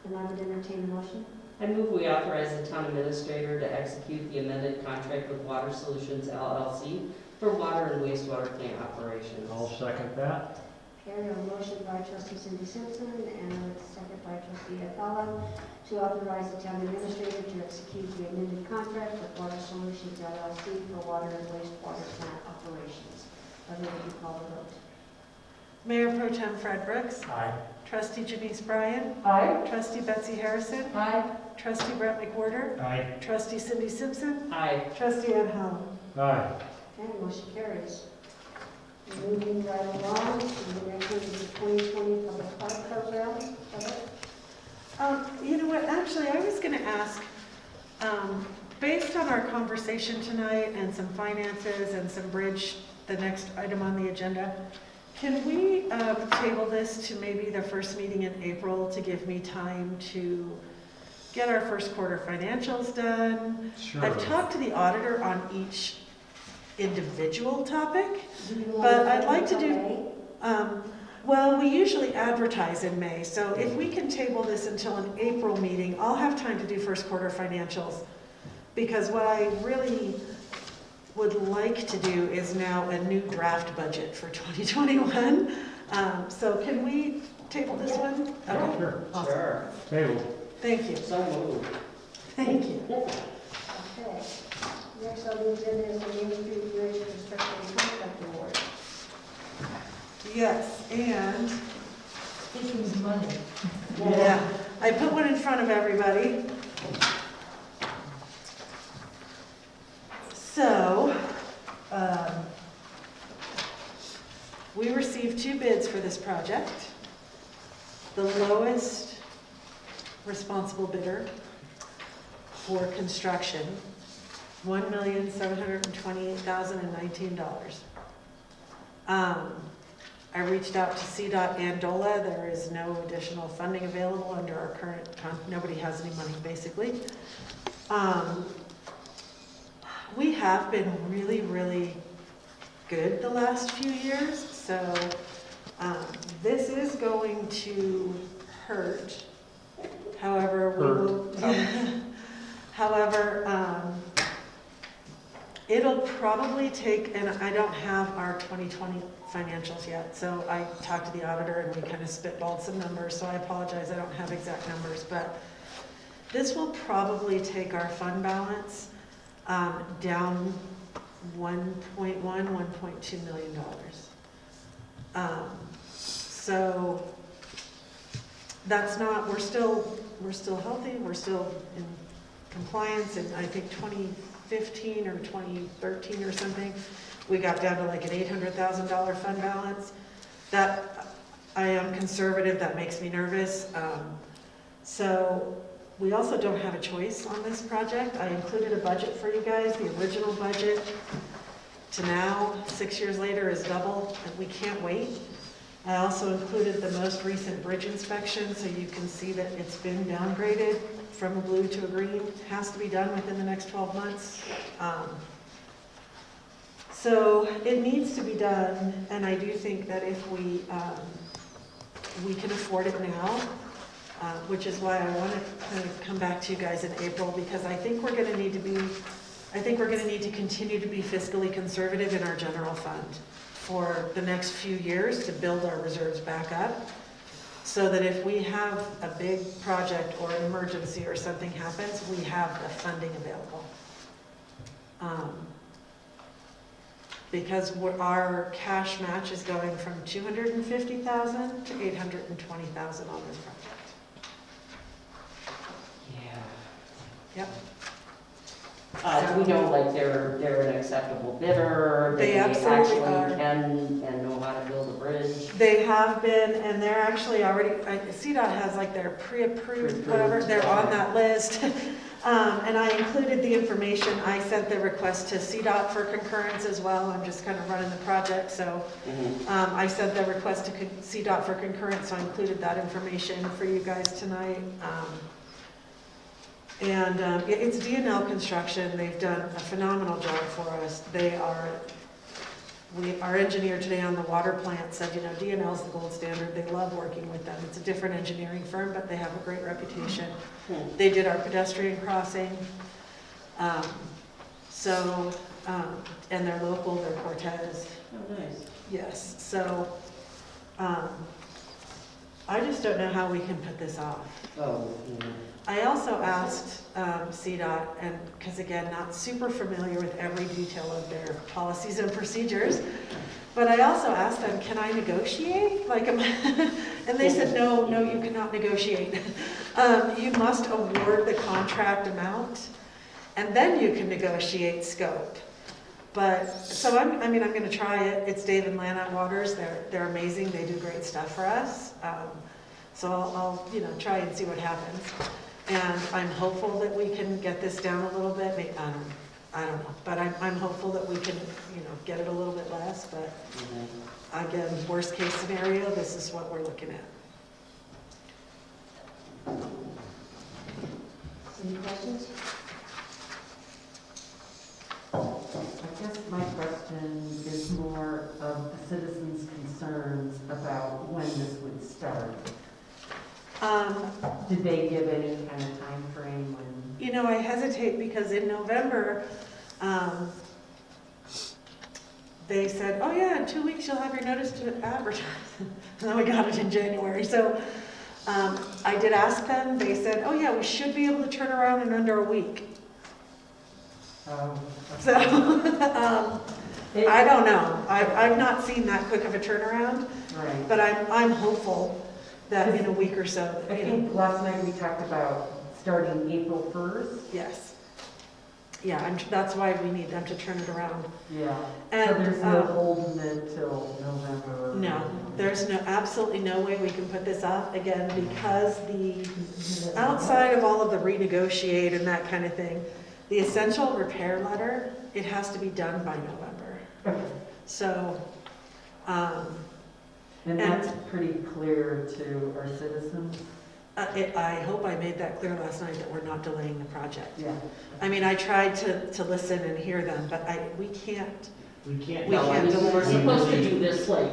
And I would entertain a motion. I move we authorize the town administrator to execute the amended contract with Water Solutions LLC for water and wastewater plant operations. I'll second that. Okay, we have a motion by trustee Cindy Simpson and a second by trustee Athala to authorize the town administrator to execute the amended contract with Water Solutions LLC for water and wastewater plant operations. I'd like to call the vote. Mayor Pro Tem Fred Brooks. Aye. Trustee Janice Bryan. Aye. Trustee Betsy Harrison. Aye. Trustee Brett McWhorter. Aye. Trustee Cindy Simpson. Aye. Trustee Ann Howell. Aye. Okay, motion carries. Moving right along to the next one is the 2020 Public Park Program. You know what, actually, I was gonna ask, based on our conversation tonight and some finances and some bridge, the next item on the agenda, can we table this to maybe the first meeting in April to give me time to get our first quarter financials done? Sure. I've talked to the auditor on each individual topic, Do you want but I'd like to take it do, away? well, we usually advertise in May, so if we can table this until an April meeting, I'll have time to do first quarter financials. Because what I really would like to do is now a new draft budget for 2021. So can we table this one? Okay. Sure. Awesome. Sure. Table. Thank you. So moved. Thank you. Okay. Next on the agenda is the Main Street Bridge Construction Contract Award. Yes, and Speaking of money. yeah, I put one in front of everybody. So, We received 2 bids for this project. The lowest responsible bidder for construction, $1,728,019. I reached out to CDOT and DOLA. There is no additional funding available under our current, nobody has any money, basically. We have been really, really good the last few years, so this is going to hurt. However, we will, however, it'll probably take, and I don't have our 2020 financials yet, so I talked to the auditor and we kind of spitballed some numbers, so I apologize, I don't have exact numbers, but this will probably take our fund balance down $1.2 million. So that's not, we're still healthy, we're still in compliance, and I think 2015 or 2013 or something, we got down to like an $800,000 fund balance. That, I am conservative, that makes me nervous. So we also don't have a choice on this project. I included a budget for you guys. The original budget to now, 6 years later, is double, and we can't wait. I also included the most recent bridge inspection, so you can see that it's been downgraded from a blue to a green. It has to be done within the next 12 months. So it needs to be done, and I do think that if we can afford it now, which is why I want to kind of come back to you guys in April, because I think we're going to need to be, continue to be fiscally conservative in our general fund for the next few years to build our reserves back up, so that if we have a big project or an emergency or something happens, we have the funding available. Because our cash match is going from $250,000 to $820,000 on this project. Yeah. Yep. We know like they're an acceptable bidder, They absolutely actually are. can and know how to build a bridge. They have been, and they're actually already, CDOT has like their pre-approved, whatever, they're on that list. And I included the information. I sent the request to CDOT for concurrence as well. I'm just kind of running the project, so I sent the request to CDOT for concurrence, so I included that information for you guys tonight. It's D&L Construction. They've done a phenomenal job for us. Our engineer today on the water plant said, you know, D&L is the gold standard. They love working with them. It's a different engineering firm, but they have a great reputation. They did our pedestrian crossing. And they're local, they're Cortez. Oh, nice. Yes, so I just don't know how we can put this off. Oh, yeah. I also asked CDOT, and because again, not super familiar with every detail of their policies and procedures, but I also asked them, can I negotiate? And they said, no, you cannot negotiate. You must award the contract amount, and then you can negotiate scope. But, so I'm going to try it. It's Dave and Lana Waters. They're amazing. They do great stuff for us. So I'll try and see what happens. And I'm hopeful that we can get this down a little bit. I don't know, but I'm hopeful that we can, get it a little bit less. But again, worst case scenario, this is what we're looking at. Any questions? I guess my question is more of the citizens' concerns about when this would start. Did they give any kind of time frame when? I hesitate because in November, they said, oh yeah, in 2 weeks you'll have your notice to advertise. And then we got it in January. So I did ask them. They said, oh yeah, we should be able to turn around in under a week. So I don't know. I've not seen that quick of a turnaround, Right. but I'm hopeful that in a week or so. I think last night we talked about starting April 1st. Yes. Yeah, that's why we need them to turn it around. Yeah. And so there's no holding it till November there's absolutely no way we can put this off again because outside of all of the renegotiate and that kind of thing, the essential repair letter, it has to be done by November. So, And that's pretty clear to our citizens? I hope I made that clear last night that we're not delaying the project. Yeah. I mean, I tried to listen and hear them, but we can't. We can't. We No, I can't mean, delay. we're supposed to do this like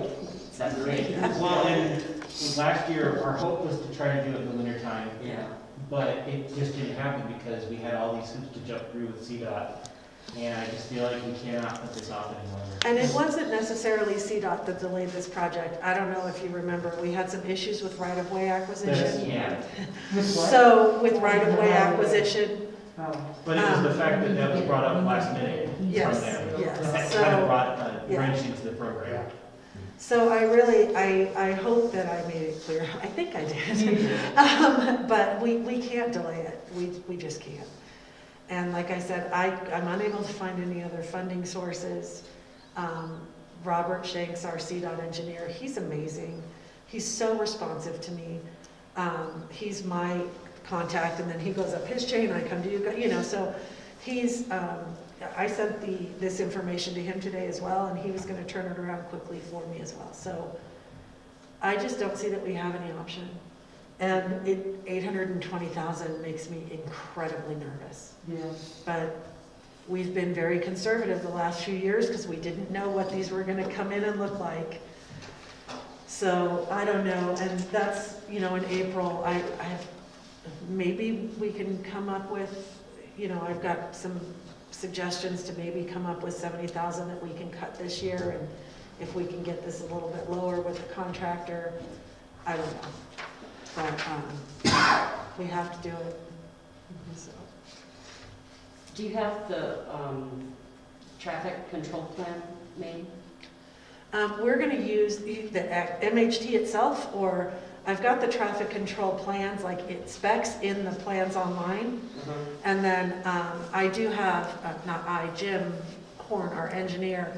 Right. Well, and last year, our hope was to try to do it in the winter time. Yeah. But it just didn't happen because we had all these hoops to jump through with CDOT. And I just feel like we cannot put this off anymore. And it wasn't necessarily CDOT that delayed this project. I don't know if you remember, we had some issues with right-of-way acquisition. Yeah. So with right-of-way acquisition, But it was the fact that that was brought up last minute from Yes, them. yes. That So- kind of brought a yeah. wrench into the program. so I hope that I made it clear. I think I did. But we can't delay it. We just can't. And like I said, I'm unable to find any other funding sources. Robert Shanks, our CDOT engineer, he's amazing. He's so responsive to me. He's my contact, and then he goes up his chain, I come to you, so he's, I sent this information to him today as well, and he was gonna turn it around quickly for me as well. So I just don't see that we have any option. And 820,000 makes me incredibly nervous. Yeah. But we've been very conservative the last few years because we didn't know what these were gonna come in and look like. So I don't know, and that's, in April, I have, maybe we can come up with, I've got some suggestions to maybe come up with 70,000 that we can cut this year, and if we can get this a little bit lower with the contractor, I don't know. But we have to do it. So. Do you have the traffic control plan made? We're going to use the MHT itself, or I've got the traffic control plans, like it specs in the plans online. And then I do have, Jim Horn, our engineer,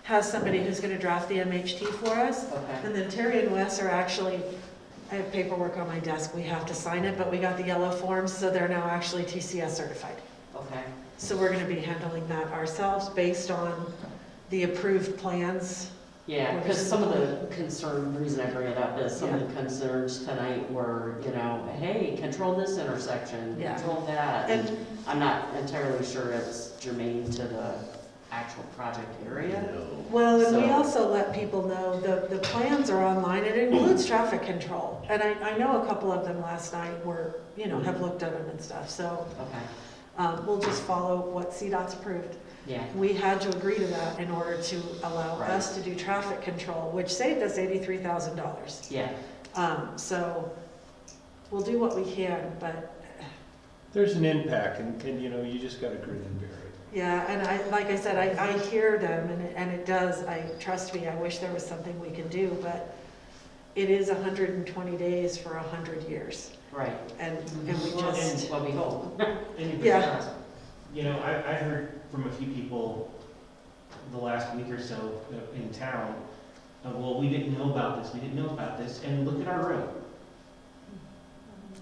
has somebody who's going to draft the MHT for us. Okay. And then Terry and Wes are actually, I have paperwork on my desk, we have to sign it, but we got the yellow forms, so they're now actually TCS certified. Okay. So we're going to be handling that ourselves based on the approved plans. Yeah, because some of the reason I bring it up is some of the concerns tonight were, hey, control this intersection, control that. And I'm not entirely sure it's germane to the actual project area. Well, and we also let people know the plans are online. It includes traffic control. And I know a couple of them last night were, have looked at them and stuff. So we'll just follow what CDOT's approved. Yeah. We had to agree to that in order to allow us to do traffic control, which saved us $83,000. Yeah. So we'll do what we can, but. There's an impact, and you just got to grin and bear it. Yeah, and like I said, I hear them, and it does. Trust me, I wish there was something we could do, but it is 120 days for 100 years. Right. And we just. Well, we hope. Yeah. I heard from a few people the last week or so in town, well, we didn't know about this, and look at our road.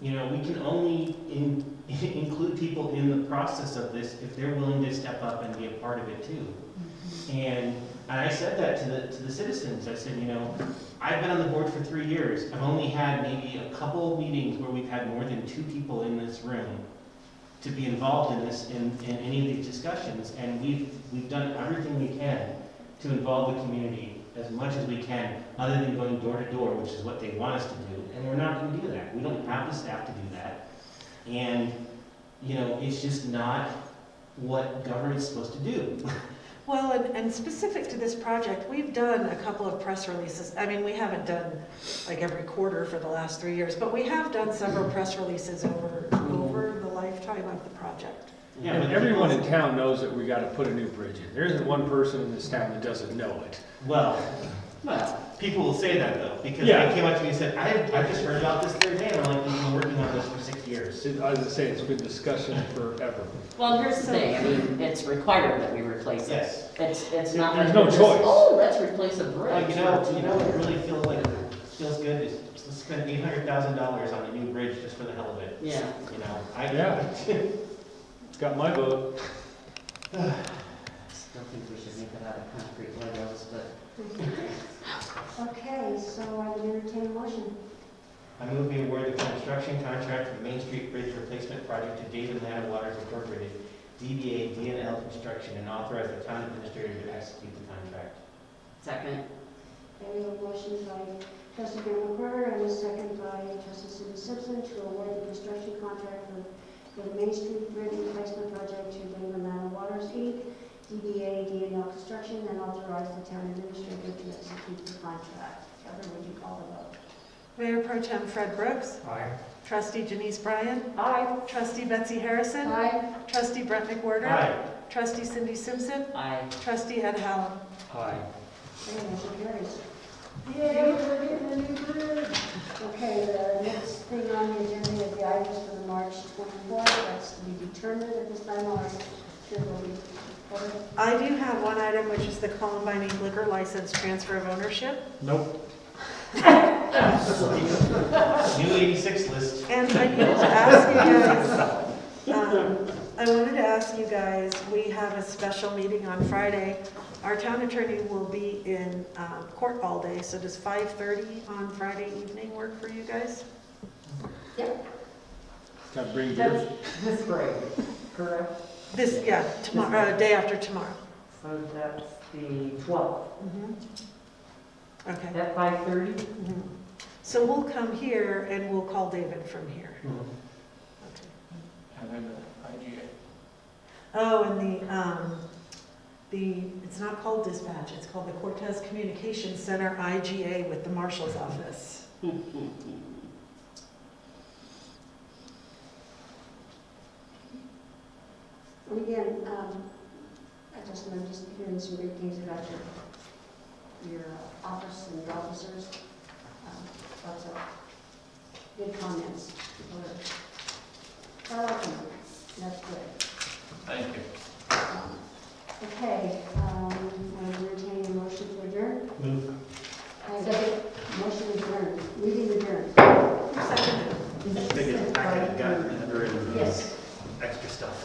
We can only include people in the process of this if they're willing to step up and be a part of it too. And I said that to the citizens. I said, I've been on the board for 3 years. I've only had maybe a couple of meetings where we've had more than 2 people in this room to be involved in this, in any of these discussions, and we've done everything we can to involve the community as much as we can, other than going door to door, which is what they want us to do, and we're not going to do that. We don't have the staff to do that, and it's just not what government's supposed to do. Well, and specific to this project, we've done a couple of press releases. I mean, we haven't done like every quarter for the last 3 years, but we have done several press releases over the lifetime of the project. Yeah, but everyone in town knows that we got to put a new bridge in. There isn't one person in this town that doesn't know it. Well, people will say that though, because they came up to me and said, I just heard about this the other day, and I'm like, we've been working on this for 6 years. I was going to say, it's been discussion forever. Well, here's the thing, I mean, it's required that we replace it. Yes. It's not. There's no choice. Oh, let's replace a bridge. It really feels like feels good, let's spend $800,000 on a new bridge just for the hell of it. Yeah. You know, Yeah. It's got my vote. Still think we should make it out of concrete Legos, but. Okay, so I would entertain a motion. I move we award the construction contract for the Main Street Bridge Replacement Project to David Land and Waters Incorporated, DBA DNL Construction, and authorize the town administrator to execute the contract. Second. Okay, we have a motion by trustee Graham McWhorter and a second by trustee Cindy Simpson to award the construction contract for the Main Street Bridge Replacement Project to David Land and Waters, Inc., DBA DNL Construction, and authorize the town administrator to execute the contract. Heather, would you call the vote? Mayor Pro Tem Fred Brooks. Aye. Trustee Janice Bryan. Aye. Trustee Betsy Harrison. Aye. Trustee Brett McWhorter. Aye. Trustee Cindy Simpson. Aye. Trustee Ed Hallam. Aye. Okay, motion carries. Yay, we're getting a new bridge. Okay, the next thing on the agenda is the items for the March 24th. That's to be determined at this time, or sure will be covered. I do have one item, which is the Columbine Inc. liquor license transfer of ownership. Nope. New 86 list. And I needed to ask you guys, I wanted to ask you guys, we have a special meeting on Friday. Our town attorney will be in court all day, so does 5:30 on Friday evening work for you guys? Got to bring yours. That's this Friday, correct? This, yeah, tomorrow, day after tomorrow. So that's the 12th, Okay. at 5:30? So we'll come here and we'll call David from here. Okay. And then the IGA. Oh, and it's not called dispatch, it's called the Cortez Communications Center, IGA, with the marshal's office. And again, I'm just hearing some great things about your office and your officers. Lots of good comments. People are proud of them. That's good. Thank you. Okay, I'm entertaining a motion to adjourn. Move. Second. Motion adjourned. Meeting adjourned. Second. Figured I could have gotten Heather and Yes. extra stuff.